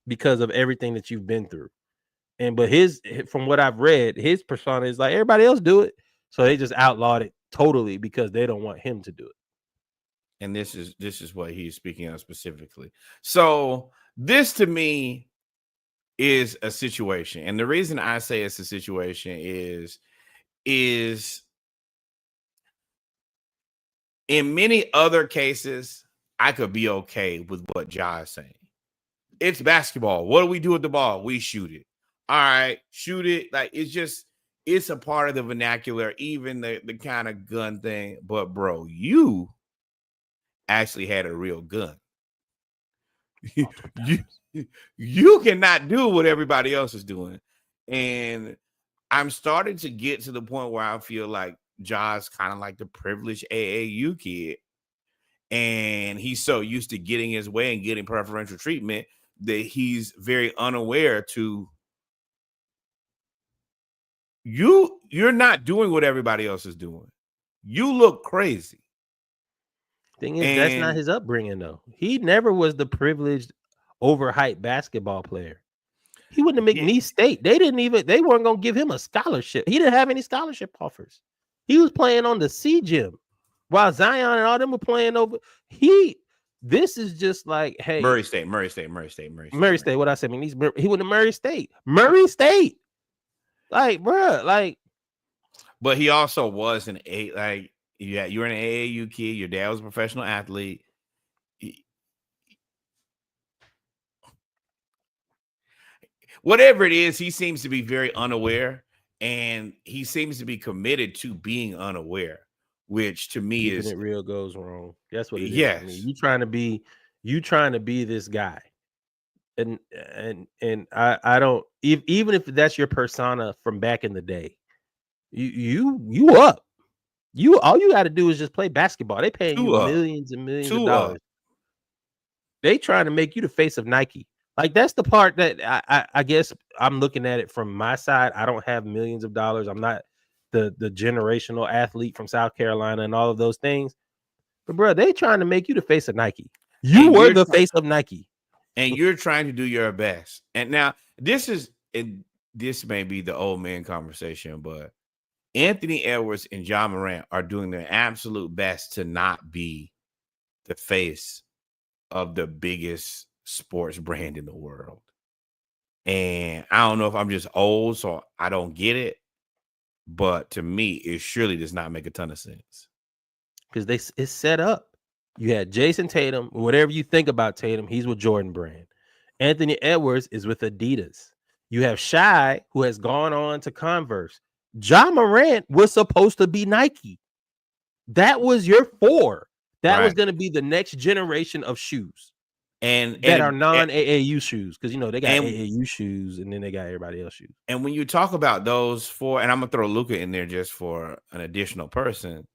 because of everything that you've been through. But from what I've read, his persona is like everybody else do it, so they just outlawed it totally because they don't want him to do it. And this is what he's speaking of specifically. So this to me is a situation, and the reason I say it's a situation is in many other cases I could be okay with what Ja is saying. It's basketball. What do we do with the ball? We shoot it. All right, shoot it. Like it's a part of the vernacular, even the kind of gun thing. But bro, you actually had a real gun. you cannot do what everybody else is doing. And I'm starting to get to the point where I feel like Ja's kind of like the privileged AAU kid. And he's so used to getting his way and getting preferential treatment that he's very unaware to you're not doing what everybody else is doing. You look crazy. Thing is, that's not his upbringing, though. He never was the privileged, overhyped basketball player. He went to McNeese State. They weren't going to give him a scholarship. He didn't have any scholarship offers. He was playing on the C gym while Zion and all them were playing over. This is just like, hey. Murray State. What I said, McNeese. He went to Murray State. Like, bro, like. But he also was you were an AAU kid. Your dad was a professional athlete. Whatever it is, he seems to be very unaware, and he seems to be committed to being unaware, which to me Keeping is it real goes wrong. That's what it is. Yes. I mean, you trying to be this guy. And I don't even if that's your persona from back in the day, you up. All you got to do is just play basketball. They paying you millions and millions of dollars. They trying to make you the face of Nike. Like that's the part that I guess I'm looking at it from my side. I don't have millions of dollars. I'm not the generational athlete from South Carolina and all of those things. But bro, they trying to make you the face of Nike. You were the face of Nike. And you're trying to do your best. And now this may be the old man conversation, but Anthony Edwards and Ja Morant are doing their absolute best to not be the face of the biggest sports brand in the world. And I don't know if I'm just old, so I don't get it. But to me, it surely does not make a ton of sense. Because it's set up. You had Jason Tatum, whatever you think about Tatum, he's with Jordan Brand. Anthony Edwards is with Adidas. You have Shai, who has gone on to Converse. Ja Morant was supposed to be Nike. That was your four. That was going to be the next generation of shoes. And are non-AAU shoes. Because, they got AAU shoes, and then they got everybody else shoes. And when you talk about those four, and I'm going to throw Luka in there just for an additional person.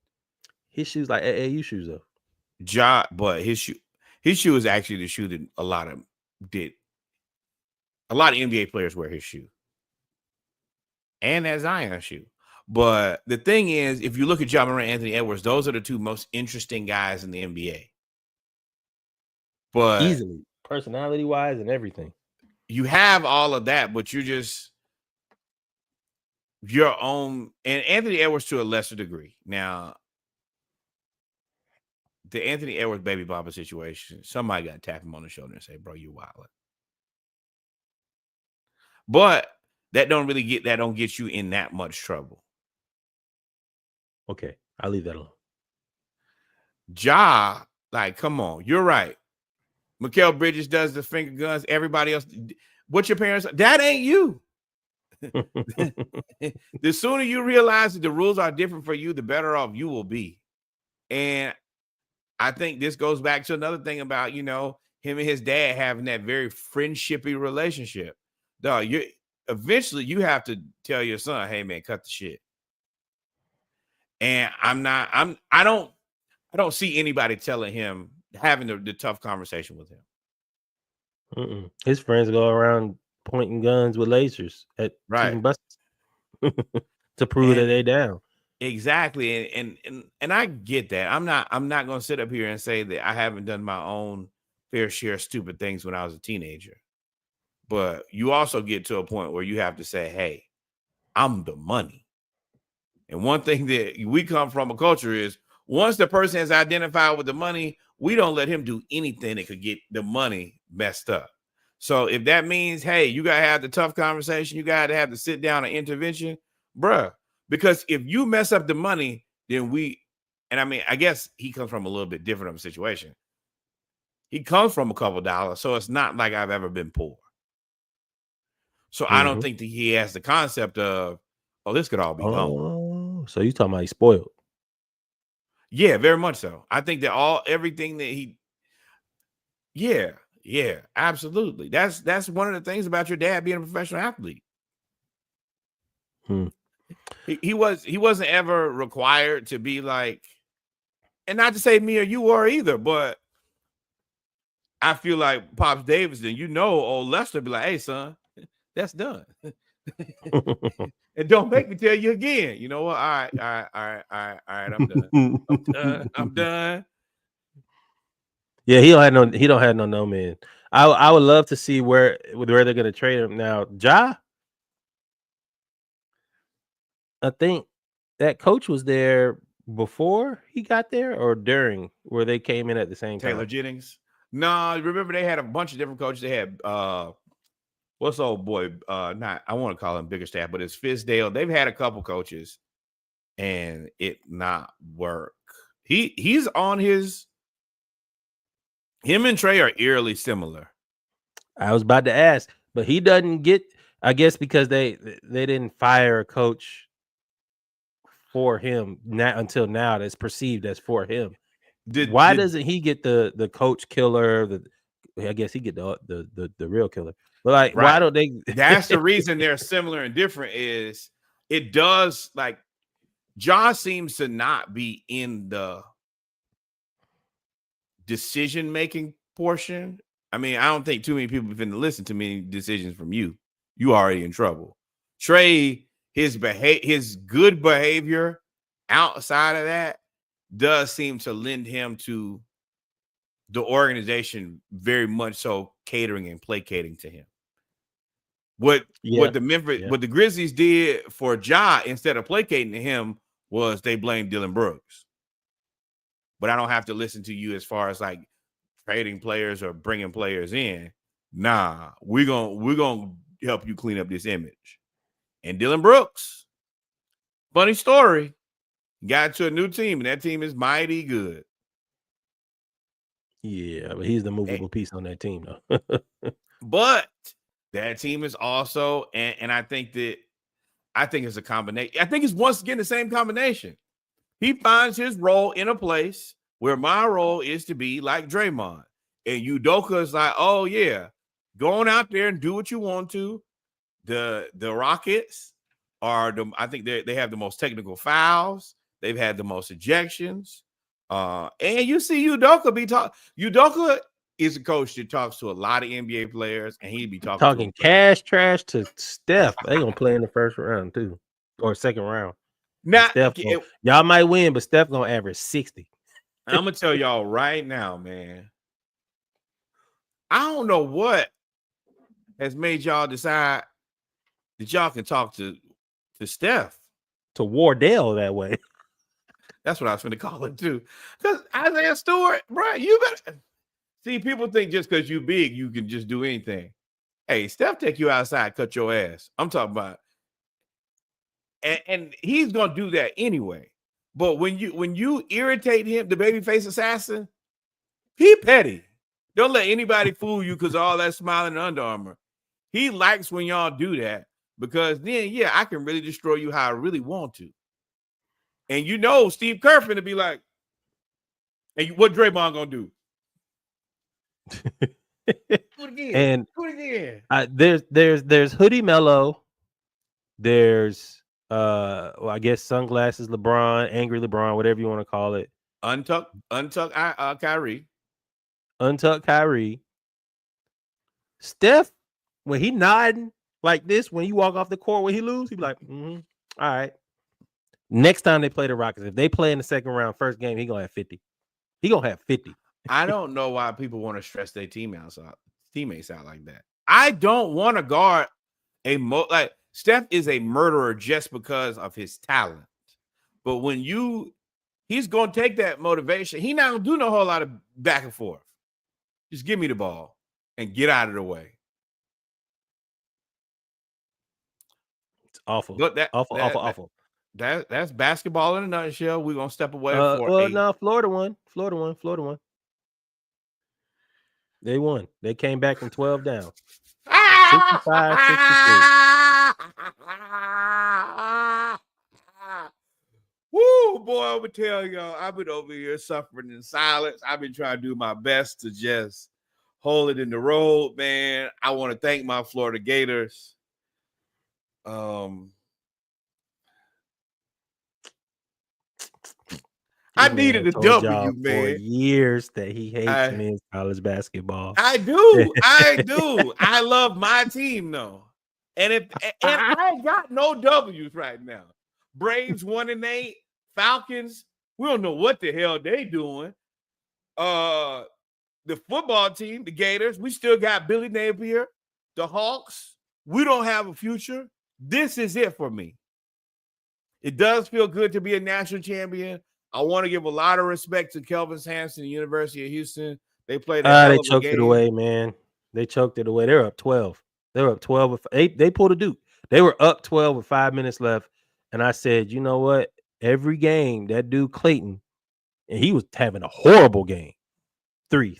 His shoes like AAU shoes, though. But his shoe is actually the shoe that a lot of NBA players wear his shoe, and that Zion shoe. But the thing is, if you look at Ja Morant and Anthony Edwards, those are the two most interesting guys in the NBA. But easily, personality wise and everything, you have all of that, but you're just your own. And Anthony Edwards to a lesser degree now. The Anthony Edwards baby Baba situation, somebody got to tap him on the shoulder and say, bro, you wildin'. But that don't get you in that much trouble. Okay, I'll leave that alone. Ja, like, come on, you're right. Mikael Bridges does the finger guns. Everybody else, what's your parents? That ain't you. The sooner you realize that the rules are different for you, the better off you will be. And I think this goes back to another thing about, him and his dad having that very friendshipy relationship. Dog, eventually you have to tell your son, hey man, cut the shit. And I don't see anybody telling him, having the tough conversation with him. His friends go around pointing guns with lasers at team buses to prove that they down. Exactly. And I get that. I'm not going to sit up here and say that I haven't done my own fair share of stupid things when I was a teenager. But you also get to a point where you have to say, hey, I'm the money. And one thing that we come from a culture is, once the person has identified with the money, we don't let him do anything that could get the money messed up. So if that means, hey, you got to have the tough conversation, you got to have the sit down and intervention, bruh. Because if you mess up the money, then I guess he comes from a little bit different of a situation. He comes from a couple dollars, so it's not like I've ever been poor. So I don't think that he has the concept of, oh, this could all be gone. So you talking about he's spoiled? Yeah, very much so. I think that everything that yeah, absolutely. That's one of the things about your dad being a professional athlete. He wasn't ever required to be like, and not to say me or you were either, but I feel like Pops Davidson, old Lester be like, hey son, that's done. And don't make me tell you again. You know what? All right. I'm done. I'm done. Yeah, he don't have no man. I would love to see where they're gonna trade him now. Ja, I think that coach was there before he got there or during, where they came in at the same time. Taylor Jennings. No, remember they had a bunch of different coaches. They had what's old boy? I want to call him Biggerstaff, but it's Fizdale. They've had a couple coaches, and it not work. He's on his. Him and Trey are eerily similar. I was about to ask, but he doesn't get. I guess because they didn't fire a coach for him until now. That's perceived as for him. Why doesn't he get the coach killer? I guess he get the real killer. But like, why don't they? That's the reason they're similar and different. Is it does like Josh seems to not be in the decision-making portion. I mean, I don't think too many people have been to listen to many decisions from you. You already in trouble. Trey, his good behavior outside of that does seem to lend him to the organization very much so catering and placating to him. What the Grizzlies did for Ja instead of placating to him was they blamed Dylan Brooks. But I don't have to listen to you as far as like trading players or bringing players in. Nah, we're gonna help you clean up this image. And Dylan Brooks, funny story, got to a new team, and that team is mighty good. Yeah, but he's the movable piece on that team, though. But that team is also, and I think it's a combination. I think it's once again the same combination. He finds his role in a place where my role is to be like Draymond. And Udoka is like, oh, yeah, go on out there and do what you want to. The Rockets are I think they have the most technical fouls. They've had the most ejections. And you see Udoka Udoka is a coach that talks to a lot of NBA players, and he'd be talking cash trash to Steph. They gonna play in the first round too, or second round. Now, y'all might win, but Steph gonna average 60. I'm gonna tell y'all right now, man. I don't know what has made y'all decide that y'all can talk to Steph. To Wardell that way. That's what I was going to call it too. Because Isaiah Stewart, bro, you better see. People think just because you big, you can just do anything. Hey, Steph take you outside, cut your ass. I'm talking about, and he's gonna do that anyway. But when you irritate him, the babyface assassin, he petty. Don't let anybody fool you because all that smiling and Under Armour. He likes when y'all do that because then, yeah, I can really destroy you how I really want to. And you know, Steve Kerr finna be like, "Hey, what Draymond gonna do? Do it again. And do it again." There's Hoodie Mello. There's well, I guess Sunglasses LeBron, Angry LeBron, whatever you want to call it. Untuck Kyrie. Untuck Kyrie. Steph, when he nodding like this, when you walk off the court when he lose, he be like, all right. Next time they play the Rockets, if they play in the second round, first game, he gonna have 50. He gonna have 50. I don't know why people want to stress their teammates out like that. I don't want to guard like Steph is a murderer just because of his talent. But when he's gonna take that motivation. He not gonna do no whole lot of back and forth. Just give me the ball and get out of the way. It's awful. But awful. That's basketball in a nutshell. We're gonna step away Florida won. Florida won. They won. They came back from 12 down. 65-63. Woo, boy, I would tell y'all, I've been over here suffering in silence. I've been trying to do my best to just hold it in the road, man. I want to thank my Florida Gators. I needed a W, man. For years that he hates men's college basketball. I do. I love my team, though. And I ain't got no W's right now. Braves 1-8, Falcons, we don't know what the hell they doing. The football team, the Gators, we still got Billy Napier. The Hawks, we don't have a future. This is it for me. It does feel good to be a national champion. I want to give a lot of respect to Kelvin Sampson, the University of Houston. They played they choked it away, man. They choked it away. They were up 12. They were up 12. They pulled a Duke. They were up 12 with 5 minutes left. And I said, you know what? Every game, that dude Clayton, and he was having a horrible game. 3.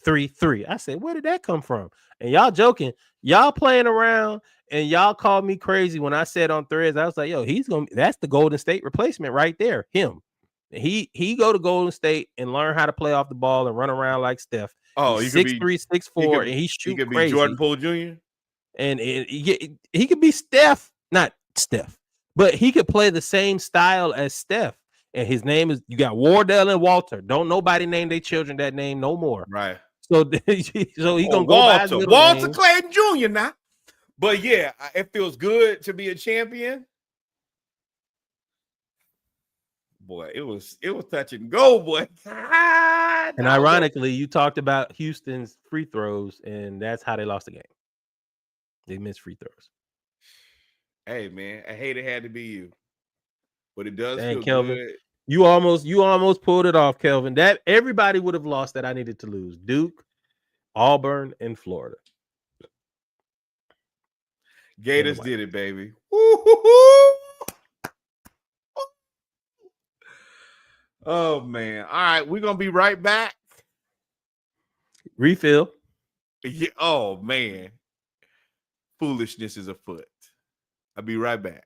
I said, where did that come from? And y'all joking. Y'all playing around, and y'all called me crazy when I said on Threads, I was like, yo, that's the Golden State replacement right there. Him. He go to Golden State and learn how to play off the ball and run around like Steph. Oh, he's 6'3", 6'4", and he shoot crazy. Be Jordan Poole Jr. And he could be Steph, not Steph, but he could play the same style as Steph. And his name is, you got Wardell and Walter. Don't nobody name their children that name no more. Right. So he gonna go Walter Clayton Jr. now. But yeah, it feels good to be a champion. Boy, it was touch and go, boy. And ironically, you talked about Houston's free throws, and that's how they lost the game. They missed free throws. Hey, man, I hate it had to be you, but it does Dang, feel Kelvin, good. You almost pulled it off, Kelvin. That everybody would have lost that I needed to lose. Duke, Auburn, and Florida. Gators did it, baby. Woo-hoo-hoo. Oh, man. All right, we're going to be right back. Refill. Yeah. Oh, man. Foolishness is afoot. I'll be right back.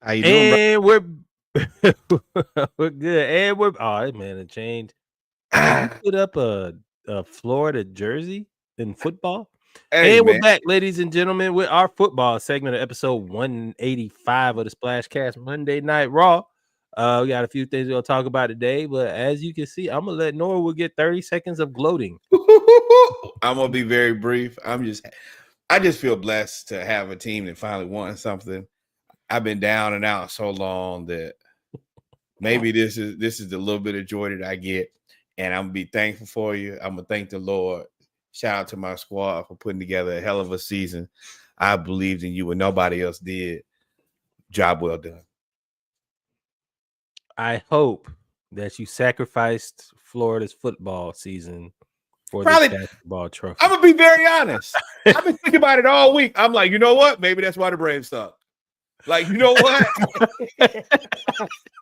How you doing, bro? And we're good. And man, it changed. You put up a Florida jersey in football. Hey, And we're man. back, ladies and gentlemen, with our football segment of episode 185 of the Splashcast Monday Night Raw. We got a few things we'll talk about today, but as you can see, I'm gonna let Norwood get 30 seconds of gloating. I'm gonna be very brief. I just feel blessed to have a team that finally won something. I've been down and out so long that maybe this is the little bit of joy that I get, and I'm gonna be thankful for you. I'm gonna thank the Lord. Shout out to my squad for putting together a hell of a season. I believed in you when nobody else did. Job well done. I hope that you sacrificed Florida's football season for Probably this basketball trophy. I'm gonna be very honest. I've been thinking about it all week. I'm like, you know what? Maybe that's why the Braves suck. Like, you know what?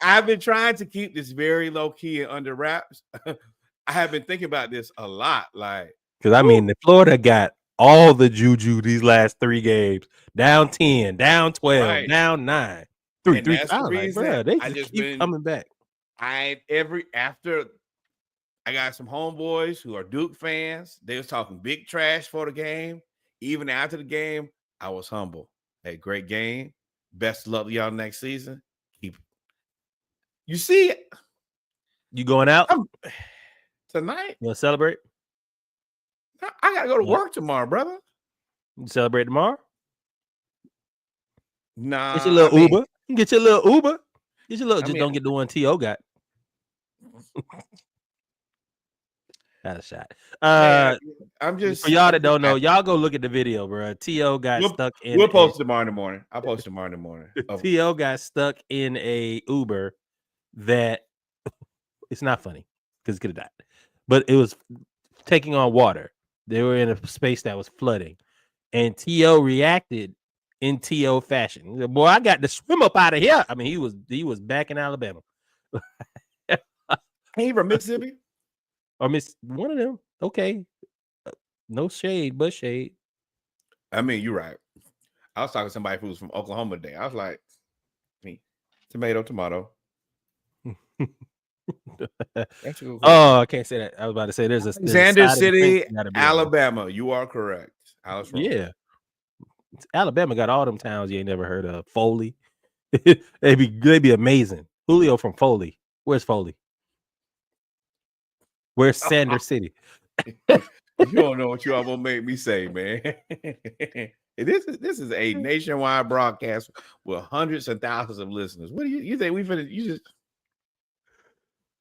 I've been trying to keep this very low key and under wraps. I have been thinking about this a lot. Like, because I mean, the Florida got all the juju these last 3 games. Down 10, down 12, right. down 9. And that's the reason like, they I just keep coming back. After I got some homeboys who are Duke fans. They was talking big trash for the game. Even after the game, I was humble. Hey, great game. Best of luck to y'all next season. You see, you going out tonight? You want to celebrate? I gotta go to work tomorrow, brother. You celebrate tomorrow? Nah, get your little Uber. Get your little Uber. Get your little. Don't get the one T.O. got. That's a shot. I'm just for y'all that don't know. Y'all go look at the video, bro. T.O. got stuck in. We'll post tomorrow in the morning. I'll post tomorrow in the morning. T.O. got stuck in a Uber that it's not funny because it could have died, but it was taking on water. They were in a space that was flooding, and T.O. reacted in T.O. fashion. Boy, I got to swim up out of here. I mean, he was back in Alabama. He from Mississippi or Miss one of them. Okay, no shade, but shade. I mean, you're right. I was talking to somebody who was from Oklahoma today. I was like, tomato. Oh, I can't say that. I was about to say there's Alexander City, Alabama. You are correct. I was wrong. Yeah. Alabama got all them towns you ain't never heard of. Foley. they'd be amazing. Julio from Foley. Where's Foley? Where's Sanders City? You don't know what you all gonna make me say, man. This is a nationwide broadcast with hundreds and thousands of listeners. What do you think we finna? You just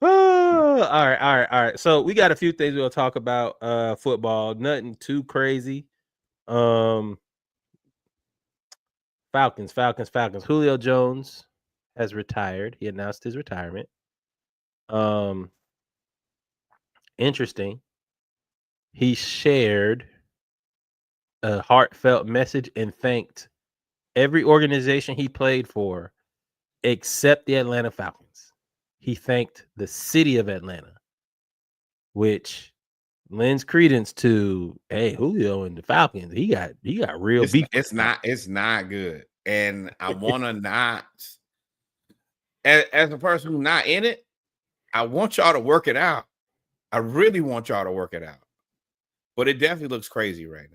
all right. So we got a few things we'll talk about. Football, nothing too crazy. Falcons. Julio Jones has retired. He announced his retirement. Interesting. He shared a heartfelt message and thanked every organization he played for except the Atlanta Falcons. He thanked the city of Atlanta, which lends credence to, hey, Julio and the Falcons. He got real beef. It's not good. And I want to not, as a person who's not in it, I want y'all to work it out. I really want y'all to work it out. But it definitely looks crazy right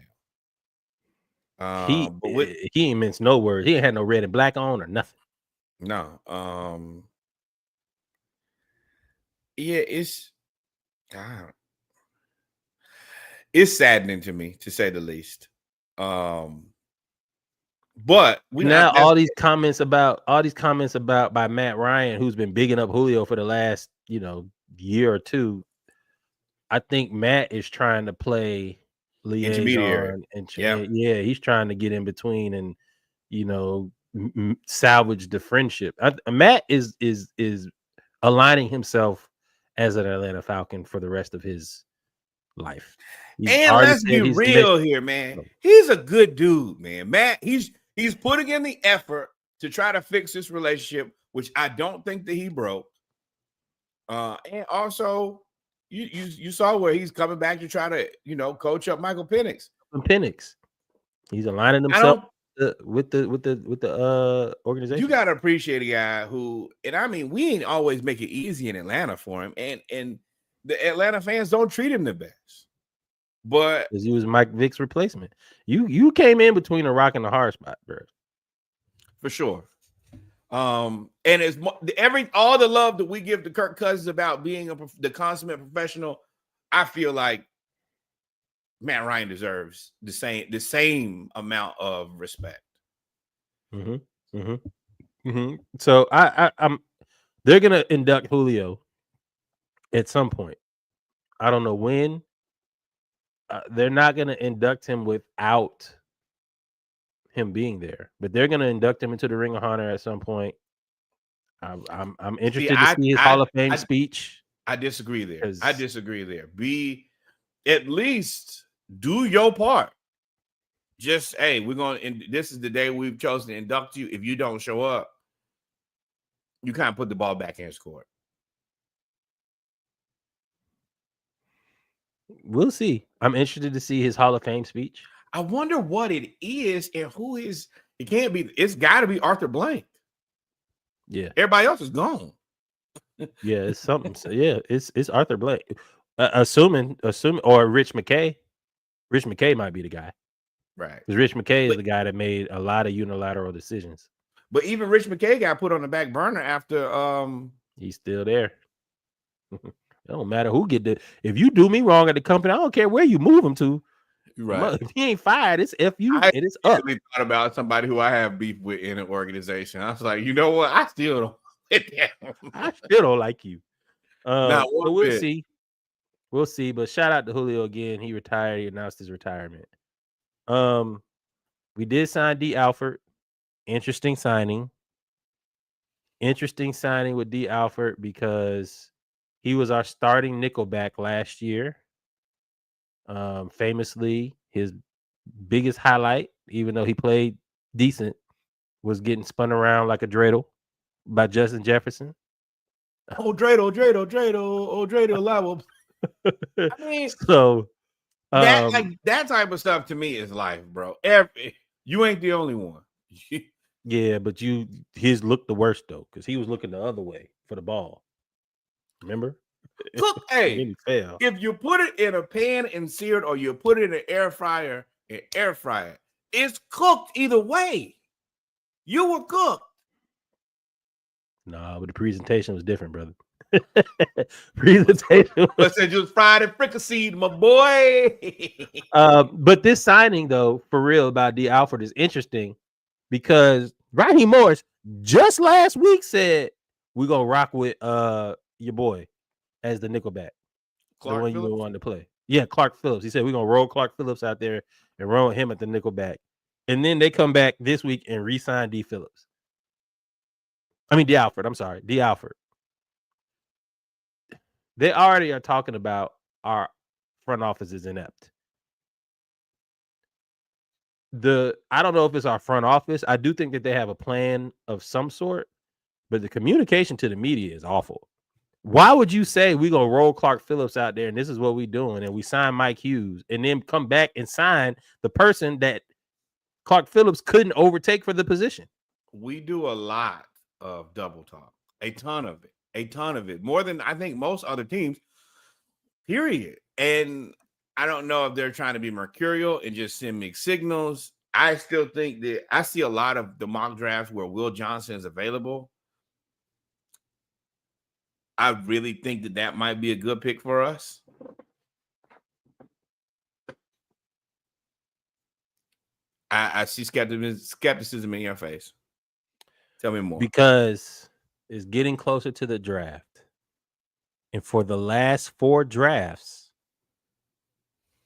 now. He ain't minced no words. He ain't had no red and black on or nothing. No. Yeah, it's saddening to me, to say the least. But all these comments about by Matt Ryan, who's been bigging up Julio for the last year or two. I think Matt is trying to play liaison and he's trying to get in between and salvage the friendship. Matt is aligning himself as an Atlanta Falcon for the rest of his life. And let's be real here, man. He's a good dude, man. Matt, he's putting in the effort to try to fix this relationship, which I don't think that he broke. And also, you saw where he's coming back to try to, coach up Michael Penix. He's aligning himself with the organization. You gotta appreciate a guy who, and I mean, we ain't always make it easy in Atlanta for him, and the Atlanta fans don't treat him the best. But because he was Mike Vick's replacement. You came in between a rock and a hard spot, bro. For sure. And it's all the love that we give to Kirk Cousins about being the consummate professional. I feel like Matt Ryan deserves the same amount of respect. So I'm they're gonna induct Julio at some point. I don't know when. They're not gonna induct him without him being there, but they're gonna induct him into the Ring of Honor at some point. I'm interested to see his Hall of Fame speech. I disagree there. Be at least do your part. Just hey, this is the day we've chosen to induct you. If you don't show up, you kind of put the ball back in his court. We'll see. I'm interested to see his Hall of Fame speech. I wonder what it is and who is. It can't be. It's got to be Arthur Blank. Yeah, everybody else is gone. Yeah, it's something. So, yeah, it's Arthur Blank. Assuming, or Rich McKay. Rich McKay might be the guy, right? Because Rich McKay is the guy that made a lot of unilateral decisions. But even Rich McKay got put on the back burner after. He's still there. It don't matter who get the. If you do me wrong at the company, I don't care where you move him to. Right. If he ain't fired, it's F you. It is up. I thought about somebody who I have beef with in an organization. I was like, you know what? I still don't like you. So we'll see. We'll see. But shout out to Julio again. He retired. He announced his retirement. We did sign D. Alford. Interesting signing. With D. Alford because he was our starting nickelback last year. Famously, his biggest highlight, even though he played decent, was getting spun around like a dreidel by Justin Jefferson. Oh, dreidel, level. I mean, so that type of stuff to me is life, bro. You ain't the only one. Yeah, but his looked the worst though, because he was looking the other way for the ball. Remember? Cook, hey, if you put it in a pan and sear it, or you put it in an air fryer and air fry it, it's cooked either way. You were cooked. Nah, but the presentation was different, brother. Presentation was just fried and fricasseed, my boy. But this signing, though, for real about D. Alford is interesting because Raheem Morris just last week said we're gonna rock with your boy as the nickelback, Clark the one Phillips? You wanted to play. Yeah, Clark Phillips. He said we're gonna roll Clark Phillips out there and roll him at the nickelback, and then they come back this week and re-sign D. Phillips. I mean D. Alford. I'm sorry, D. Alford. They already are talking about our front office is inept. I don't know if it's our front office. I do think that they have a plan of some sort, but the communication to the media is awful. Why would you say we're going to roll Clark Phillips out there and this is what we're doing and we sign Mike Hughes and then come back and sign the person that Clark Phillips couldn't overtake for the position? We do a lot of double talk, a ton of it, more than I think most other teams, period. And I don't know if they're trying to be mercurial and just send mixed signals. I still think that I see a lot of the mock drafts where Will Johnson is available. I really think that might be a good pick for us. I see skepticism in your face. Tell me more. Because it's getting closer to the draft. And for the last 4 drafts,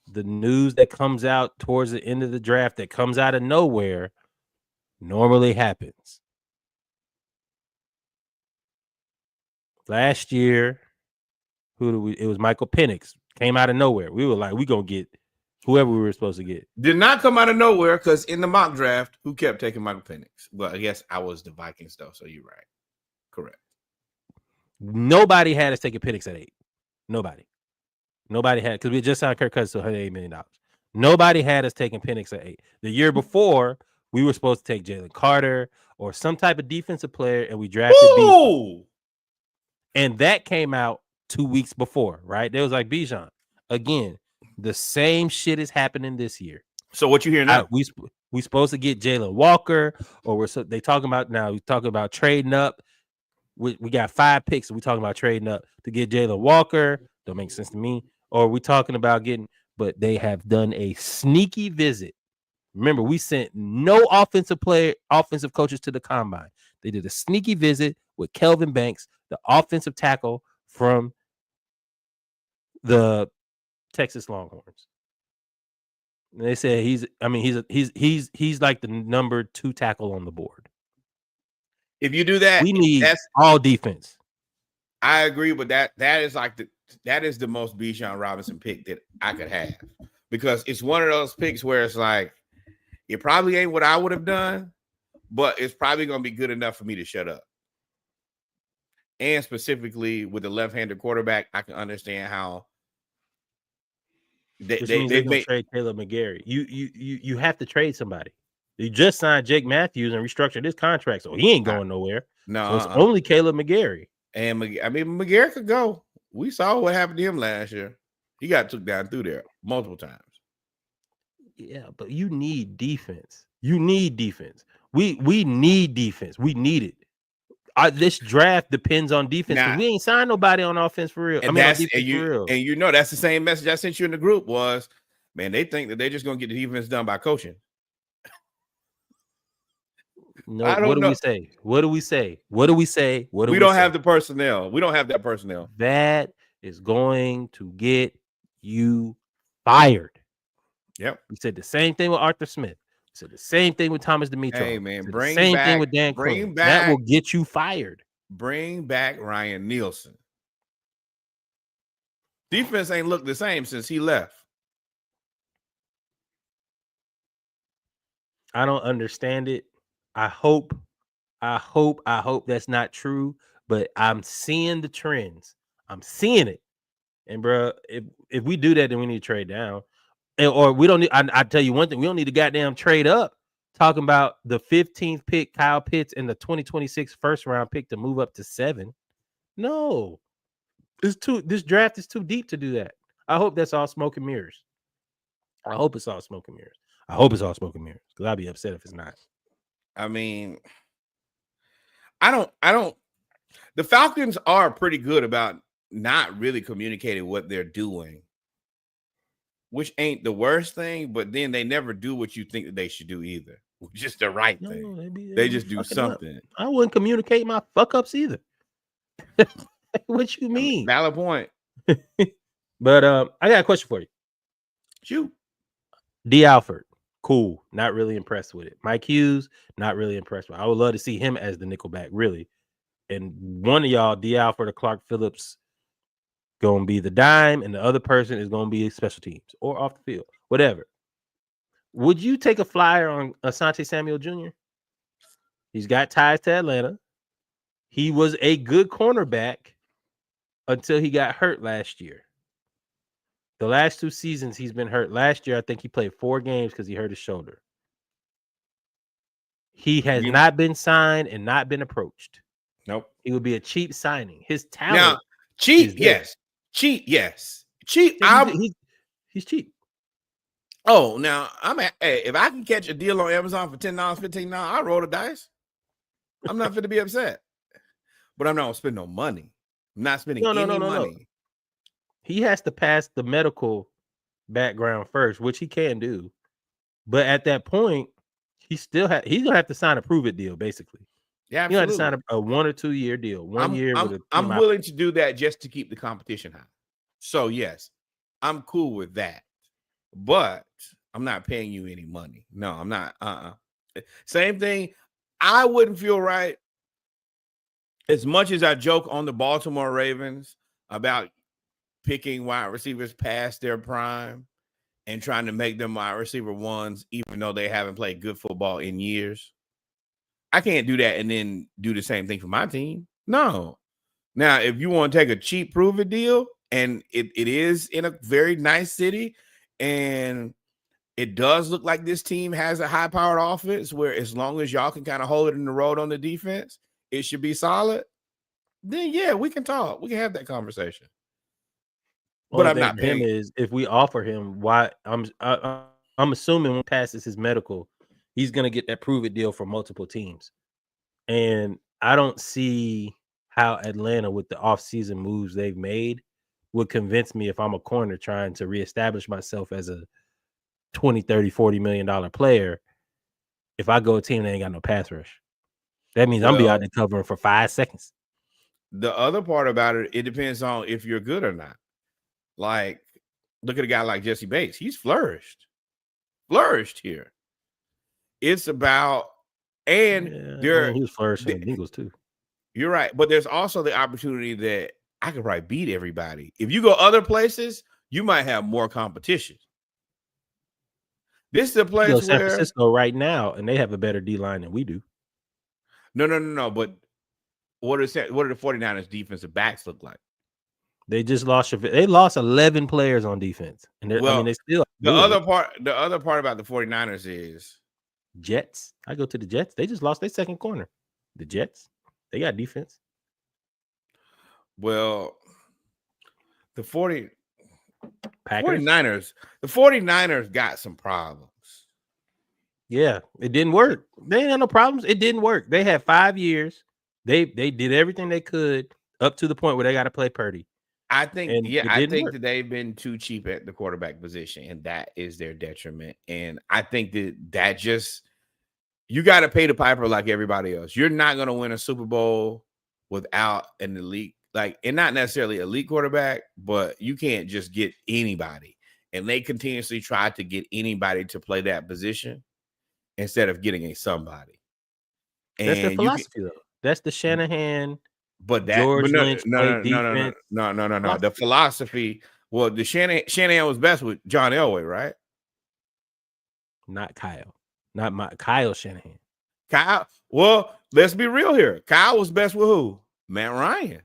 the news that comes out towards the end of the draft that comes out of nowhere normally happens. Last year, it was Michael Penix. Came out of nowhere. We were like, we're going to get whoever we were supposed to get. Did not come out of nowhere because in the mock draft, who kept taking Michael Penix? Well, I guess I was the Vikings, though, so you're right. Correct. Nobody had us taking Penix at 8. Nobody had, because we just signed Kirk Cousins to $108 million. Nobody had us taking Penix at 8. The year before, we were supposed to take Jalen Carter or some type of defensive player, and we drafted Bijan. And that came out 2 weeks before, right? They was like, Bijan. Again, the same shit is happening this year. So what you hear now? We supposed to get Jalen Walker, or they talking about now. We talking about trading up. We got 5 picks. We talking about trading up to get Jalen Walker. Don't make sense to me. Or we talking about getting, but they have done a sneaky visit. Remember, we sent no offensive coaches to the combine. They did a sneaky visit with Kelvin Banks, the offensive tackle from the Texas Longhorns. And they said he's like the number 2 tackle on the board. If you do that, we need all defense. I agree, but that is the most Bijan Robinson pick that I could have, because it's one of those picks where it's like, it probably ain't what I would have done, but it's probably going to be good enough for me to shut up. And specifically with the left-handed quarterback, I can understand how they're going to trade Caleb McGarry. You have to trade somebody. You just signed Jake Matthews and restructured his contract, so he ain't going nowhere. No, so it's only Caleb McGarry. And McGarry could go. We saw what happened to him last year. He got took down through there multiple times. Yeah, but you need defense. You need defense. We need defense. We need it. This draft depends on defense. We ain't signed nobody on offense for real. And that's the same message I sent you in the group was, man, they think that they're just gonna get the defense done by coaching. No, what do we say? What do we say? What do we say? What do we don't have the personnel. We don't have that personnel. That is going to get you fired. Yep. We said the same thing with Arthur Smith. We said the same thing with Thomas Dimitroff. Hey man, the same thing with Dan Quinn. That will get you fired. Bring back Ryan Nielsen. Defense ain't looked the same since he left. I don't understand it. I hope that's not true, but I'm seeing the trends. I'm seeing it. And bro, if we do that, then we need to trade down. Or we don't need, I tell you one thing, we don't need to goddamn trade up. Talking about the 15th pick, Kyle Pitts, and the 2026 first round pick to move up to 7. No. This draft is too deep to do that. I hope that's all smoke and mirrors. I hope it's all smoke and mirrors. Because I'd be upset if it's not. I mean, I don't. The Falcons are pretty good about not really communicating what they're doing, which ain't the worst thing, but then they never do what you think that they should do either. Just the right thing. They just do something. I wouldn't communicate my fuck ups either. What you mean? Valid point. But I got a question for you. Shoot. D. Alford. Cool. Not really impressed with it. Mike Hughes, not really impressed with it. I would love to see him as the nickelback, really. And one of y'all, D. Alford or Clark Phillips, going to be the dime, and the other person is going to be special teams or off the field, whatever. Would you take a flyer on Asante Samuel Jr.? He's got ties to Atlanta. He was a good cornerback until he got hurt last year. The last 2 seasons he's been hurt. Last year, I think he played 4 games because he hurt his shoulder. He has not been signed and not been approached. Nope. He would be a cheap signing. His talent. Now, cheap, yes. Cheap, yes. Cheap. He's cheap. Oh, now if I can catch a deal on Amazon for $10, $15, I'll roll the dice. I'm not going to be upset. But I'm not going to spend no money. I'm not spending any money. No. He has to pass the medical background first, which he can do. But at that point, he's gonna have to sign a prove it deal, basically. Yeah, absolutely. He's gonna have to sign a 1 or 2 year deal. I'm willing to do that just to keep the competition high. So yes, I'm cool with that. But I'm not paying you any money. No, I'm not. Same thing. I wouldn't feel right. As much as I joke on the Baltimore Ravens about picking wide receivers past their prime and trying to make them wide receiver ones, even though they haven't played good football in years, I can't do that and then do the same thing for my team. No. Now, if you want to take a cheap prove it deal, and it is in a very nice city, and it does look like this team has a high-powered offense where as long as y'all can kind of hold it in the road on the defense, it should be solid. Then yeah, we can talk. We can have that conversation. But I'm not paying. Is if we offer him, why I'm assuming when he passes his medical, he's gonna get that prove it deal for multiple teams, and I don't see how Atlanta with the offseason moves they've made would convince me if I'm a corner trying to reestablish myself as a 20, 30, $40 million player. If I go a team that ain't got no pass rush, that means I'm be out there covering for 5 seconds. The other part about it, it depends on if you're good or not. Like, look at a guy like Jesse Bates. He's flourished here. It's about, and he was flourishing in the Eagles too. You're right, but there's also the opportunity that I could probably beat everybody. If you go other places, you might have more competition. This is a place where San Francisco right now, and they have a better D line than we do. No. But what do the 49ers defensive backs look like? They just lost. They lost 11 players on defense, and they still. The other part about the 49ers is Jets. I go to the Jets. They just lost their second corner. The Jets. They got defense. Well, the 49ers got some problems. Yeah, it didn't work. They ain't had no problems. It didn't work. They had 5 years. They did everything they could up to the point where they got to play Purdy. I think that they've been too cheap at the quarterback position, and that is their detriment. And I think that just you got to pay the piper like everybody else. You're not going to win a Super Bowl without an elite, and not necessarily elite quarterback, but you can't just get anybody. And they continuously try to get anybody to play that position instead of getting a somebody. That's their philosophy, though. That's the Shanahan. But Lynch no. The philosophy. Well, the Shanahan was best with John Elway, right? Not Kyle. Kyle Shanahan. Kyle. Well, let's be real here. Kyle was best with who? Matt Ryan.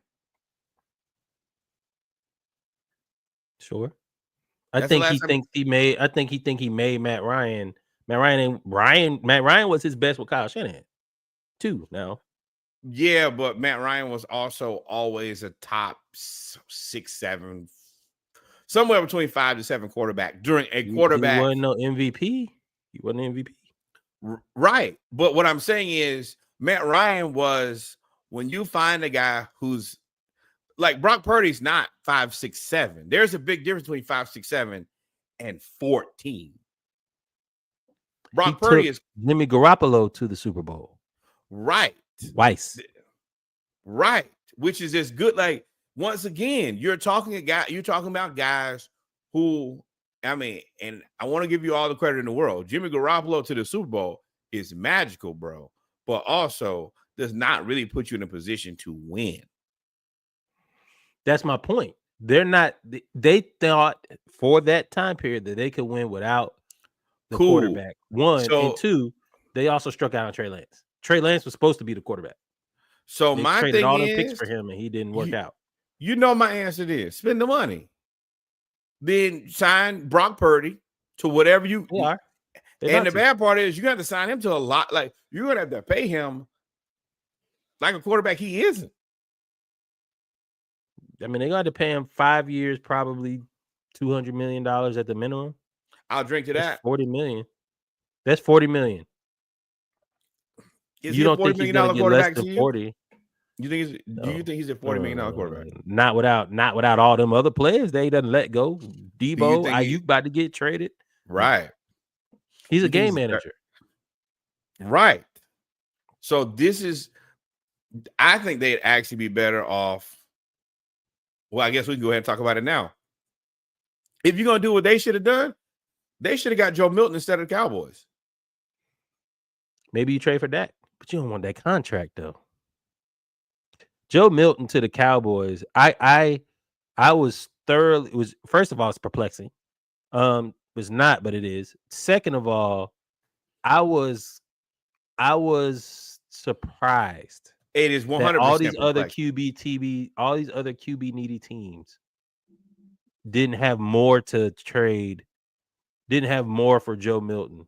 Sure. I think he thinks he made Matt Ryan. Matt Ryan was his best with Kyle Shanahan. Too now. Yeah, but Matt Ryan was also always a top 6, 7, somewhere between 5 to 7 quarterback during a quarterback. He wasn't no MVP. He wasn't an MVP. Right. But what I'm saying is Matt Ryan was when you find a guy who's like Brock Purdy's not 5, 6, 7. There's a big difference between 5, 6, 7 and 14. Brock Purdy is Jimmy Garoppolo to the Super Bowl. Right. Twice. Right. Which is as good. Like, once again, you're talking about guys who, and I want to give you all the credit in the world. Jimmy Garoppolo to the Super Bowl is magical, bro, but also does not really put you in a position to win. That's my point. They thought for that time period that they could win without the quarterback. One, and two, they also struck out on Trey Lance. Trey Lance was supposed to be the quarterback. So they my traded thing all is, them picks for him, and he didn't work out. You know my answer is spend the money. Then sign Brock Purdy to whatever you are. And the bad part is you got to sign him to a lot. Like, you're gonna have to pay him like a quarterback he isn't. They're going to have to pay him 5 years, probably $200 million at the minimum. I'll drink to that. $40 million. That's $40 million. You don't think he's going to get less than 40? Do you think he's a $40 million quarterback? Not without all them other players they doesn't let go. Debo, Ayuk about to get traded. Right. He's a game manager. Right. So I think they'd actually be better off. Well, I guess we can go ahead and talk about it now. If you're going to do what they should have done, they should have got Joe Milton instead of the Cowboys. Maybe you trade for that, but you don't want that contract, though. Joe Milton to the Cowboys, I was thoroughly, first of all, it's perplexing. It's not, but it is. Second of all, I was surprised. It is 100%. All these other all these other QB needy teams didn't have more to trade. didn't have more for Joe Milton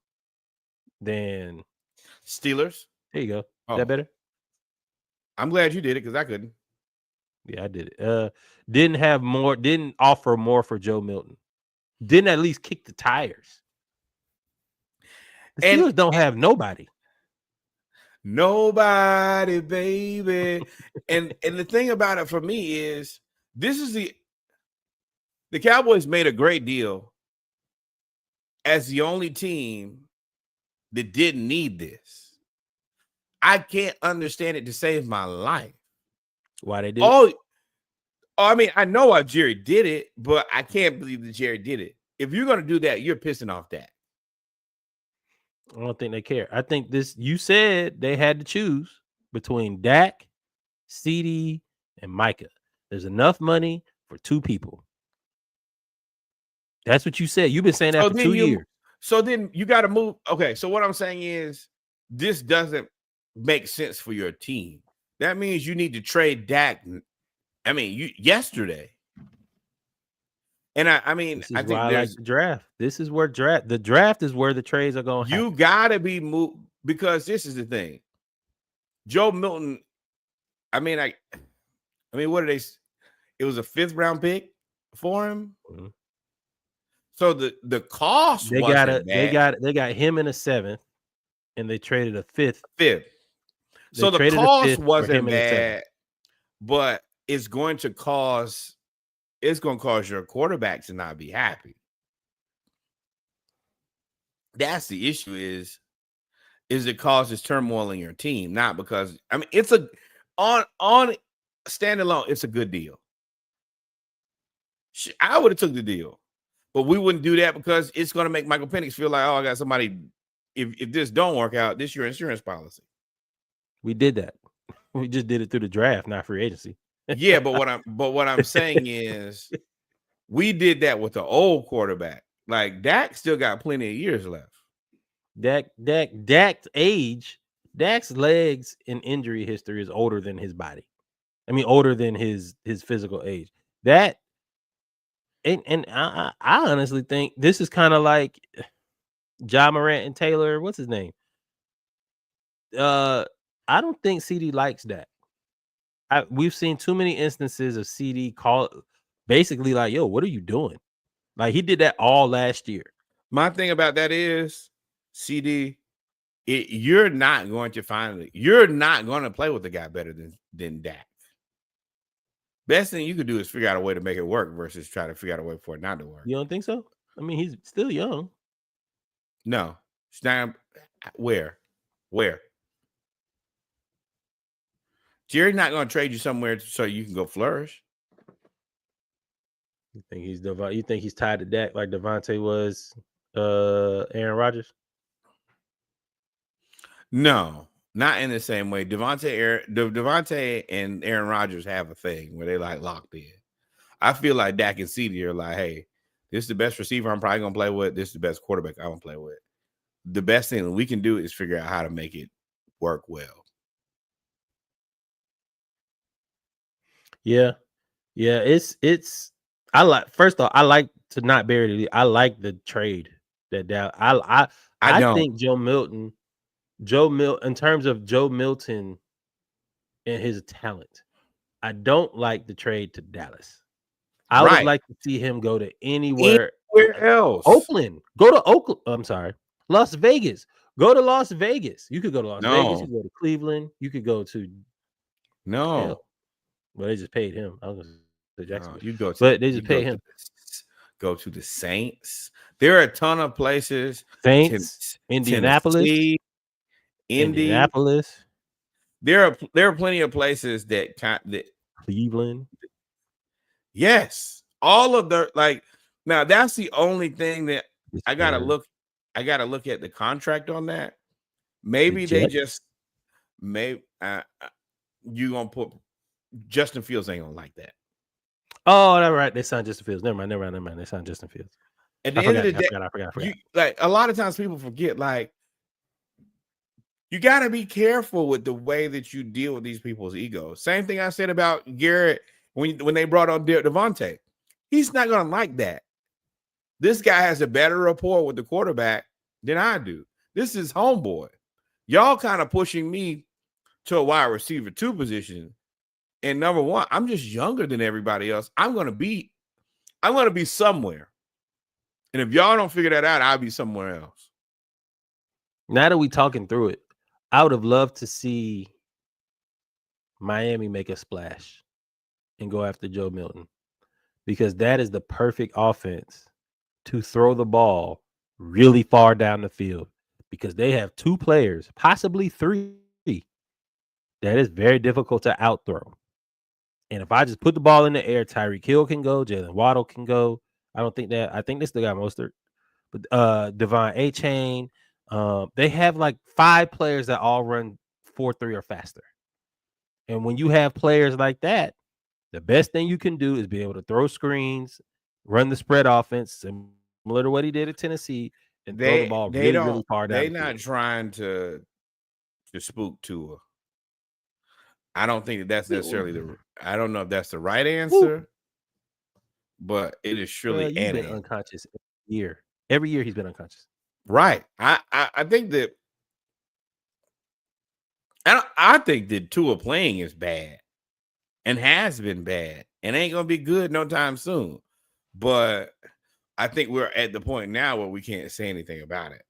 than Steelers. There you go. Is Oh. that better? I'm glad you did it because I couldn't. Yeah, I did it. Didn't offer more for Joe Milton. Didn't at least kick the tires. The Steelers don't have nobody. Nobody, baby. and the thing about it for me is this is the Cowboys made a great deal as the only team that didn't need this. I can't understand it to save my life. Why they did it? I mean, I know why Jerry did it, but I can't believe that Jerry did it. If you're going to do that, you're pissing off Dak. I don't think they care. I think you said they had to choose between Dak, CD, and Micah. There's enough money for 2 people. That's what you said. You've been saying that for 2 years. So then you got to move. Okay, so what I'm saying is this doesn't make sense for your team. That means you need to trade Dak. I mean, yesterday. And I mean, I think I like the draft. This is where the draft is where the trades are going. You got to be moved because this is the thing. Joe Milton. I mean, what are they? It was a 5th round pick for him. Mm-hmm. So the cost they got him in a 7th, and they traded a 5th. So the cost wasn't bad, but it's going to cause your quarterback to not be happy. That's the issue. Is it causes turmoil in your team? Not because it's on standalone. It's a good deal. I would have took the deal. But we wouldn't do that because it's going to make Michael Penix feel like, oh, I got somebody. If this don't work out, this is your insurance policy. We did that. We just did it through the draft, not free agency. Yeah, but what I'm saying is, we did that with the old quarterback. Like Dak still got plenty of years left. Dak's age, Dak's legs and injury history is older than his body. I mean, older than his physical age. That. And I honestly think this is kind of like Ja Morant and Taylor. What's his name? I don't think CD likes that. We've seen too many instances of CD call basically like, "Yo, what are you doing?" Like he did that all last year. My thing about that is, CD, you're not going to play with the guy better than Dak. Best thing you could do is figure out a way to make it work versus try to figure out a way for it not to work. You don't think so? I mean, he's still young. No. Where? Jerry's not going to trade you somewhere so you can go flourish. You think he's tied to Dak like Devontae was Aaron Rodgers? No. Not in the same way. Devontae and Aaron Rodgers have a thing where they like locked in. I feel like Dak and CD are like, hey, this is the best receiver I'm probably going to play with. This is the best quarterback I'm going to play with. The best thing that we can do is figure out how to make it work well. Yeah. Yeah. I like to not bury the lead. I like the trade that I think Joe Milton, in terms of Joe Milton and his talent, I don't like the trade to Dallas. I would like to see him go to anywhere else. Oakland. Go to Oakland. I'm sorry. Las Vegas. Go to Las Vegas. You could go to Las Vegas. You could go to Cleveland. You could go to Well, they just paid him. I was going to say Jacksonville. They just paid him. Go to the Saints. There are a ton of places. Saints, Indianapolis. Tennessee, Indianapolis. There are plenty of places that Cleveland. Yes, all of the now that's the only thing that I gotta look at the contract on that. Maybe they just you gonna put Justin Fields ain't gonna like that. Oh, that's right. They signed Justin Fields. Never mind. They signed Justin Fields. At the end of the day, I forgot. A lot of times people forget, you got to be careful with the way that you deal with these people's egos. Same thing I said about Garrett when they brought on Devontae. He's not going to like that. This guy has a better rapport with the quarterback than I do. This is homeboy. Y'all kind of pushing me to a wide receiver 2 position. And number one, I'm just younger than everybody else. I'm gonna be somewhere. And if y'all don't figure that out, I'll be somewhere else. Now that we talking through it, I would have loved to see Miami make a splash and go after Joe Milton, because that is the perfect offense to throw the ball really far down the field, because they have 2 players, possibly 3, that is very difficult to outthrow. And if I just put the ball in the air, Tyreek Hill can go, Jalen Waddle can go. I think they still got Mostert, but Devon A-Chain. They have like 5 players that all run 4.3 or faster. And when you have players like that, the best thing you can do is be able to throw screens, run the spread offense, similar to what he did at Tennessee, and throw the ball really far down. They're not trying to spook Tua. I don't think that's necessarily I don't know if that's the right answer, but it is surely he's been unconscious every year. Every year he's been unconscious. Right. I think that I think that Tua playing is bad and has been bad and ain't gonna be good no time soon. But I think we're at the point now where we can't say anything about it.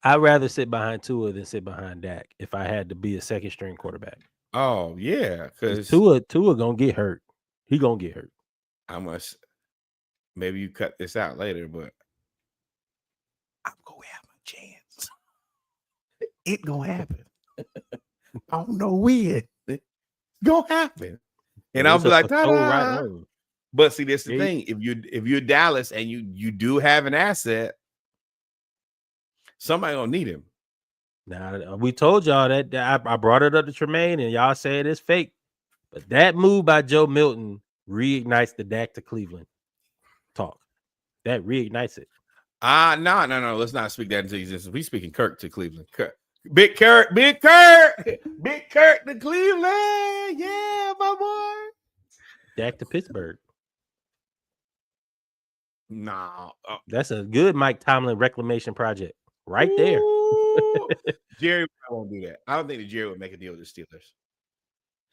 I'd rather sit behind Tua than sit behind Dak if I had to be a second string quarterback. Oh yeah, because Tua gonna get hurt. He gonna get hurt. I must. Maybe you cut this out later, but I'm gonna have a chance. It gonna happen. I don't know when. It's gonna happen, and I'll be like, right. But see, that's the thing. If you're Dallas and you do have an asset, somebody gonna need him. Now, we told y'all that I brought it up to Tremaine, and y'all said it's fake. But that move by Joe Milton reignites the Dak to Cleveland talk. That reignites it. No. Let's not speak that into existence. We speaking Kirk to Cleveland. Big Kirk to Cleveland. Yeah, my boy. Dak to Pittsburgh. No. That's a good Mike Tomlin reclamation project right there. Jerry won't do that. I don't think that Jerry would make a deal with the Steelers.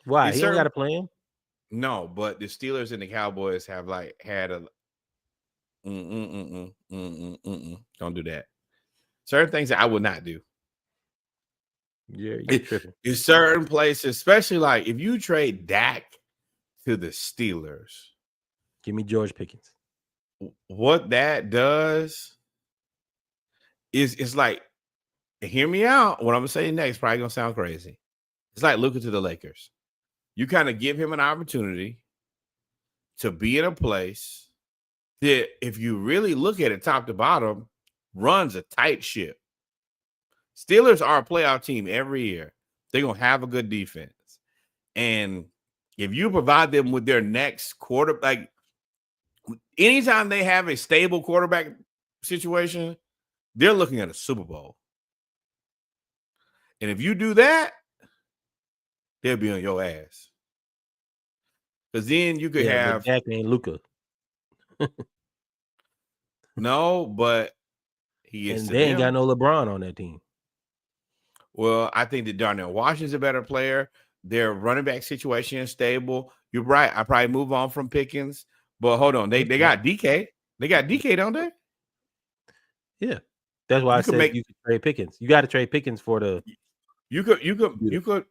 Why? He don't got a plan? No, but the Steelers and the Cowboys have like had a don't do that. Certain things that I would not do. Yeah, you're tripping. In certain places, especially like if you trade Dak to the Steelers, give me George Pickens. What that does is it's like, hear me out. What I'm gonna say next probably gonna sound crazy. It's like looking to the Lakers. You kind of give him an opportunity to be in a place that, if you really look at it top to bottom, runs a tight ship. Steelers are a playoff team every year. They're gonna have a good defense, and if you provide them with their next quarterback, anytime they have a stable quarterback situation, they're looking at a Super Bowl. And if you do that, they'll be on your ass. Because then you could have Dak ain't Luka. No, but he is. And they ain't got no LeBron on that team. Well, I think that Darnell Washington's a better player. Their running back situation is stable. You're right. I probably move on from Pickens. But hold on. They got DK. They got DK, don't they? Yeah. That's why I said you could trade Pickens. You got to trade Pickens for the. You could.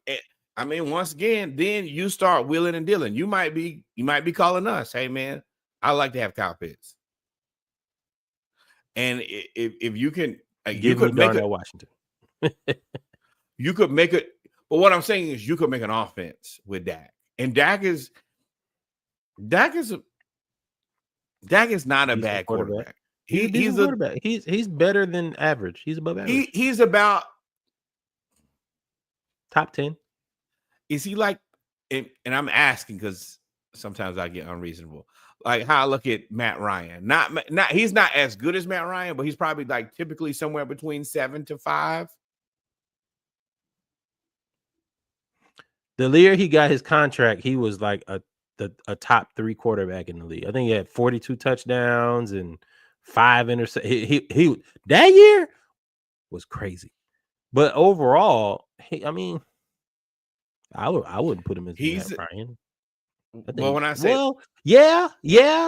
I mean, once again, then you start wheeling and dealing. You might be calling us, hey man, I like to have Kyle Pitts. And if you can, you could make it Washington. You could make it. But what I'm saying is, you could make an offense with Dak, and Dak is not a bad quarterback. He's a quarterback. He's better than average. He's above average. He's about top 10. Is he like? And I'm asking because sometimes I get unreasonable. Like how I look at Matt Ryan. Not he's not as good as Matt Ryan, but he's probably like typically somewhere between 7 to 5. The year he got his contract, he was like a top 3 quarterback in the league. I think he had 42 touchdowns and 5 interceptions. He that year was crazy. But overall, I wouldn't put him as Matt He's Ryan. well when I say yeah,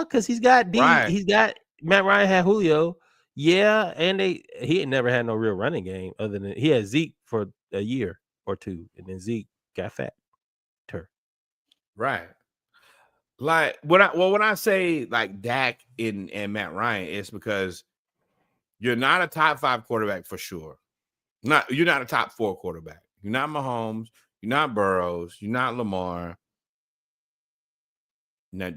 because he's got right. he's got Matt Ryan had Julio. Yeah, and he had never had no real running game other than he had Zeke for a year or two, and then Zeke got fat. Right. Like when I say like Dak and Matt Ryan, it's because you're not a top 5 quarterback for sure. You're not a top 4 quarterback. You're not Mahomes. You're not Burrows. You're not Lamar. Now,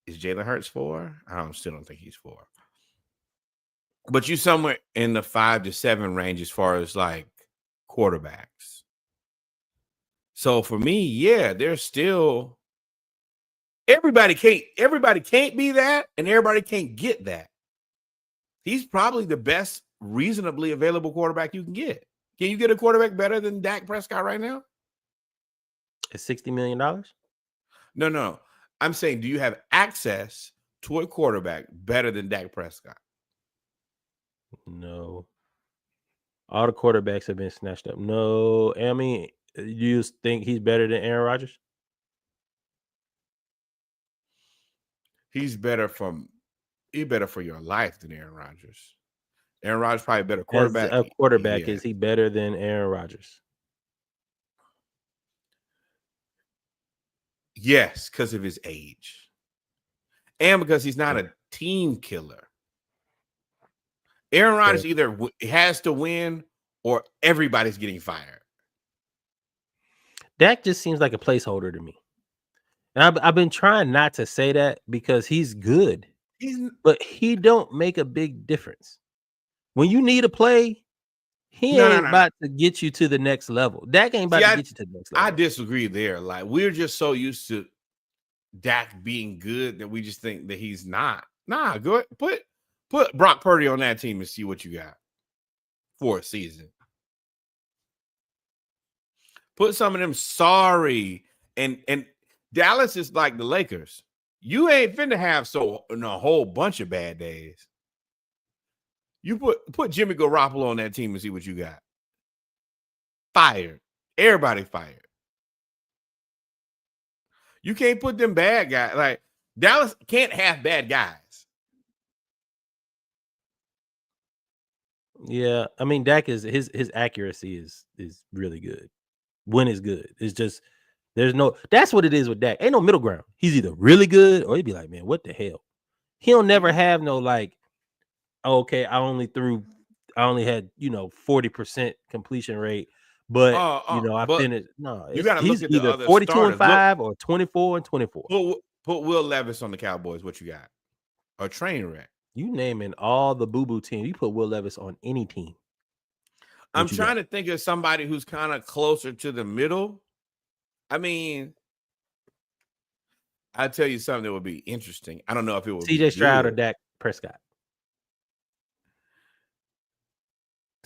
is Jalen Hurts 4? Still don't think he's 4. But you somewhere in the 5 to 7 range as far as like quarterbacks. So for me, yeah, there's still everybody can't be that, and everybody can't get that. He's probably the best reasonably available quarterback you can get. Can you get a quarterback better than Dak Prescott right now? It's $60 million. No. I'm saying, do you have access to a quarterback better than Dak Prescott? No. All the quarterbacks have been snatched up. No. I mean, you think he's better than Aaron Rodgers? He's better for your life than Aaron Rodgers. Aaron Rodgers probably a better quarterback. As a quarterback, is he better than Aaron Rodgers? Yes, because of his age. And because he's not a team killer. Aaron Rodgers either has to win or everybody's getting fired. Dak just seems like a placeholder to me. And I've been trying not to say that because he's good. But he don't make a big difference. When you need a play, he ain't about to get you to the next level. Dak ain't about to get you to the next level. I disagree there. Like, we're just so used to Dak being good that we just think that he's not. Nah, go ahead. Put Brock Purdy on that team and see what you got for a season. Put some of them sorry and Dallas is like the Lakers. You ain't finna have a whole bunch of bad days. You put Jimmy Garoppolo on that team and see what you got. Fired. Everybody fired. You can't put them bad guys. Like, Dallas can't have bad guys. Yeah, I mean, Dak is his accuracy is really good. When it's good, it's just that's what it is with Dak. Ain't no middle ground. He's either really good or he'd be like, man, what the hell? He'll never have no like, okay, I only had 40% completion rate, but I finished. No, you gotta look at the either other 42-5 or 24-24. Put Will Levis on the Cowboys. What you got? A train wreck. You naming all the boo-boo teams. You put Will Levis on any team. I'm trying to think of somebody who's kind of closer to the middle. I mean, I'll tell you something that would be interesting. I don't know if it would be CJ Stroud or Dak Prescott.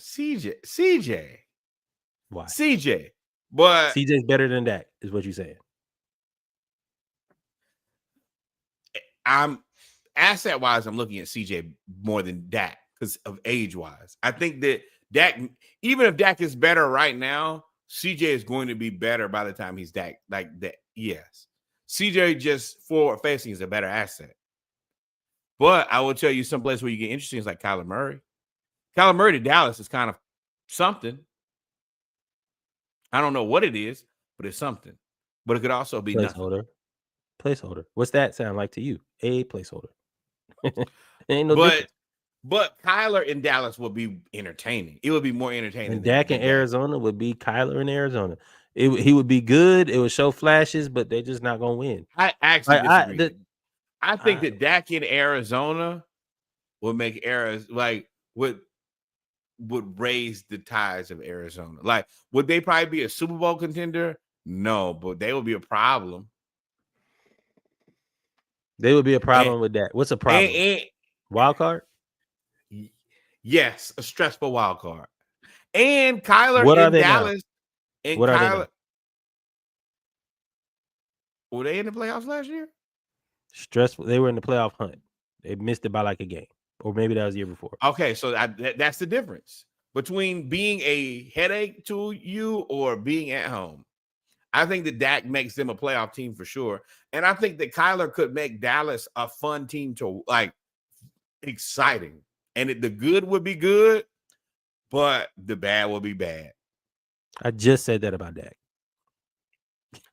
CJ. Why? CJ. But CJ's better than Dak, is what you're saying. I'm asset-wise, I'm looking at CJ more than Dak because of age-wise. I think that Dak, even if Dak is better right now, CJ is going to be better by the time he's Dak. Like that, yes. CJ just forward-facing is a better asset. But I will tell you some place where you get interesting is like Kyler Murray. Kyler Murray to Dallas is kind of something. I don't know what it is, but it's something. But it could also be placeholder. Placeholder. What's that sound like to you? A placeholder. Ain't no difference. difference. But Kyler in Dallas would be entertaining. It would be more entertaining. And Dak in Arizona would be Kyler in Arizona. He would be good. It would show flashes, but they're just not going to win. I actually disagree. I think that Dak in Arizona would make would raise the ties of Arizona. Like, would they probably be a Super Bowl contender? No, but they would be a problem. They would be a problem with that. What's a problem? Wild card? Yes, a stressful wild card. And Kyler what in are they Dallas. Now? And what Kyler, are they now? Were they in the playoffs last year? Stressful. They were in the playoff hunt. They missed it by like a game. Or maybe that was the year before. Okay, so that's the difference between being a headache to you or being at home. I think that Dak makes them a playoff team for sure. And I think that Kyler could make Dallas a fun team to like, exciting. And the good would be good, but the bad will be bad. I just said that about Dak.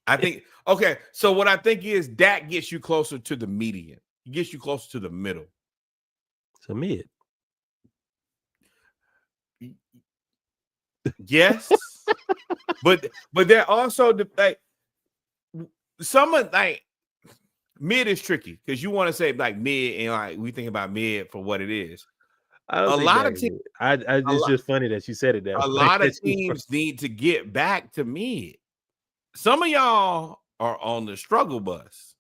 I think, okay, so what I think is Dak gets you closer to the median. He gets you closer to the middle. So mid. Yes. but they're also like someone like mid is tricky because you want to say like mid and like we think about mid for what it is. A lot of teams. It's just funny that you said it that way. A lot of teams need to get back to mid. Some of y'all are on the struggle bus.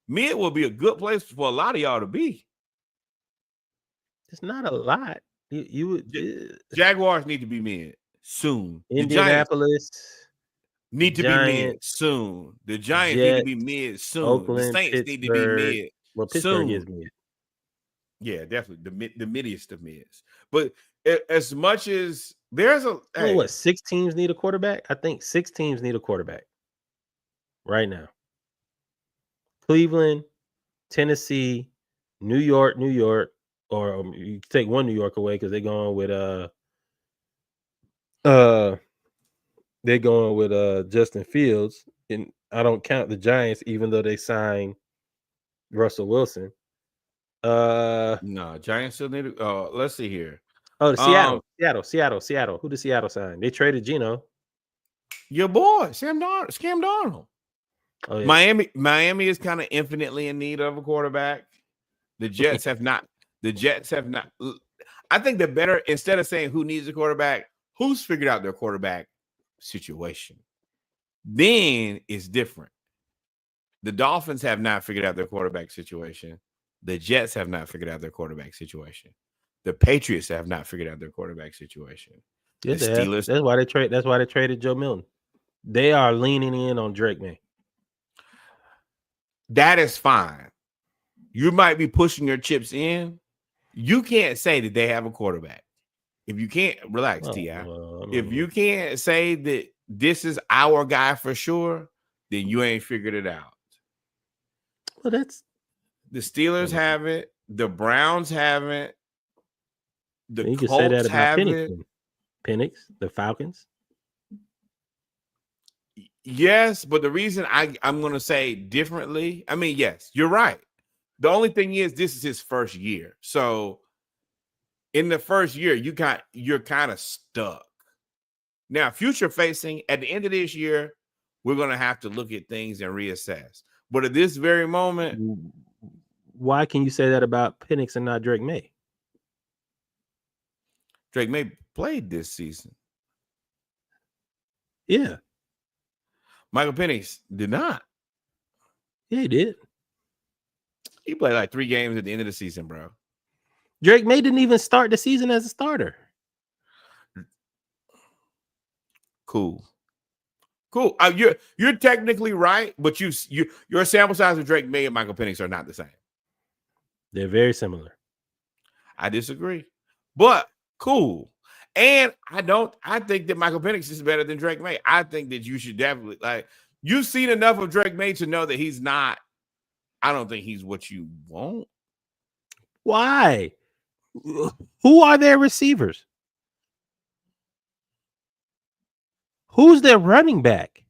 Mid will be a good place for a lot of y'all to be. It's not a lot. You would Jaguars need to be mid soon. Indianapolis need to be mid soon. The Giants need to be mid soon. Oakland, the Saints need to be mid. Well, Pittsburgh is mid. Yeah, definitely the middiest of mids. But as much as there's a what 6 teams need a quarterback? I think 6 teams need a quarterback right now. Cleveland, Tennessee, New York, or you take one New York away because they're going with Justin Fields, and I don't count the Giants even though they signed Russell Wilson. No, Giants still need to let's see here. Oh, Seattle. Who did Seattle sign? They traded Geno. Your boy, Scam Darnold. Oh, yeah. Miami is kind of infinitely in need of a quarterback. The Jets have not. I think the better, instead of saying who needs a quarterback, who's figured out their quarterback situation. Then it's different. The Dolphins have not figured out their quarterback situation. The Jets have not figured out their quarterback situation. The Patriots have not figured out their quarterback situation. Yeah, the Steelers. That's why they traded Joe Milton. They are leaning in on Drake May. That is fine. You might be pushing your chips in. You can't say that they have a quarterback. If you can't, relax, T.I. If you can't say that this is our guy for sure, then you ain't figured it out. Well, that's the Steelers have it. The Browns have it. The you Colts can say that about have it. Penix, the Falcons. Yes, but the reason I'm going to say differently, I mean, yes, you're right. The only thing is this is his first year. So in the first year, you're kind of stuck. Now, future facing, at the end of this year, we're going to have to look at things and reassess. But at this very moment, why can you say that about Penix and not Drake May? Drake May played this season. Yeah. Michael Penix did not. Yeah, he did. He played like 3 games at the end of the season, bro. Drake May didn't even start the season as a starter. Cool. You're technically right, but your sample size of Drake May and Michael Penix are not the same. They're very similar. I disagree, but cool. And I think that Michael Penix is better than Drake May. I think that you should definitely you've seen enough of Drake May to know that he's not. I don't think he's what you want. Why? Who are their receivers? Who's their running back?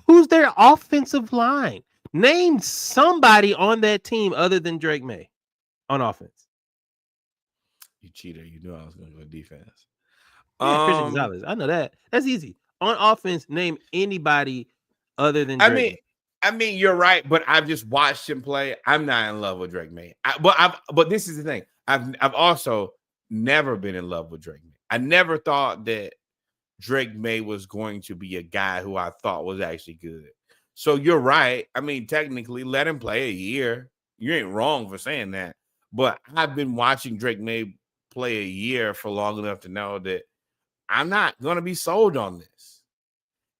Who's their offensive line? Name somebody on that team other than Drake May on offense. You cheater. You knew I was going to go defense. Yeah, Christian Gonzalez. I know that. That's easy. On offense, name anybody other than Drake. I mean, you're right, but I've just watched him play. I'm not in love with Drake May. But this is the thing. I've also never been in love with Drake May. I never thought that Drake May was going to be a guy who I thought was actually good. So you're right. I mean, technically, let him play a year. You ain't wrong for saying that. But I've been watching Drake May play a year for long enough to know that I'm not going to be sold on this.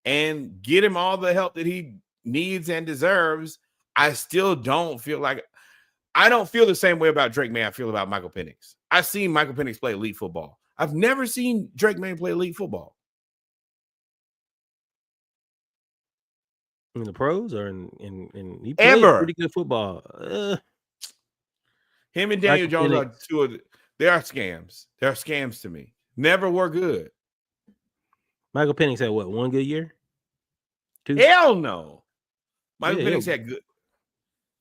And get him all the help that he needs and deserves. I still don't feel like I don't feel the same way about Drake May I feel about Michael Penix. I've seen Michael Penix play elite football. I've never seen Drake May play elite football. In the pros or in he played pretty good football. Him and Daniel Jones are two of they are scams. They're scams to me. Never were good. Michael Penix had what, 1 good year? 2? Hell no. Michael Penix had good.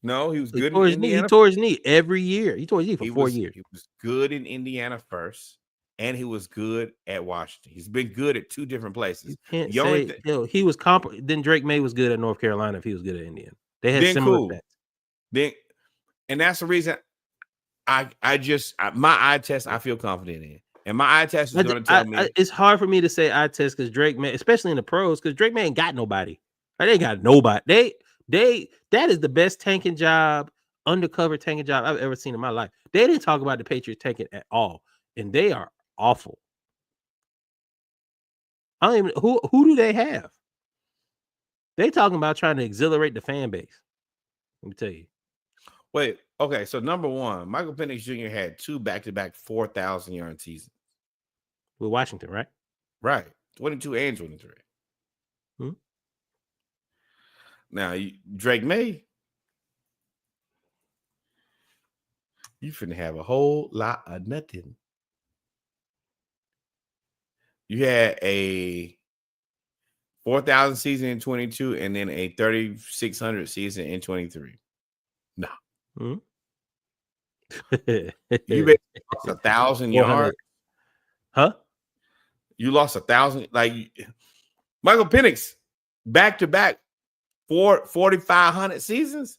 No, he was good in Indiana. He tore his knee every year. He tore his knee for 4 years. He was good in Indiana first, and he was good at Washington. He's been good at 2 different places. You can't say he was then Drake May was good at North Carolina if he was good at Indiana. They had similar stats. And that's the reason my eye test I feel confident in. And my eye test is going to tell me. It's hard for me to say eye test because Drake May, especially in the pros, because Drake May ain't got nobody. They ain't got nobody. That is the best tanking job, undercover tanking job I've ever seen in my life. They didn't talk about the Patriots tanking at all, and they are awful. I don't even who do they have? They talking about trying to exhilarate the fan base. Let me tell you. Wait, okay. So number one, Michael Penix Jr. had 2 back-to-back 4,000-yard seasons with Washington, right? Right, 22 and 23. Now, Drake May, you finna have a whole lot of nothing. You had a 4,000 season in 22 and then a 3,600 season in 23. No. You basically lost 1,000 yards. Huh? You lost 1,000. Like Michael Penix, back-to-back 4,500 seasons.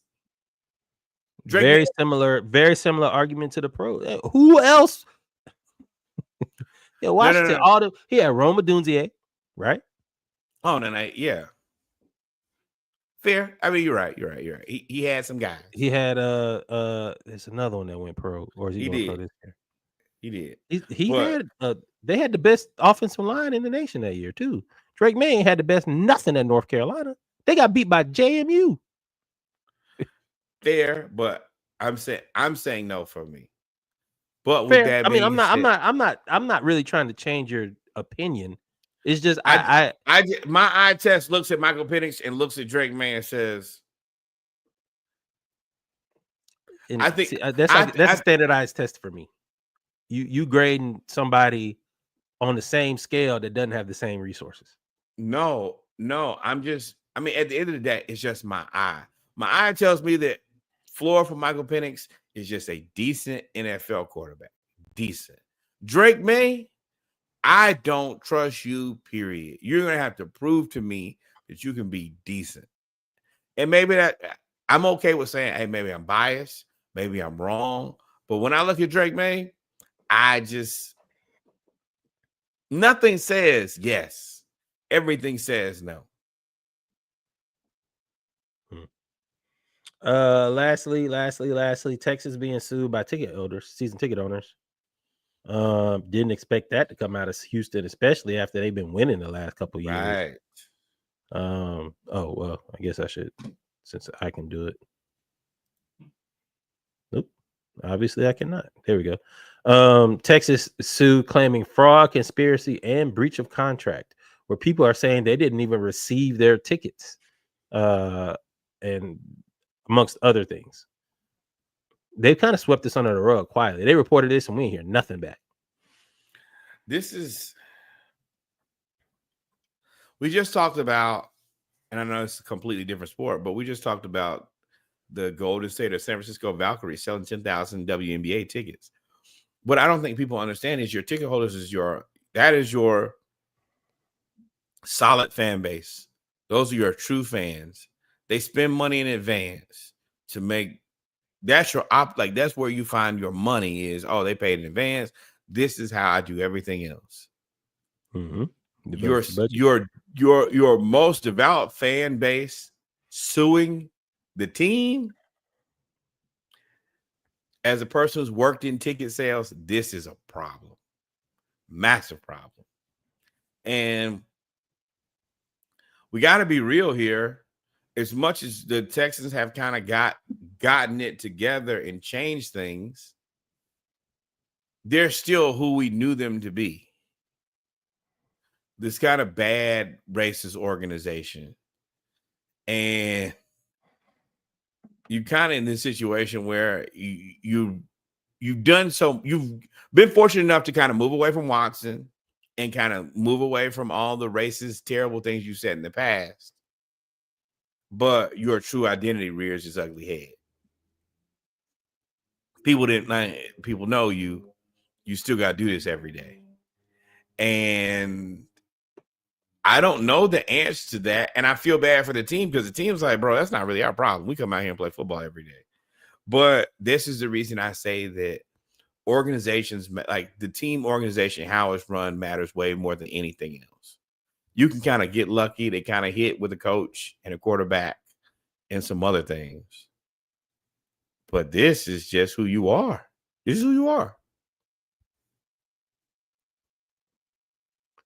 Very similar argument to the pro. Who else? Washington. No. He had Rome Odunze, right? Oh no, yeah. Fair. I mean, you're right. He had some guys. He had there's another one that went pro, or is he going pro this year? He did. They had the best offensive line in the nation that year too. Drake May had the best nothing at North Carolina. They got beat by JMU. Fair, but I'm saying no for me. But with that, I'm not really trying to change your opinion. It's just my eye test looks at Michael Penix and looks at Drake May and says, I think that's a standardized test for me. You grading somebody on the same scale that doesn't have the same resources. No, at the end of the day, it's just my eye. My eye tells me that floor for Michael Penix is just a decent NFL quarterback. Decent. Drake May, I don't trust you, period. You're going to have to prove to me that you can be decent. And maybe that I'm okay with saying, hey, maybe I'm biased. Maybe I'm wrong. But when I look at Drake May, nothing says yes. Everything says no. Lastly, Texas being sued by season ticket owners. Didn't expect that to come out of Houston, especially after they've been winning the last couple of years. Right. Oh well, I guess I should, since I can do it. Nope. Obviously I cannot. There we go. Texas sued claiming fraud, conspiracy, and breach of contract, where people are saying they didn't even receive their tickets. And amongst other things. They kind of swept this under the rug quietly. They reported this and we didn't hear nothing back. We just talked about, and I know it's a completely different sport, but we just talked about the Golden State or San Francisco Valkyries selling 10,000 WNBA tickets. What I don't think people understand is your ticket holders is your solid fan base. Those are your true fans. They spend money in advance to make that's that's where you find your money is. Oh, they paid in advance. This is how I do everything else. Mm-hmm. Your most devout fan base suing the team. As a person who's worked in ticket sales, this is a problem, massive problem, and we got to be real here. As much as the Texans have kind of gotten it together and changed things, they're still who we knew them to be. This kind of bad racist organization. And you kind of in this situation where you've been fortunate enough to kind of move away from Watson and kind of move away from all the racist, terrible things you said in the past. But your true identity rears its ugly head. People know you still got to do this every day. And I don't know the answer to that. And I feel bad for the team because the team's like, bro, that's not really our problem. We come out here and play football every day. But this is the reason I say that organizations, like the team organization, how it's run matters way more than anything else. You can kind of get lucky. They kind of hit with a coach and a quarterback and some other things. But this is just who you are. This is who you are.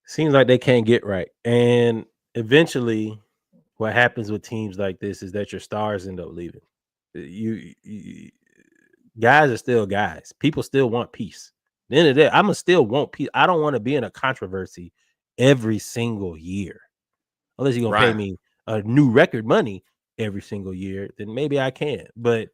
Seems like they can't get right. And eventually what happens with teams like this is that your stars end up leaving. You guys are still guys. People still want peace. At the end of the day, I'm going to still want peace. I don't want to be in a controversy every single year. Unless you're going to pay me a new record money every single year, then maybe I can. But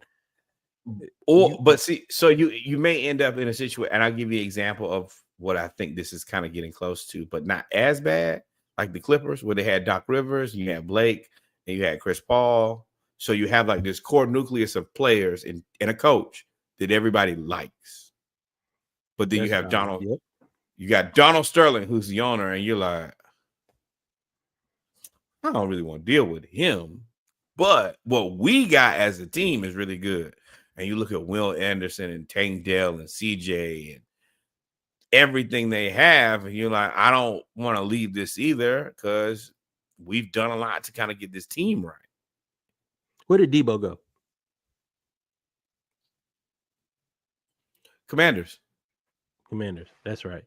so you may end up in a situation, and I'll give you an example of what I think this is kind of getting close to, but not as bad, like the Clippers, where they had Doc Rivers, you had Blake, and you had Chris Paul. So you have like this core nucleus of players and a coach that everybody likes. But then you have Donald, you got Donald Sterling, who's the owner, and you're like, I don't really want to deal with him. But what we got as a team is really good. And you look at Will Anderson and Tank Dell and CJ and everything they have, and you're like, I don't want to leave this either because we've done a lot to kind of get this team right. Where did Debo go? Commanders. That's right.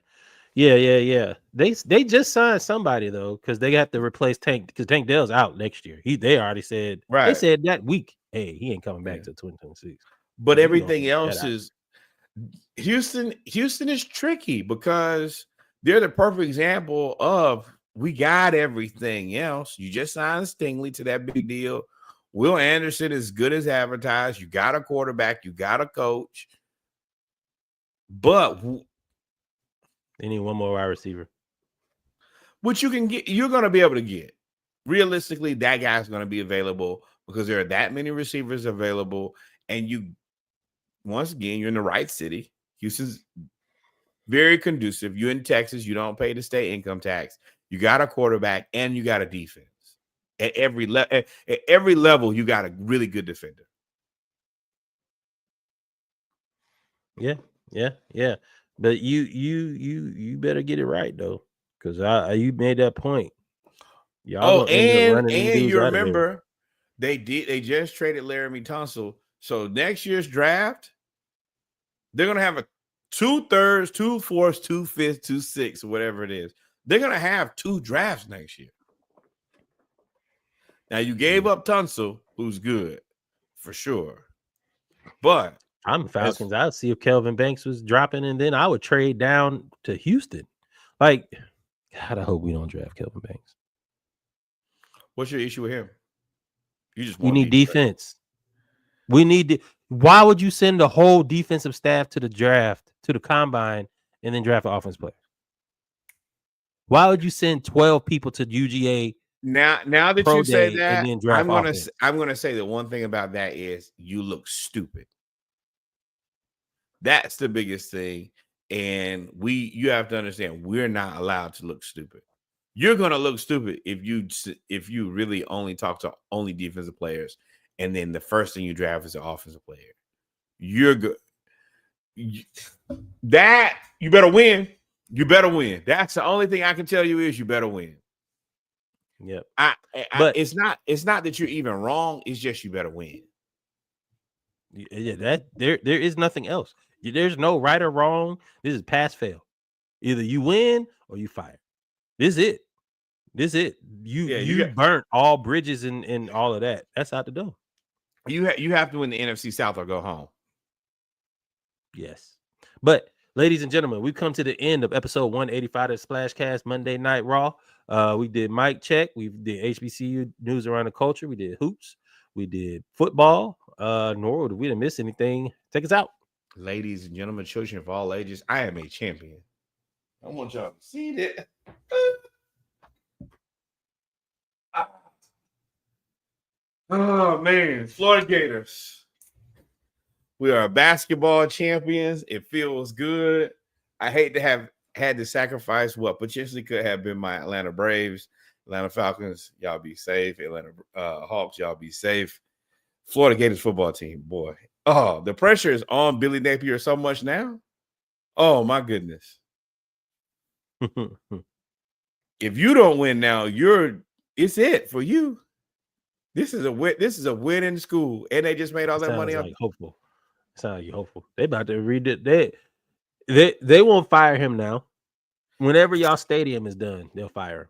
Yeah. They just signed somebody though, because they have to replace Tank, because Tank Dell's out next year. They already said They said that week, hey, he ain't coming back till 2026. But everything else is Houston is tricky because they're the perfect example of we got everything else. You just signed Stingley to that big deal. Will Anderson is good as advertised. You got a quarterback. You got a coach. But they need one more wide receiver. Which you can get, you're going to be able to get. Realistically, that guy's going to be available because there are that many receivers available. And you, once again, you're in the right city. Houston's very conducive. You're in Texas. You don't pay the state income tax. You got a quarterback and you got a defense. At every level, you got a really good defender. Yeah. But you better get it right though, because you made that point. Y'all and you remember they just traded Laramie Tunsil. So next year's draft, they're gonna have a 2/3, 2/4, 2/5, 2/6, whatever it is. They're gonna have 2 drafts next year. Now you gave up Tunsil, who's good for sure, but I'm Falcons. I'd see if Kelvin Banks was dropping, and then I would trade down to Houston. Like, God, I hope we don't draft Kelvin Banks. What's your issue with him? We need defense. We need. Why would you send the whole defensive staff to the draft, to the combine, and then draft an offense player? Why would you send 12 people to UGA? Now that you say that, I'm gonna say that one thing about that is you look stupid. That's the biggest thing, and you have to understand we're not allowed to look stupid. You're gonna look stupid if you really only talk to only defensive players, and then the first thing you draft is an offensive player. You're good. That you better win. You better win. That's the only thing I can tell you is you better win. Yep. But it's not that you're even wrong. It's just you better win. Yeah, that there is nothing else. There's no right or wrong. This is pass fail. Either you win or you fire. This is it. You burnt all bridges and all of that. That's out the door. You have to win the NFC South or go home. Yes. But ladies and gentlemen, we've come to the end of episode 185 of Splashcast Monday Night Raw. We did mic check. We did HBCU news around the culture. We did hoops. We did football. Nor we didn't miss anything. Take us out. Ladies and gentlemen, children of all ages, I am a champion. I want y'all to see that. Oh, man. Florida Gators. We are basketball champions. It feels good. I hate to have had to sacrifice what potentially could have been my Atlanta Braves. Atlanta Falcons, y'all be safe. Atlanta Hawks, y'all be safe. Florida Gators football team, boy. Oh, the pressure is on Billy Napier so much now. Oh, my goodness. If you don't win now, it's it for you. This is a win. This is a win in school, and they just made all that money up. Hopeful. Sounds like hopeful. They about to read it. They won't fire him now. Whenever y'all stadium is done, they'll fire him.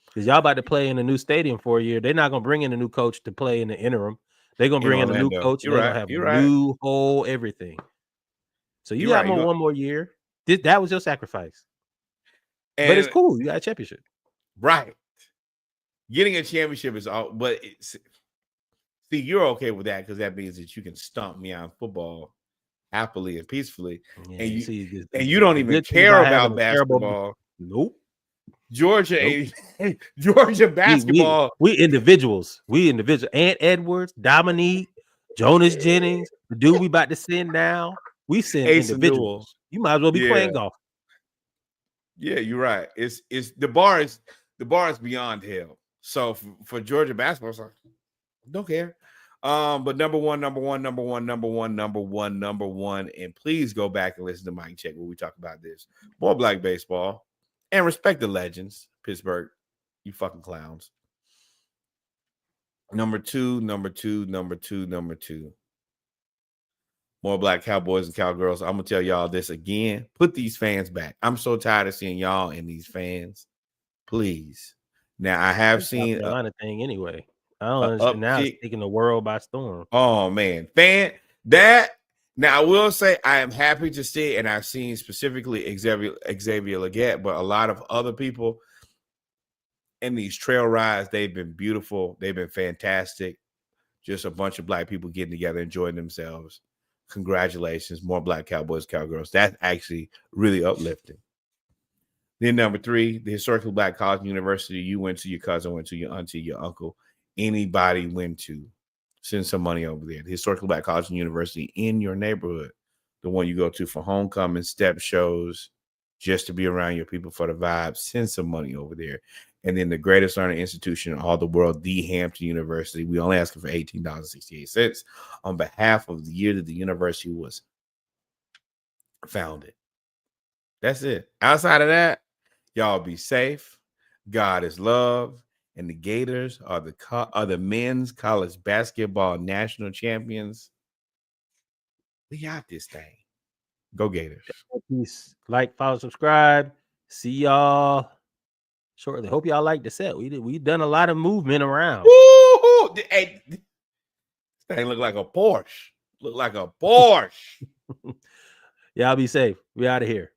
Because y'all about to play in a new stadium for a year. They're not gonna bring in a new coach to play in the interim. They're gonna bring in a new coach. They're gonna have a new whole everything. So you got one more year. That was your sacrifice. But it's cool. You got a championship. Right. Getting a championship is all, but see, you're okay with that because that means that you can stomp me on football happily and peacefully. Yeah, and you don't even care about basketball. Nope. Georgia basketball. We individuals. Ant Edwards, Dominique, Jonas Jennings, the dude we about to send now. We send individuals. You might as well be playing golf. Yeah, you're right. It's the bar is beyond hell. So for Georgia basketball, it's like, don't care. But number one, and please go back and listen to Mike Check where we talk about this. More black baseball and respect the legends. Pittsburgh, you fucking clowns. Number two. More black cowboys and cowgirls. I'm gonna tell y'all this again. Put these fans back. I'm so tired of seeing y'all and these fans. Please. Now I have seen a lot of thing anyway. I don't understand. Now it's taking the world by storm. Oh man, now I will say I am happy to see, and I've seen specifically Xavier Legette, but a lot of other people in these trail rides. They've been beautiful. They've been fantastic. Just a bunch of black people getting together, enjoying themselves. Congratulations, more black cowboys, cowgirls. That's actually really uplifting. Then number 3, the historically black college and university you went to, your cousin went to, your auntie, your uncle, anybody went to. Send some money over there. The historically black college and university in your neighborhood, the one you go to for homecoming, step shows, just to be around your people for the vibe. Send some money over there. And then the greatest learning institution in all the world, the Hampton University. We only asking for $18.68 on behalf of the year that the university was founded. That's it. Outside of that, y'all be safe. God is love. And the Gators are the men's college basketball national champions. We got this thing. Go Gators. Peace. Like, follow, subscribe. See y'all shortly. Hope y'all like the set. We've done a lot of movement around. Woo-hoo! Hey, this thing look like a Porsche. Y'all be safe. We out of here.